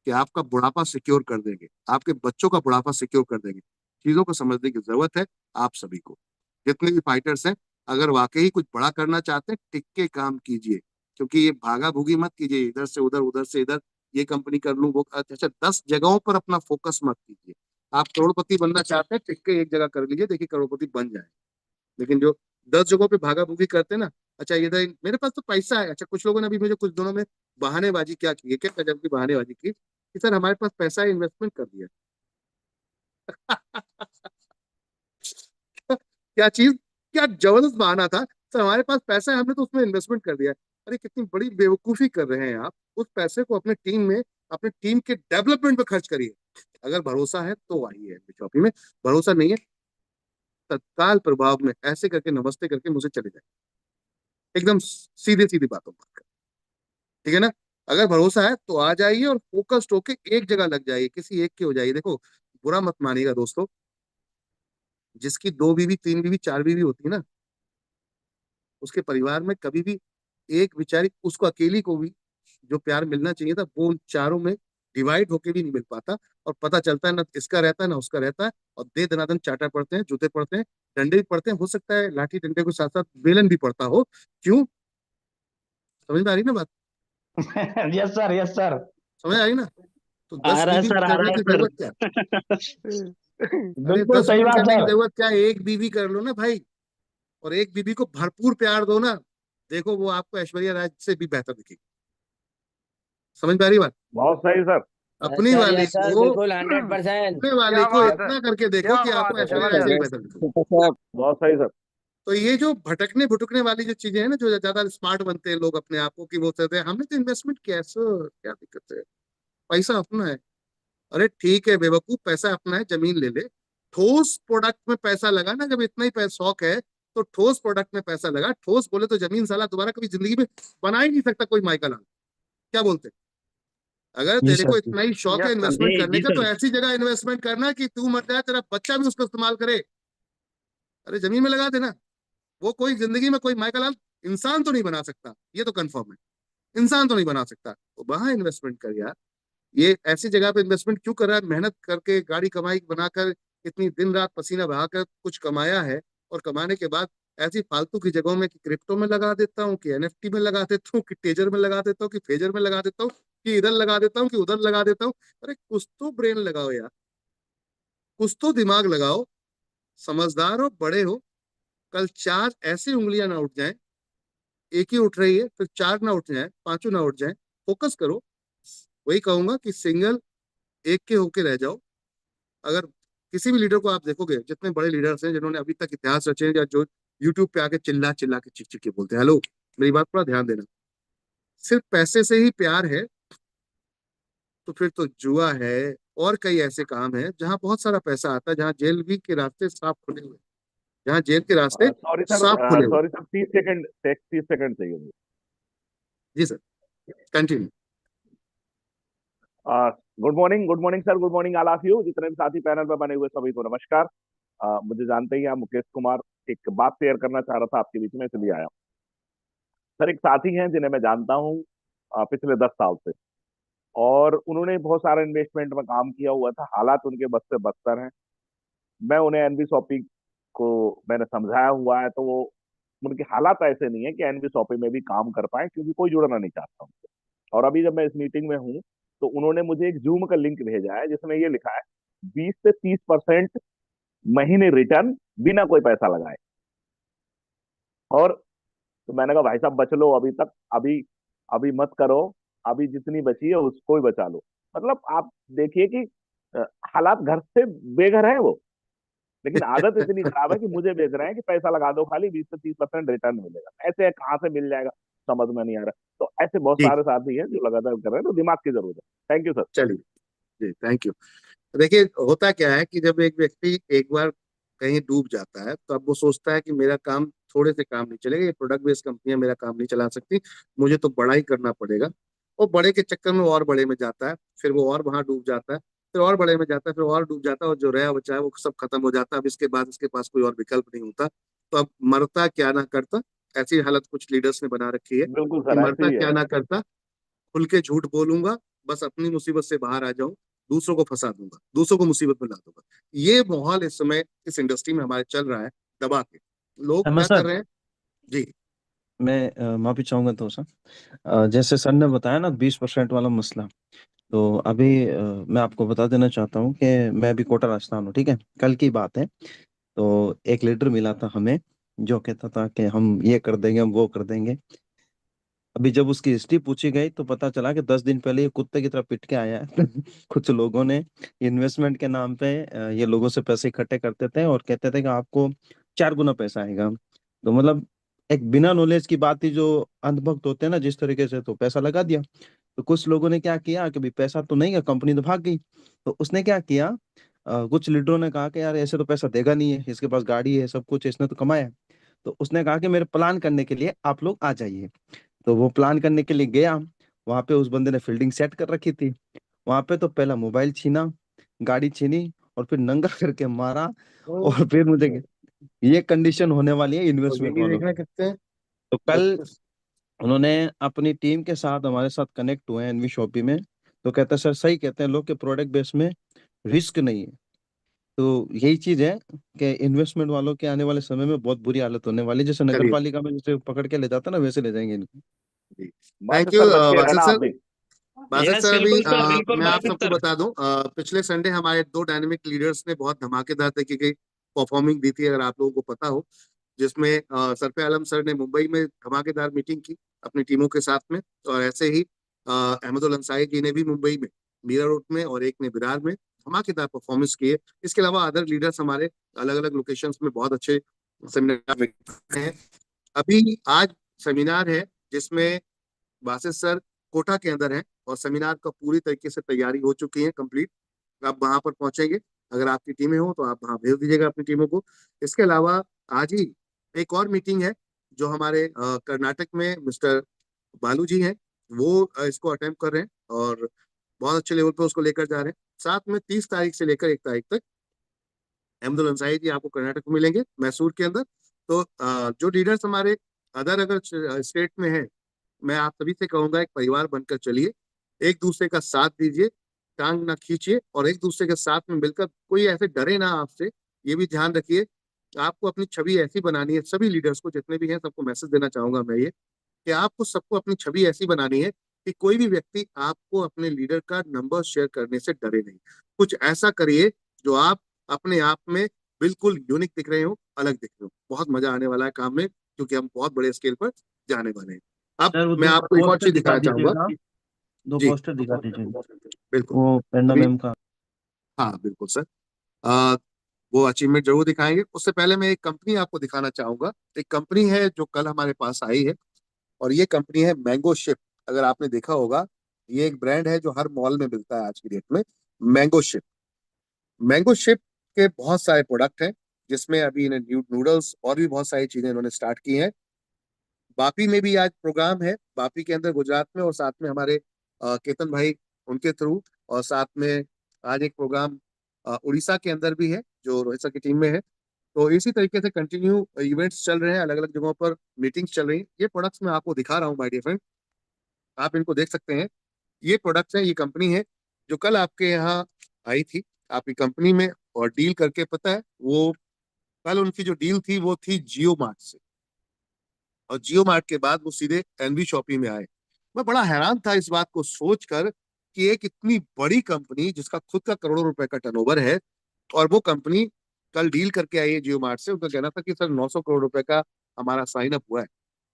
कि आपका बुढ़ापा सिक्योर कर देंगे, आपके बच्चों का बुढ़ापा सिक्योर कर देंगे। चीजों को समझने की जरूरत है आप सभी को, जितने भी फाइटर्स हैं। अगर वाकई कुछ बड़ा करना चाहते हैं, टिक के काम कीजिए, क्योंकि ये भागा भूगी मत कीजिए, इधर से उधर उधर से इधर, ये कंपनी कर लूं वो, अच्छा 10 जगहों पर अपना फोकस मत कीजिए। आप करोड़पति बनना चाहते हैं, टिक के एक जगह कर लीजिए, देखिए करोड़पति बन जाए। लेकिन जो 10 जगहों पे भागा भूगी करते हैं ना, अच्छा इधर मेरे पास तो पैसा है, अच्छा कुछ लोगों ने अभी मुझे कुछ दिनों में बहानेबाजी क्या की है, क्या गजब की बहानेबाजी की कि सर हमारे पास पैसा है, इन्वेस्टमेंट कर दिया। क्या चीज, क्या जबरदस्त बहाना था, सर हमारे पास पैसा है, हमने तो उसमें इन्वेस्टमेंट कर दिया। अरे कितनी बड़ी बेवकूफी कर रहे हैं आप। उस पैसे को अपने टीम में, अपने टीम के डेवलपमेंट पे खर्च करिए। अगर भरोसा है तो आइए शॉपिंग में, भरोसा नहीं है, तत्काल प्रभाव में ऐसे करके नमस्ते करके मुझे चले जाए, एकदम सीधे सीधी बातों पर, ठीक है ना। अगर भरोसा है तो आ जाइए, और फोकस्ड होके एक जगह लग जाइए, किसी एक की हो जाइए। देखो बुरा मत मानिएगा दोस्तों, जिसकी 2 बीवी 3 बीवी 4 बीवी होती है ना, उसके परिवार में कभी भी एक बेचारी, उसको अकेली को भी जो प्यार मिलना चाहिए था, वो उन चारों में डिवाइड होके भी नहीं मिल पाता। और पता चलता है ना इसका रहता है ना उसका रहता है, और दे दनादन चाटा पड़ते हैं, जूते पड़ते हैं, डंडे भी पड़ते हैं, हो सकता है लाठी डंडे के साथ साथ बेलन भी पड़ता हो। क्यों, समझ में आ रही ना बात, यस सर, यस सर। समझ आ रही ना। तो आ 10 रहा है बीवी सर, आ करने रहा की है जरूरत क्या है? अरे बिल्कुल 10 सही बीवी बात करने की सर। जरूरत क्या है? एक बीवी कर लो ना भाई, और एक बीवी को भरपूर प्यार दो ना, देखो वो आपको ऐश्वर्या राय से भी बेहतर दिखेगी। समझ में आ रही बात? बहुत सही सर। अपनी वाली सर को, बिल्कुल 100%। अपने वाली क्या को बात है, इतना करके देखो क्या कि बात आपको है, ऐश्वर्या राय से भी जबरदस्त। बेहतर दिखेगी। बहुत सही सर। तो ये जो भटकने भुटकने वाली जो चीजें हैं ना, जो ज्यादा स्मार्ट बनते हैं लोग अपने आप को, कि वो कहते हैं हमने तो इन्वेस्टमेंट किया है सर, क्या दिक्कत है, पैसा अपना है। अरे ठीक है बेवकूफ, पैसा अपना है, जमीन ले ले। ठोस प्रोडक्ट में पैसा लगा ना, जब इतना ही शौक है तो ठोस प्रोडक्ट में पैसा लगा। ठोस बोले तो जमीन साला दोबारा कभी जिंदगी में बना ही नहीं सकता कोई माइकल आर्ट। क्या बोलते हैं? अगर जी तेरे सर को जी। इतना ही शौक है यस सर। इन्वेस्टमेंट जी करने जी का, तो सर। ऐसी जगह इन्वेस्टमेंट करना कि तू मर जाए, तेरा बच्चा भी उसको इस्तेमाल करे। अरे जमीन में लगा देना। वो कोई जिंदगी में कोई माइकल आर्ट इंसान तो नहीं बना सकता, ये तो कंफर्म है। इंसान तो नहीं बना सकता, तो वहां इन्वेस्टमेंट कर यार। ये ऐसी जगह पे इन्वेस्टमेंट क्यों कर रहा है? मेहनत करके गाड़ी कमाई बनाकर, इतनी दिन रात पसीना बहाकर कुछ कमाया है, और कमाने के बाद ऐसी फालतू की जगहों में, कि क्रिप्टो में लगा देता हूँ, कि एनएफटी में लगा देता हूँ, कि टेजर में लगा देता हूँ, कि फेजर में लगा देता हूँ, कि इधर लगा देता हूँ, कि उधर लगा देता हूँ। अरे कुछ तो ब्रेन लगाओ यार, कुछ तो दिमाग लगाओ, समझदार हो, बड़े हो। कल चार ऐसी उंगलियां ना उठ जाएं, एक ही उठ रही है, फिर चार ना उठ जाए, पांचों ना उठ जाए। फोकस करो। वही कहूंगा कि सिंगल एक के होके रह जाओ। अगर किसी भी लीडर को आप देखोगे, जितने बड़े लीडर्स हैं जिन्होंने अभी तक इतिहास रचे हैं, या जो यूट्यूब पे आके चिल्ला चिल्ला के चिक चिक के बोलते हैं, हेलो मेरी बात पूरा ध्यान देना, सिर्फ पैसे से ही प्यार है, तो फिर तो जुआ है। और कई ऐसे काम है जहां बहुत सारा पैसा आता है, जहां जेल भी के रास्ते साफ खुले हुए हैं, जहां जेल के रास्ते सॉरी सर, साफ खुले हुए हैं। सॉरी सर, 30 सेकंड, 30 सेकंड चाहिए मुझे। जी sir, continue. Good morning sir, good morning all of you, जितने भी साथी पैनल पर बने हुए सभी को नमस्कार। मुझे जानते ही हैं, मुकेश कुमार। एक बात शेयर करना चाह रहा था आपके बीच में, इसलिए आया। सर, एक साथी हैं जिन्हें मैं जानता हूँ पिछले 10 साल से, और उन्होंने बहुत सारे इन्वेस्टमेंट में काम किया हुआ था। हालात उनके बस से बदतर हैं। मैं उन्हें एनबी शॉपिंग को मैंने समझाया हुआ है, तो वो, उनके हालात ऐसे नहीं है कि एनबी शॉपिंग में भी काम कर पाए, क्योंकि कोई जुड़ना नहीं चाहता उनसे। और अभी जब मैं इस मीटिंग में हूँ, तो उन्होंने मुझे एक जूम का लिंक भेजा है, जिसमें ये लिखा है 20 से 30% महीने रिटर्न, बिना कोई पैसा लगाए। और तो मैंने कहा भाई साहब बच लो, अभी तक, अभी अभी मत करो, अभी जितनी बची है उसको ही बचा लो। मतलब आप देखिए कि हालात घर से बेघर है वो, लेकिन आदत इतनी खराब है कि मुझे बेच रहे हैं कि पैसा लगा दो, खाली 20 से 30% रिटर्न मिलेगा। ऐसे कहाँ से मिल जाएगा, समझ में नहीं आ रहा। तो ऐसे बहुत ठीक, सारे साथी हैं जो लगातार कर रहे हैं, तो दिमाग की जरूरत है। Thank you sir. चलिए जी, थैंक यू। देखिए होता क्या है कि जब एक व्यक्ति एक बार कहीं डूब जाता है, तो अब वो सोचता है कि मेरा काम थोड़े से काम नहीं चलेगा, ये प्रोडक्ट बेस्ड कंपनियां मेरा काम नहीं चला सकती, मुझे तो बड़ा ही करना पड़ेगा। और बड़े के चक्कर में और बड़े में जाता है, फिर वो और वहां डूब जाता है, फिर और बड़े में जाता है, फिर और डूब जाता है, और जो रहा बचा है वो सब खत्म हो जाता है। अब इसके बाद इसके पास कोई और विकल्प नहीं होता, तो अब मरता क्या ना करता। ऐसी हालत कुछ लीडर्स ने बना रखी है बिल्कुल कि सर, ऐसे मरता ही है। क्या ना करता, खुल के झूठ बोलूंगा, बस अपनी मुसीबत से बाहर आ जाऊं, दूसरों को फंसा दूंगा, दूसरों को मुसीबत में ला दूंगा। ये माहौल इस समय इस इंडस्ट्री में हमारे चल रहा है, दबा के। लोग अहमद क्या कर सर, रहे हैं? जी मैं माफी चाहूंगा तो सर, जैसे सर ने बताया ना 20% वाला मसला, तो अभी मैं आपको बता देना चाहता हूँ कि मैं अभी कोटा राजस्थान हूँ, ठीक है। कल की बात है, तो एक लीडर मिला था हमें, जो कहता था कि हम ये कर देंगे, हम वो कर देंगे। अभी जब उसकी हिस्ट्री पूछी गई, तो पता चला कि 10 दिन पहले ये कुत्ते की तरह पिट के आया है। कुछ लोगों ने इन्वेस्टमेंट के नाम पे ये लोगों से पैसे इकट्ठे करते थे और कहते थे कि आपको 4 गुना पैसा आएगा। तो मतलब एक बिना नॉलेज की बात थी, जो अंधभक्त होते हैं ना जिस तरीके से, तो पैसा लगा दिया। तो कुछ लोगों ने क्या किया कि भाई पैसा तो नहीं है, कंपनी तो भाग गई। तो उसने क्या किया, कुछ लीडरों ने कहा कि यार ऐसे तो पैसा देगा नहीं है, इसके पास गाड़ी है, सब कुछ है, इसने तो कमाया है। तो उसने कहा कि मेरे प्लान करने के लिए आप लोग आ जाइए। तो वो प्लान करने के लिए गया। वहां पे उस बंदे ने फील्डिंग सेट कर रखी थी। वहां पे तो पहला मोबाइल छीना, गाड़ी छीनी, और फिर नंगा करके मारा। और फिर मुझे ये कंडीशन होने वाली है तो ये इन्वेस्टमेंट भी वालों देखना की। कितने हैं तो कल जब। उन्होंने अपनी टीम के साथ हमारे साथ कनेक्ट हुए हैं एनवी शॉपी में। तो कहते हैं सर, सही कहते हैं लोग के प्रोडक्ट बेस में रिस्क नहीं है। तो यही चीज है कि इन्वेस्टमेंट वालों के आने वाले समय में बहुत बुरी हालत होने वाली है। जैसे नगर चलिए पालिका में जैसे पकड़ के ले जाता ना, वैसे ले जाएंगे इनको। जी, बात है थैंक यू सर, बच के वात्सल रहना आप सर। भी। बादल यस सर, अभी बिल्कुल सर, बिल्कुल मैं आप बाजिद सबको सर। बता दूं, पिछले संडे हमारे 2 डायनेमिक लीडर्स ने बहुत धमाकेदार तरीके की परफॉर्मिंग दी थी, अगर आप लोगों को पता हो, जिसमें सरफे आलम सर ने मुंबई में धमाकेदार मीटिंग की अपनी टीमों के साथ में, और ऐसे ही अहमदुल अंसारी जी ने भी मुंबई में मीरा रोड में और एक ने विरार में धमाकेदार परफॉर्मेंस किए। इसके अलावा अदर लीडर्स हमारे अलग अलग लोकेशंस में बहुत अच्छे सेमिनार हैं। अभी आज सेमिनार है जिसमें बासित सर कोटा के अंदर है, और सेमिनार का पूरी तरीके से तैयारी हो चुकी है कंप्लीट। आप वहां पर पहुंचेंगे, अगर आपकी टीमें हो तो आप वहां भेज दीजिएगा अपनी टीमों को। इसके अलावा आज ही एक और मीटिंग है जो हमारे कर्नाटक में मिस्टर बालू जी हैं, वो इसको अटेम्प्ट कर रहे हैं और बहुत अच्छे लेवल पर उसको लेकर जा रहे हैं। साथ में 30 तारीख से लेकर 1 तारीख तक अहमदुल अंसारी जी आपको कर्नाटक में मिलेंगे, मैसूर के अंदर। तो जो लीडर्स हमारे अदर अगर स्टेट में हैं, मैं आप सभी से कहूंगा एक परिवार बनकर चलिए, एक दूसरे का साथ दीजिए, टांग ना खींचिए, और एक दूसरे के साथ में मिलकर कोई ऐसे डरे ना आपसे। ये भी ध्यान रखिए, आपको अपनी छवि ऐसी बनानी है। सभी लीडर्स को जितने भी हैं सबको मैसेज देना चाहूंगा मैं ये, कि आपको सबको अपनी छवि ऐसी बनानी है कि कोई भी व्यक्ति आपको अपने लीडर का नंबर शेयर करने से डरे नहीं। कुछ ऐसा करिए जो आप अपने आप में बिल्कुल यूनिक दिख रहे हो, अलग दिख रहे हो। बहुत मजा आने वाला है काम में, क्योंकि हम बहुत बड़े स्केल पर जाने वाले हैं। अब सर वो मैं 2 आपको एक और पोस्टर चीज दिखा दिखाना चाहूंगा। दीजिएगा, 2 जी पोस्टर दिखा दीजिएगा, बिल्कुल। वो पेंडा अभी मैम का। हाँ बिल्कुल सर, आ, वो अचीवमेंट जरूर दिखाएंगे। उससे पहले मैं एक कंपनी आपको दिखाना चाहूंगा। एक कंपनी है जो कल हमारे पास आई है, और ये कंपनी है मैंगो शिप। अगर आपने देखा होगा, ये एक ब्रांड है जो हर मॉल में मिलता है आज की डेट में, मैंगो शिप। मैंगो शिप के बहुत सारे प्रोडक्ट हैं, जिसमें अभी इन्हें नूडल्स और भी बहुत सारी चीजें इन्होंने स्टार्ट की हैं। वापी में भी आज प्रोग्राम है, वापी के अंदर गुजरात में, और साथ में हमारे केतन भाई उनके थ्रू, और साथ में आज एक प्रोग्राम उड़ीसा के अंदर भी है जो रोहित सर की टीम में है। तो इसी तरीके से कंटिन्यू इवेंट्स चल रहे हैं, अलग अलग जगहों पर मीटिंग्स चल रही हैं। ये प्रोडक्ट्स मैं आपको दिखा रहा हूँ माय डियर फ्रेंड, आप इनको देख सकते हैं। ये प्रोडक्ट्स हैं, ये कंपनी है जो कल आपके यहाँ आई थी आपकी कंपनी में, और डील करके, पता है वो कल उनकी जो डील थी वो थी जियो मार्ट से, और जियो मार्ट के बाद वो सीधे एनवी शॉपी में आए। मैं बड़ा हैरान था इस बात को सोचकर कि एक इतनी बड़ी कंपनी जिसका खुद का करोड़ों रुपए का टर्नओवर है, और वो कंपनी कल डील करके आई है जियो मार्ट से। उनका कहना था कि सर 900 करोड़ रुपए का हमारा साइन अप हुआ है,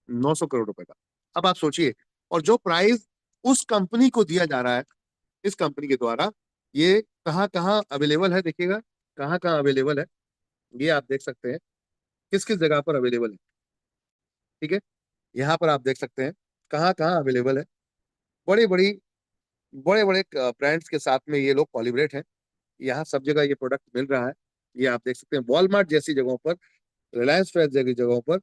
900 करोड़ रुपए का। अब आप सोचिए, और जो प्राइस उस कंपनी को दिया जा रहा है इस कंपनी के द्वारा, ये कहाँ कहाँ अवेलेबल है, देखिएगा कहाँ कहाँ अवेलेबल है। ये आप देख सकते हैं किस किस जगह पर अवेलेबल है, ठीक है। यहाँ पर आप देख सकते हैं कहाँ कहाँ अवेलेबल है। बड़ी बड़ी बड़े बड़े ब्रांड्स के साथ में ये लोग कोलिब्रेट हैं, यहाँ सब जगह ये प्रोडक्ट मिल रहा है। ये आप देख सकते हैं वॉलमार्ट जैसी जगहों पर, रिलायंस फ्रेश जैसी जगहों पर,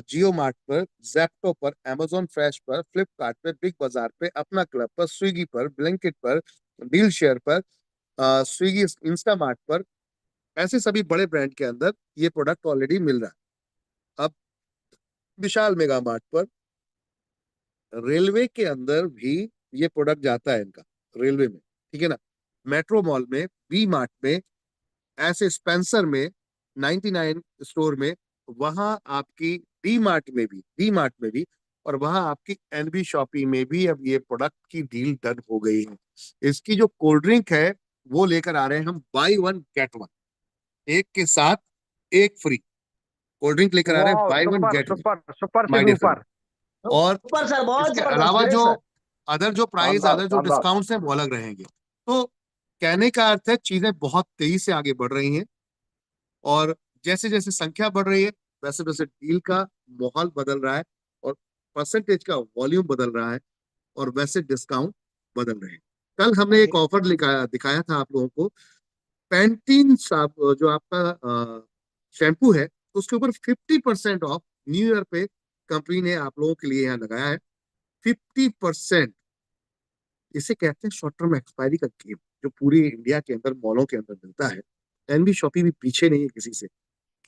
जियो मार्ट पर, जेप्टो पर, amazon फ्रेश पर, फ्लिपकार्ट पे, बिग बाजार पे, अपना क्लब पर, स्विगी पर, ब्लिंकिट पर, डील शेयर पर, स्विगी इंस्टामार्ट पर, ऐसे सभी बड़े ब्रांड के अंदर ये प्रोडक्ट ऑलरेडी मिल रहा है। अब विशाल मेगा मार्ट पर, रेलवे के अंदर भी ये प्रोडक्ट जाता है इनका, रेलवे में, ठीक है ना, मेट्रो मॉल में, बी मार्ट में, ऐसे स्पेंसर में, 99 स्टोर में, वहां आपकी डी मार्ट में भी, और वहां आपकी एनबी शॉपी में भी अब ये प्रोडक्ट की डील डन हो गई है। इसकी जो कोल्ड ड्रिंक है वो लेकर आ रहे हैं हम, बाई वन गेट वन, एक के साथ एक फ्री कोल्ड ड्रिंक लेकर आ रहे हैं, वाह, by one super get one, super super से माय भी डियर फ्रेंड। ऊपर। और सुपर सर, बहुत इसके जबरदस्त, अलावा ग्रेट जो सर। अदर जो शानदार। डिस्काउंट्स हैं वो अलग रहेंगे। तो कहने का अर्थ है चीजें बहुत तेजी से आगे बढ़ रही हैं, और जैसे जैसे संख्या बढ़ रही है वैसे वैसे डील का माहौल बदल रहा है, और परसेंटेज का वॉल्यूम बदल रहा है, और वैसे डिस्काउंट बदल रहे हैं। कल हमने एक ऑफर दिखाया था आप लोगों को, पैंटीन साब जो आपका शैम्पू है उसके ऊपर 50% ऑफ न्यू ईयर पे कंपनी ने आप लोगों के लिए यहाँ लगाया है, 50%। इसे कहते हैं शॉर्ट टर्म एक्सपायरी का गेम, जो पूरी इंडिया के अंदर मॉलों के अंदर मिलता है। एनबी शॉपी भी पीछे नहीं है किसी से,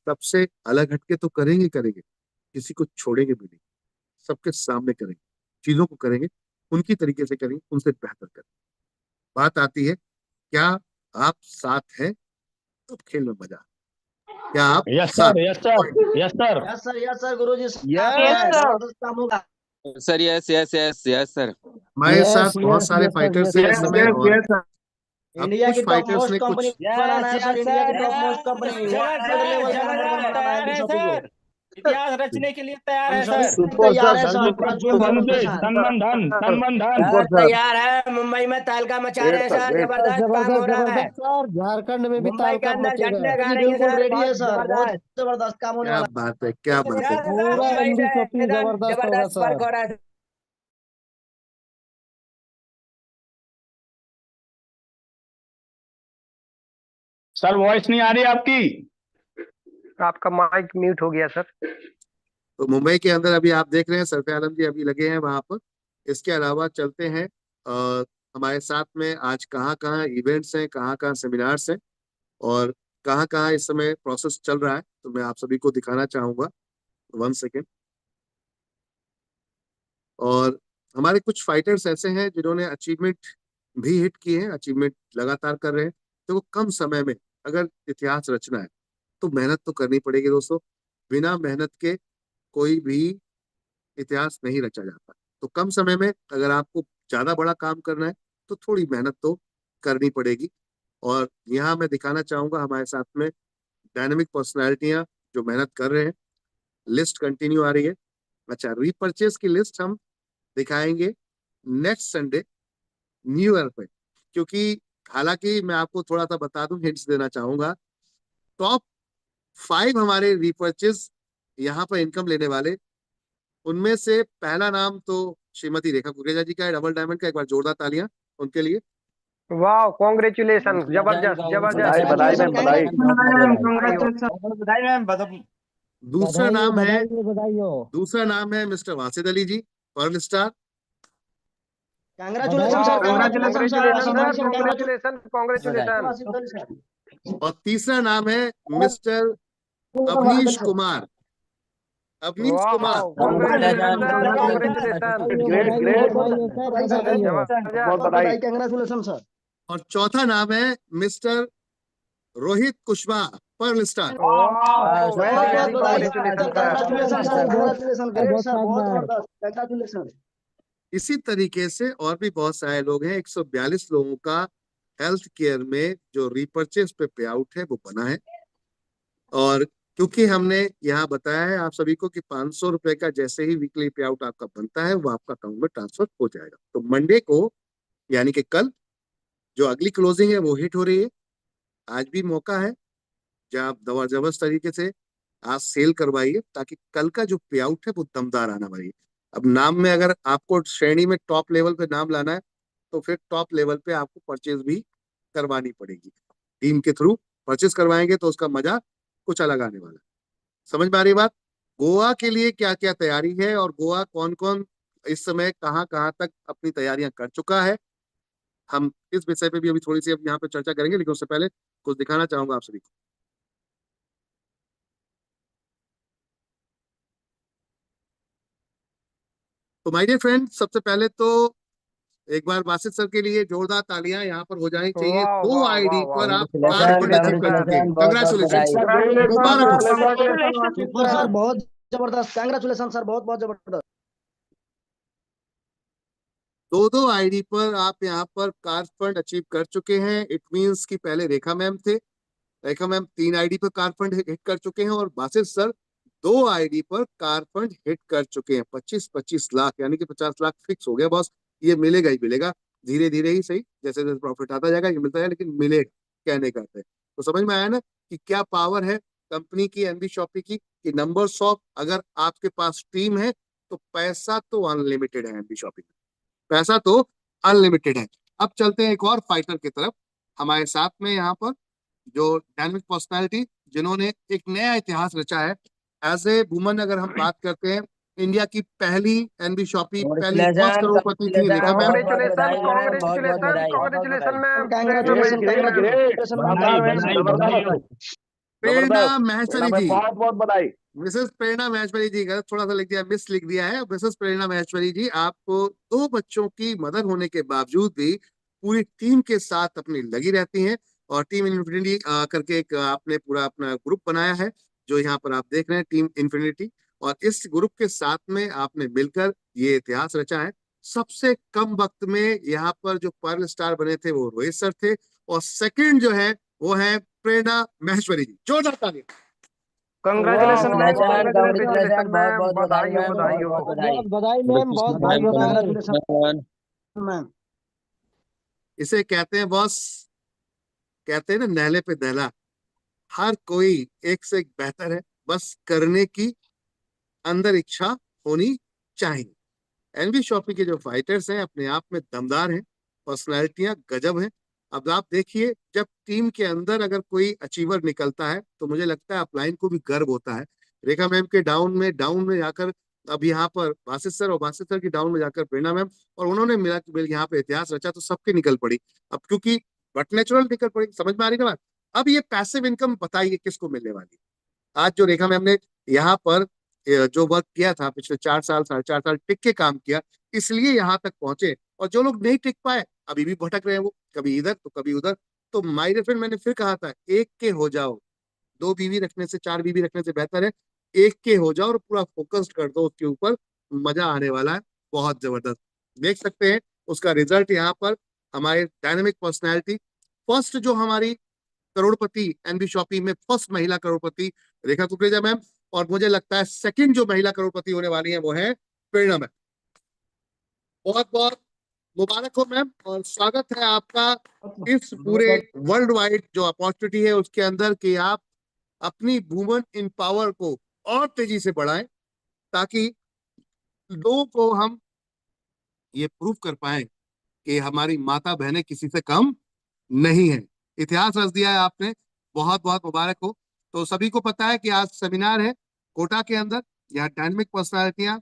सबसे अलग हटके तो करेंगे करेंगे, किसी को छोड़ेंगे भी नहीं, सबके सामने करेंगे, चीजों को करेंगे उनकी तरीके से, करेंगे उनसे बेहतर करेंगे। बात आती है, क्या आप साथ हैं? तब खेल में मजा। क्या आप यस साथ sir, yes sir, yes sir. Yes sir Guruji, साथ यस में यस है, सर। जबरदस्त काम होगा। Sir yes yes yes yes sir. हमारे यस साथ बहुत यस सारे यस सर फाइटर्स यस हैं इस यस समय, और अब इंडिया कुछ की टॉप फाइटर्स मोस्ट ने कंपनी कुछ बनाना है सर, इंडिया की top most company world level पे नंबर 1 बनाना है एमबी शॉपी को। इतिहास रचने के लिए तैयार हम है सभी सर। तैयार है सर, पूरा जोर शोर के साथ। सर तैयार है, मुंबई में तहलका मचा रहे हैं सर, जबरदस्त काम हो जबरदस्त रहा है। जबरदस्त सर, झारखंड में भी मुंबई के तालका अंदर मचेगा। झटने जी गाड़ेंगे बिल्कुल सर, रेडी है बहुत सर, बहुत जबरदस्त। जबरदस्त काम होने क्या वाला बात है, क्या बात है। सर पूरा मुंबई एमबी से शॉपी एकदम जबरदस्त होगा जबरदस्त फर्क सर। हो रहा है। सर वॉइस नहीं आ रही आपकी। आपका माइक म्यूट हो गया सर। तो मुंबई के अंदर अभी आप देख रहे हैं सरफे आलम जी अभी लगे हैं वहां पर। इसके अलावा चलते हैं हमारे साथ में आज कहाँ कहाँ इवेंट्स हैं, कहाँ कहाँ सेमिनार्स हैं, और कहाँ कहाँ इस समय प्रोसेस चल रहा है, तो मैं आप सभी को दिखाना चाहूंगा। 1 सेकेंड। और हमारे कुछ फाइटर्स ऐसे हैं जिन्होंने अचीवमेंट भी हिट किए हैं, अचीवमेंट लगातार कर रहे हैं। तो वो कम समय में अगर इतिहास रचना है तो मेहनत तो करनी पड़ेगी दोस्तों। बिना मेहनत के कोई भी इतिहास नहीं रचा जाता। तो कम समय में अगर आपको ज्यादा बड़ा काम करना है तो थोड़ी मेहनत तो करनी पड़ेगी। और यहाँ मैं दिखाना चाहूंगा हमारे साथ में डायनामिक पर्सनैलिटियां जो मेहनत कर रहे हैं। लिस्ट कंटिन्यू आ रही है। अच्छा, रीपर्चेस की लिस्ट हम दिखाएंगे नेक्स्ट संडे न्यू ईयर पे, क्योंकि हालांकि मैं आपको थोड़ा सा बता दूं, हिंट्स देना चाहूंगा। टॉप 5 हमारे रीपर्चेस यहाँ पर इनकम लेने वाले, उनमें से पहला नाम तो श्रीमती रेखा कुकरेजा जी का है, डबल डायमंड का। एक बार जोरदार तालियां उनके लिए। वाह, कॉन्ग्रेचुलेशन, जबरदस्त बधाई जबरदस्त। बधाई मैम, बधाई। दूसरा नाम है, बधाई हो। दूसरा नाम है mister Wasid Ali ji, pearl star. Congratulation sir, congratulation congratulation. और तीसरा नाम है mister Avnish Kumar. Avnish Kumar. Great great, बहुत बधाई। Congratulation sir. और चौथा नाम है mister Rohit Kushwaha, pearl star. इसी तरीके से और भी बहुत सारे लोग हैं। 142 लोगों का हेल्थ केयर में जो रीपर्चेस पे पे आउट है वो बना है। और क्योंकि हमने यहाँ बताया है आप सभी को कि 500 रुपए का जैसे ही वीकली पे आउट आपका बनता है वो आपका अकाउंट में ट्रांसफर हो जाएगा। तो मंडे को यानी कि कल जो अगली क्लोजिंग है वो हिट हो रही है। आज भी मौका है जब आप जबरदस्त तरीके से आज सेल करवाइए, ताकि कल का जो पे आउट है वो दमदार आना चाहिए। अब नाम में अगर आपको श्रेणी में टॉप लेवल पे नाम लाना है तो फिर टॉप लेवल पे आपको परचेज भी करवानी पड़ेगी। टीम के थ्रू परचेज करवाएंगे तो उसका मजा कुछ अलग आने वाला है। समझ में आ रही बात? गोवा के लिए क्या क्या तैयारी है और गोवा कौन कौन इस समय कहाँ कहाँ तक अपनी तैयारियां कर चुका है, हम इस विषय पे भी अभी थोड़ी सी अब यहाँ पे चर्चा करेंगे। लेकिन उससे पहले कुछ दिखाना चाहूंगा आप सभी को। तो माय डियर फ्रेंड, सबसे पहले तो एक बार बासित सर के लिए जोरदार तालियां यहाँ पर हो जानी चाहिए। 2 आईडी पर आप कारफंड अचीव कर चुके हैं। कंग्रेचुलेशन, मुबारक हो। सुपर सर, बहुत जबरदस्त, कांग्रेचुलेशन सर, बहुत बहुत जबरदस्त। 2 आईडी पर आप यहाँ पर कारफंड अचीव कर चुके हैं। इट मींस कि पहले रेखा मैम थे, रेखा मैम 3 आईडी पर कारफंड हिट कर चुके हैं, और बासित सर 2 आईडी पर कारफंड हिट कर चुके हैं। 25-25 लाख यानी कि 50 लाख फिक्स हो गया बॉस। ये मिलेगा ही मिलेगा, धीरे धीरे ही सही, जैसे जैसे प्रॉफिट आता जाएगा ये मिलता है, लेकिन मिलेगा, कहने का है। तो समझ में आया ना कि क्या पावर है कंपनी की, एनबी शॉपी की, कि नंबर्स ऑफ अगर आपके पास टीम है तो पैसा तो अनलिमिटेड है। एनबी शॉपी में पैसा तो अनलिमिटेड है। अब चलते हैं एक और फाइटर की तरफ। हमारे साथ में यहाँ पर जो डायनामिक पर्सनालिटी जिन्होंने एक नया इतिहास रचा है एज ए वुमन, अगर हम बात करते हैं, इंडिया की पहली एनबी शॉपी पहली फर्स्ट करोड़पति थी रेखा मैम। प्रेरणा महेश्वरी जी, बहुत बहुत बधाई। मिसेस प्रेरणा महेश्वरी जी, गलत थोड़ा सा लिख दिया, मिस लिख दिया है। मिसेस प्रेरणा महेश्वरी जी, आपको 2 बच्चों की मदर होने के बावजूद भी पूरी टीम के साथ अपनी लगी रहती हैं। और टीम इन्फिनिटी करके एक आपने पूरा अपना ग्रुप बनाया है जो यहाँ पर आप देख रहे हैं, टीम इन्फिनिटी। और इस ग्रुप के साथ में आपने मिलकर ये इतिहास रचा है। सबसे कम वक्त में यहाँ पर जो पर्ल स्टार बने थे वो रोहित सर थे, और सेकंड जो है वो है प्रेरणा महेश्वरी जी। जोरदार ताली। कांग्रेचुलेशन मैम, कांग्रेचुलेशन, बहुत बहुत बधाई मैम, बधाई बहुत हो। बहुत बधाई। बधाई मैम, बहुत बधाई हो, कांग्रेचुलेशन मैम। इसे कहते हैं बॉस, कहते हैं ना नहले पे दहला। हर कोई एक से एक बेहतर है, बस करने की अंदर इच्छा होनी चाहिए। एनवी शॉपी के जो फाइटर्स हैं अपने आप में दमदार हैं, पर्सनैलिटियां गजब हैं। अब आप देखिए, जब टीम के अंदर अगर कोई अचीवर निकलता है तो मुझे लगता है अपलाइन को भी गर्व होता है। रेखा मैम के डाउन में जाकर अब यहाँ पर भाषित सर, और भाषित सर की डाउन में जाकर प्रेरणा मैम, और उन्होंने मिला यहाँ पे इतिहास रचा, तो सबके निकल पड़ी। अब क्योंकि बट नेचुरल निकल पड़ी, समझ में आ रही ना बात। अब ये पैसिव इनकम बताइए किसको मिलने वाली। आज जो रेखा मैम ने यहाँ पर जो वर्क किया था पिछले 4 साल 4.5 साल टिक के काम किया, इसलिए यहाँ तक पहुंचे। और जो लोग नहीं टिक पाए अभी भी भटक रहे हैं, वो कभी इधर तो कभी उधर। तो माय डियर फ्रेंड, मैंने फिर कहा था, एक के हो जाओ। 2 बीवी रखने से, 4 बीवी रखने से बेहतर है एक के हो जाओ और पूरा फोकस्ड कर दो उसके ऊपर। मजा आने वाला है, बहुत जबरदस्त। देख सकते हैं उसका रिजल्ट यहाँ पर। हमारे डायनेमिक पर्सनैलिटी फर्स्ट जो हमारी करोड़पति एनबी शॉपी में फर्स्ट महिला करोड़पति रेखा कुकरेजा मैम, और मुझे लगता है सेकंड जो महिला करोड़पति होने वाली है वो है प्रेरणा मैम। बहुत बहुत मुबारक हो मैम, और स्वागत है आपका इस पूरे वर्ल्ड वाइड जो अपॉर्चुनिटी है उसके अंदर, कि आप अपनी वुमेन इन पावर को और तेजी से बढ़ाएं, ताकि लोगों को हम ये प्रूव कर पाए कि हमारी माता बहनें किसी से कम नहीं है। इतिहास रच दिया है आपने, बहुत बहुत मुबारक हो। तो सभी को पता है कि आज सेमिनार है कोटा के अंदर। यहाँ डायनेमिक पर्सनालिटियां,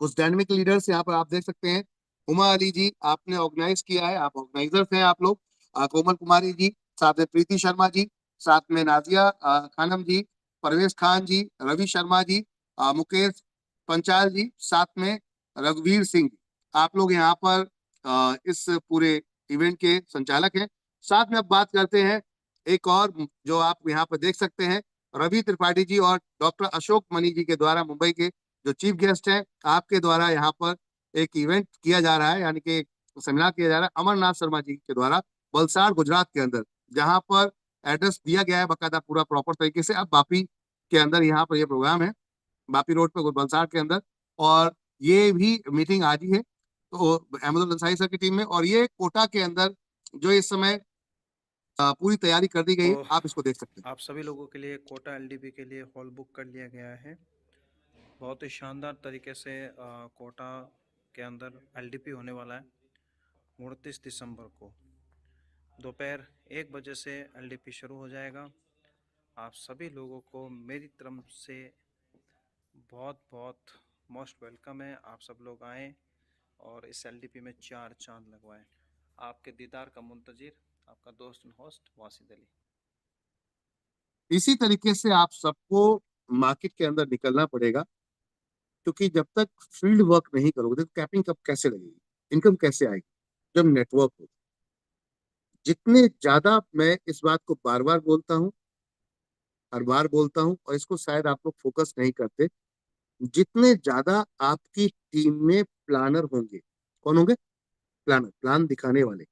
उस डायनेमिक लीडर्स यहाँ पर आप देख सकते हैं। उमा अली जी आपने ऑर्गेनाइज किया है, आप ऑर्गेनाइजर्स हैं आप लोग। कोमल कुमारी जी, साथ में प्रीति शर्मा जी, साथ में नाजिया खानम जी, परवेज खान जी, रवि शर्मा जी, मुकेश पंचाल जी, साथ में रघुवीर सिंह जी, आप लोग यहाँ पर इस पूरे इवेंट के संचालक हैं। साथ में अब बात करते हैं एक और, जो आप यहाँ पर देख सकते हैं, रवि त्रिपाठी जी और डॉक्टर अशोक मनी जी के द्वारा, मुंबई के जो चीफ गेस्ट हैं, आपके द्वारा यहाँ पर एक इवेंट किया जा रहा है, यानी कि सेमिनार किया जा रहा है अमरनाथ शर्मा जी के द्वारा, वलसाड़ गुजरात के अंदर, जहाँ पर एड्रेस दिया गया है बकायदा पूरा प्रॉपर तरीके से। अब वापी के अंदर यहाँ पर ये प्रोग्राम है, वापी रोड पे वलसाड़ के अंदर, और ये भी मीटिंग आज ही है तो अहमद अंसारी सर की टीम में, और ये कोटा के अंदर जो इस समय पूरी तैयारी कर दी गई है, आप इसको देख सकते हैं। आप सभी लोगों के लिए कोटा एलडीपी के लिए हॉल बुक कर लिया गया है। बहुत ही शानदार तरीके से कोटा के अंदर एलडीपी होने वाला है 29 दिसंबर को दोपहर 1 बजे से एलडीपी शुरू हो जाएगा। आप सभी लोगों को मेरी तरफ से बहुत बहुत मोस्ट वेलकम है। आप सब लोग आएँ और इस एलडीपी में 4 चांद लगवाएं। आपके दीदार का मुंतजिर आपका दोस्त एंड होस्ट वासिद अली। इसी तरीके से आप सबको मार्केट के अंदर निकलना पड़ेगा, क्योंकि जब तक फील्ड वर्क नहीं करोगे तो कैपिंग कब कैसे लगेगी, इनकम कैसे आएगी, जब नेटवर्क हो। जितने ज्यादा, मैं इस बात को बार बार बोलता हूँ, हर बार बोलता हूँ, और इसको शायद आप लोग फोकस नहीं करते, जितने ज्यादा आपकी टीम में प्लानर होंगे, कौन होंगे, प्लानर, प्लान दिखाने वाले,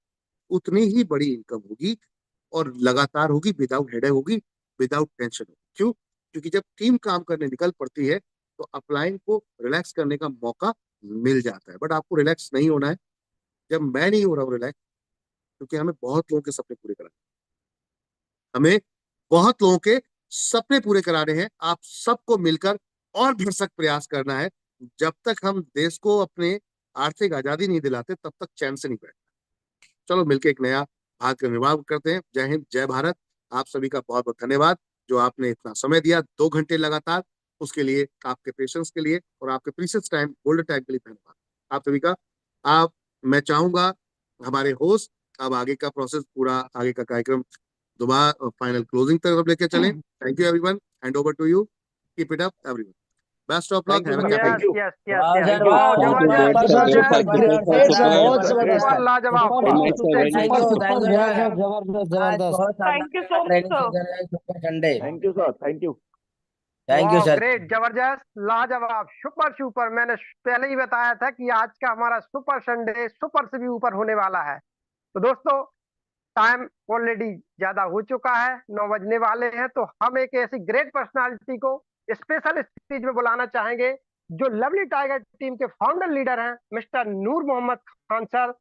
उतनी ही बड़ी इनकम होगी, और लगातार होगी, विदाउट हेडेक होगी, विदाउट टेंशन होगी। क्यों? क्योंकि जब टीम काम करने निकल पड़ती है तो अपलाइन को रिलैक्स करने का मौका मिल जाता है। बट आपको रिलैक्स नहीं होना है। जब मैं नहीं हो रहा हूँ रिलैक्स, क्योंकि हमें बहुत लोगों के सपने पूरे कराने, हमें बहुत लोगों के सपने पूरे कराने हैं। आप सबको मिलकर और भरसक प्रयास करना है। जब तक हम देश को अपने आर्थिक आजादी नहीं दिलाते तब तक चैन से नहीं बैठते। चलो मिलकर एक नया भारत का निर्माण करते हैं। जय हिंद, जय भारत। आप सभी का बहुत बहुत धन्यवाद जो आपने इतना समय दिया, 2 घंटे लगातार, उसके लिए, आपके पेशेंस के लिए, और आपके प्रीशियस टाइम, गोल्डन टाइम के लिए धन्यवाद आप सभी का। मैं चाहूंगा हमारे होस्ट अब आगे का प्रोसेस, पूरा आगे का कार्यक्रम दोबारा फाइनल क्लोजिंग तक लेके चलें। Thank you everyone, hand over to you, keep it up everyone, best of luck, have a capping जबरदस्त। Thank you sir, thank you. Thank you sir. Great, जबरदस्त, लाजवाब, सुपर सुपर। मैंने पहले ही बताया था कि आज का हमारा सुपर संडे सुपर से भी ऊपर होने वाला है। तो दोस्तों, टाइम ऑलरेडी ज्यादा हो चुका है, 9 बजने वाले हैं। तो हम एक ऐसी ग्रेट पर्सनालिटी को स्पेशल स्पीच में बुलाना चाहेंगे, जो लवली टाइगर टीम के फाउंडर लीडर हैं, मिस्टर नूर मोहम्मद खान सर।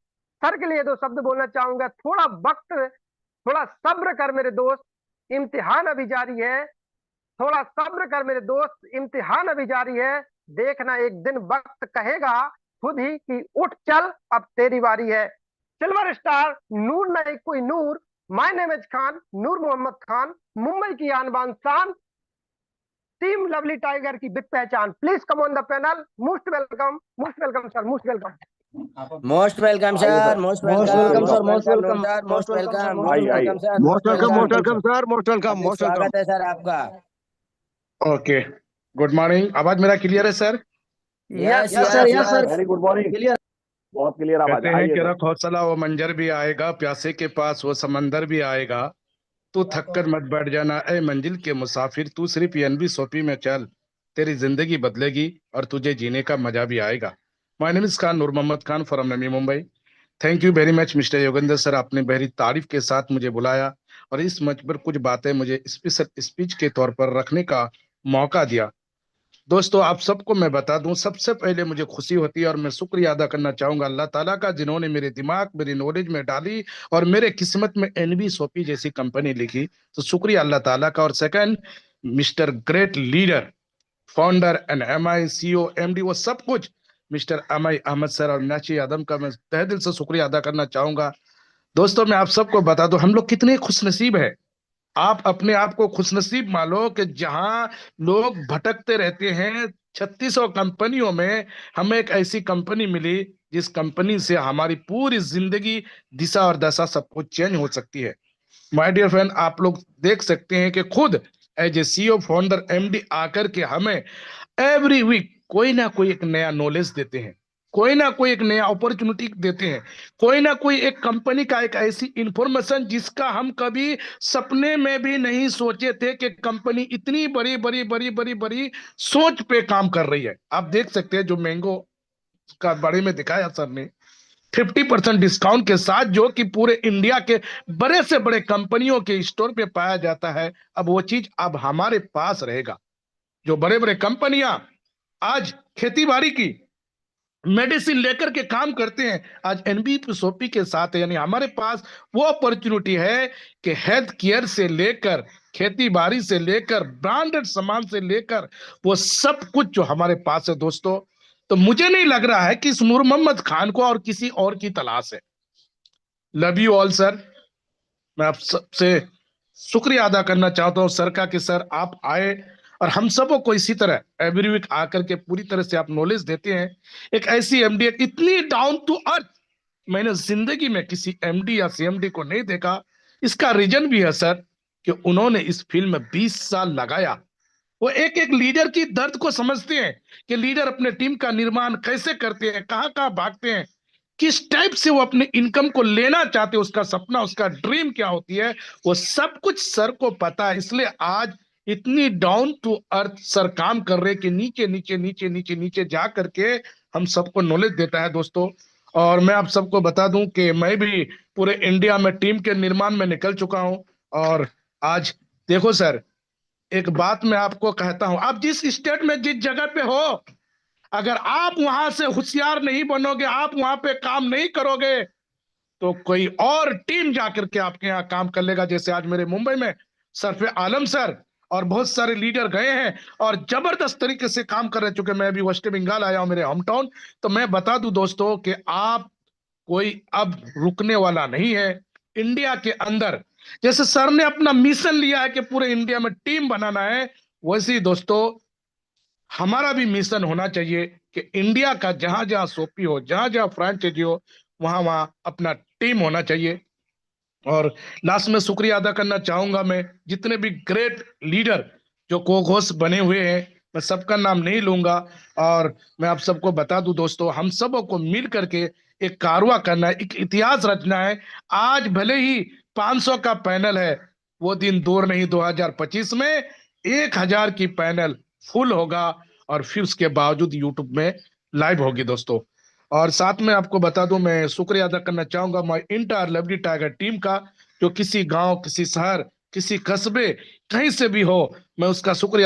सर के लिए 2 शब्द बोलना चाहूंगा। थोड़ा वक्त, थोड़ा सब्र कर मेरे दोस्त, इम्तिहान अभी जारी है। थोड़ा सब्र कर मेरे दोस्त, इम्तिहान अभी जारी है। देखना एक दिन वक्त कहेगा खुद ही कि उठ चल, अब तेरी बारी है। सिल्वर स्टार, नूर नहीं कोई नूर, my name is Khan, Noor Mohammad Khan, Mumbai की आन बान शान, टीम लवली टाइगर की बिग पहचान। Please come on the panel. Most welcome sir, most welcome. Most welcome sir, most welcome sir, most welcome sir, most welcome, most welcome sir, most welcome sir, most welcome, most welcome. स्वागत है सर आपका। Okay, good morning. आवाज मेरा क्लियर है sir? Yes sir, yes sir, very good morning, clear, बहुत क्लियर आवाज। कहते हैं कि रख हौसला वो मंजर भी आएगा, प्यासे के पास वो समंदर भी आएगा। तू थक कर मत बैठ जाना ए मंजिल के मुसाफिर, तू सिर्फ एनबी सोपी में चल, तेरी जिंदगी बदलेगी और तुझे जीने का मजा भी आएगा। My name is Khan, Noor Mohammad Khan from Navi Mumbai. Thank you very much mister Yogendra sir, आपने बहरी तारीफ के साथ मुझे बुलाया और इस मंच पर कुछ बातें मुझे स्पेशल स्पीच के तौर पर रखने का मौका दिया। दोस्तों, आप सबको मैं बता दूं, सबसे पहले मुझे खुशी होती है और मैं शुक्रिया अदा करना चाहूंगा अल्लाह ताला का, जिन्होंने मेरे दिमाग, मेरी नॉलेज में डाली और मेरे किस्मत में एनबी सोपी जैसी कंपनी लिखी। तो शुक्रिया अल्लाह ताला का। और second, mister great leader, founder and MI CEO MD, वो सब कुछ मिस्टर एमआई अहमद सर और मीनाक्षी यादव का मैं तहे दिल से शुक्रिया अदा करना चाहूंगा। दोस्तों, मैं आप सबको बता दूं, हम लोग कितने खुशनसीब है। आप अपने आप को खुशनसीब मानो कि जहां लोग भटकते रहते हैं 3600 कंपनियों में हमें एक ऐसी कंपनी मिली जिस कंपनी से हमारी पूरी जिंदगी, दिशा और दशा सब कुछ चेंज हो सकती है। माय डियर फ्रेंड, आप लोग देख सकते हैं कि खुद as a CEO founder MD आकर के हमें एवरी वीक कोई ना कोई एक नया नॉलेज देते हैं, कोई ना कोई एक नया अपॉर्चुनिटी देते हैं, कोई ना कोई एक कंपनी का एक ऐसी इंफॉर्मेशन जिसका हम कभी सपने में भी नहीं सोचे थे कि कंपनी इतनी बड़ी बड़ी बड़ी बड़ी बड़ी सोच पे काम कर रही है। आप देख सकते हैं जो मैंगो का बारे में दिखाया सर ने, 50% डिस्काउंट के साथ, जो कि पूरे इंडिया के बड़े से बड़े कंपनियों के स्टोर पे पाया जाता है। अब वो चीज अब हमारे पास रहेगा। जो बड़े बड़े कंपनियां आज खेती बाड़ी की मेडिसिन लेकर के काम करते हैं, आज एनबी सोपी के साथ है। यानी हमारे पास वो अपॉर्चुनिटी है कि हेल्थ केयर से लेकर, खेती बाड़ी से लेकर, ब्रांडेड सामान से लेकर, वो सब कुछ जो हमारे पास है दोस्तों। तो मुझे नहीं लग रहा है कि इस नूर मोहम्मद खान को और किसी और की तलाश है। Love you all sir. मैं आप सबसे शुक्रिया अदा करना चाहता हूं सर का कि सर आप आए और हम सबों को इसी तरह एवरी वीक आकर के पूरी तरह से आप नॉलेज देते हैं। एक ऐसी एमडी, इतनी डाउन टू अर्थ मैंने जिंदगी में किसी एमडी या सीएमडी को नहीं देखा। इसका रीजन भी है सर कि उन्होंने इस फील्ड में 20 साल लगाया। वो एक एक लीडर की दर्द को समझते हैं कि लीडर अपने टीम का निर्माण कैसे करते हैं, कहां कहां भागते हैं, किस टाइप से वो अपने इनकम को लेना चाहते हैं, उसका सपना, उसका ड्रीम क्या होती है, वो सब कुछ सर को पता है। इसलिए आज इतनी डाउन टू अर्थ सर काम कर रहे कि नीचे नीचे नीचे नीचे नीचे जा करके हम सबको नॉलेज देता है दोस्तों। और मैं आप सबको बता दूं कि मैं भी पूरे इंडिया में टीम के निर्माण में निकल चुका हूं। और आज देखो सर, एक बात मैं आपको कहता हूं, आप जिस स्टेट में जिस जगह पे हो, अगर आप वहां से होशियार नहीं बनोगे, आप वहां पे काम नहीं करोगे, तो कोई और टीम जाकर के आपके यहाँ काम कर लेगा। जैसे आज मेरे मुंबई में सरफे आलम सर और बहुत सारे लीडर गए हैं और जबरदस्त तरीके से काम कर रहे, चूंकि मैं अभी वेस्ट बंगाल आया हूं, मेरे होम टाउन। तो मैं बता दूं दोस्तों कि आप कोई अब रुकने वाला नहीं है इंडिया के अंदर। जैसे सर ने अपना मिशन लिया है कि पूरे इंडिया में टीम बनाना है, वैसे ही दोस्तों हमारा भी मिशन होना चाहिए कि इंडिया का जहां जहां सोपी हो, जहां जहां फ्रेंचाइजी हो, वहां वहां अपना टीम होना चाहिए। और लास्ट में शुक्रिया अदा करना चाहूंगा मैं जितने भी ग्रेट लीडर जो को-घोष बने हुए हैं, मैं सबका नाम नहीं लूंगा। और मैं आप सबको बता दूं दोस्तों, हम सबों को मिल करके एक कारवां करना है, एक इतिहास रचना है। आज भले ही 500 का पैनल है, वो दिन दूर नहीं 2025 में 1000 की पैनल फुल होगा और फिर उसके बावजूद यूट्यूब में लाइव होगी दोस्तों। और साथ में आपको बता दूं, मैं शुक्रिया अदा करना चाहूंगा मैं इंटायर लवली टाइगर टीम का, जो किसी गांव, किसी शहर, किसी कस्बे, कहीं से भी हो, मैं उसका शुक्रिया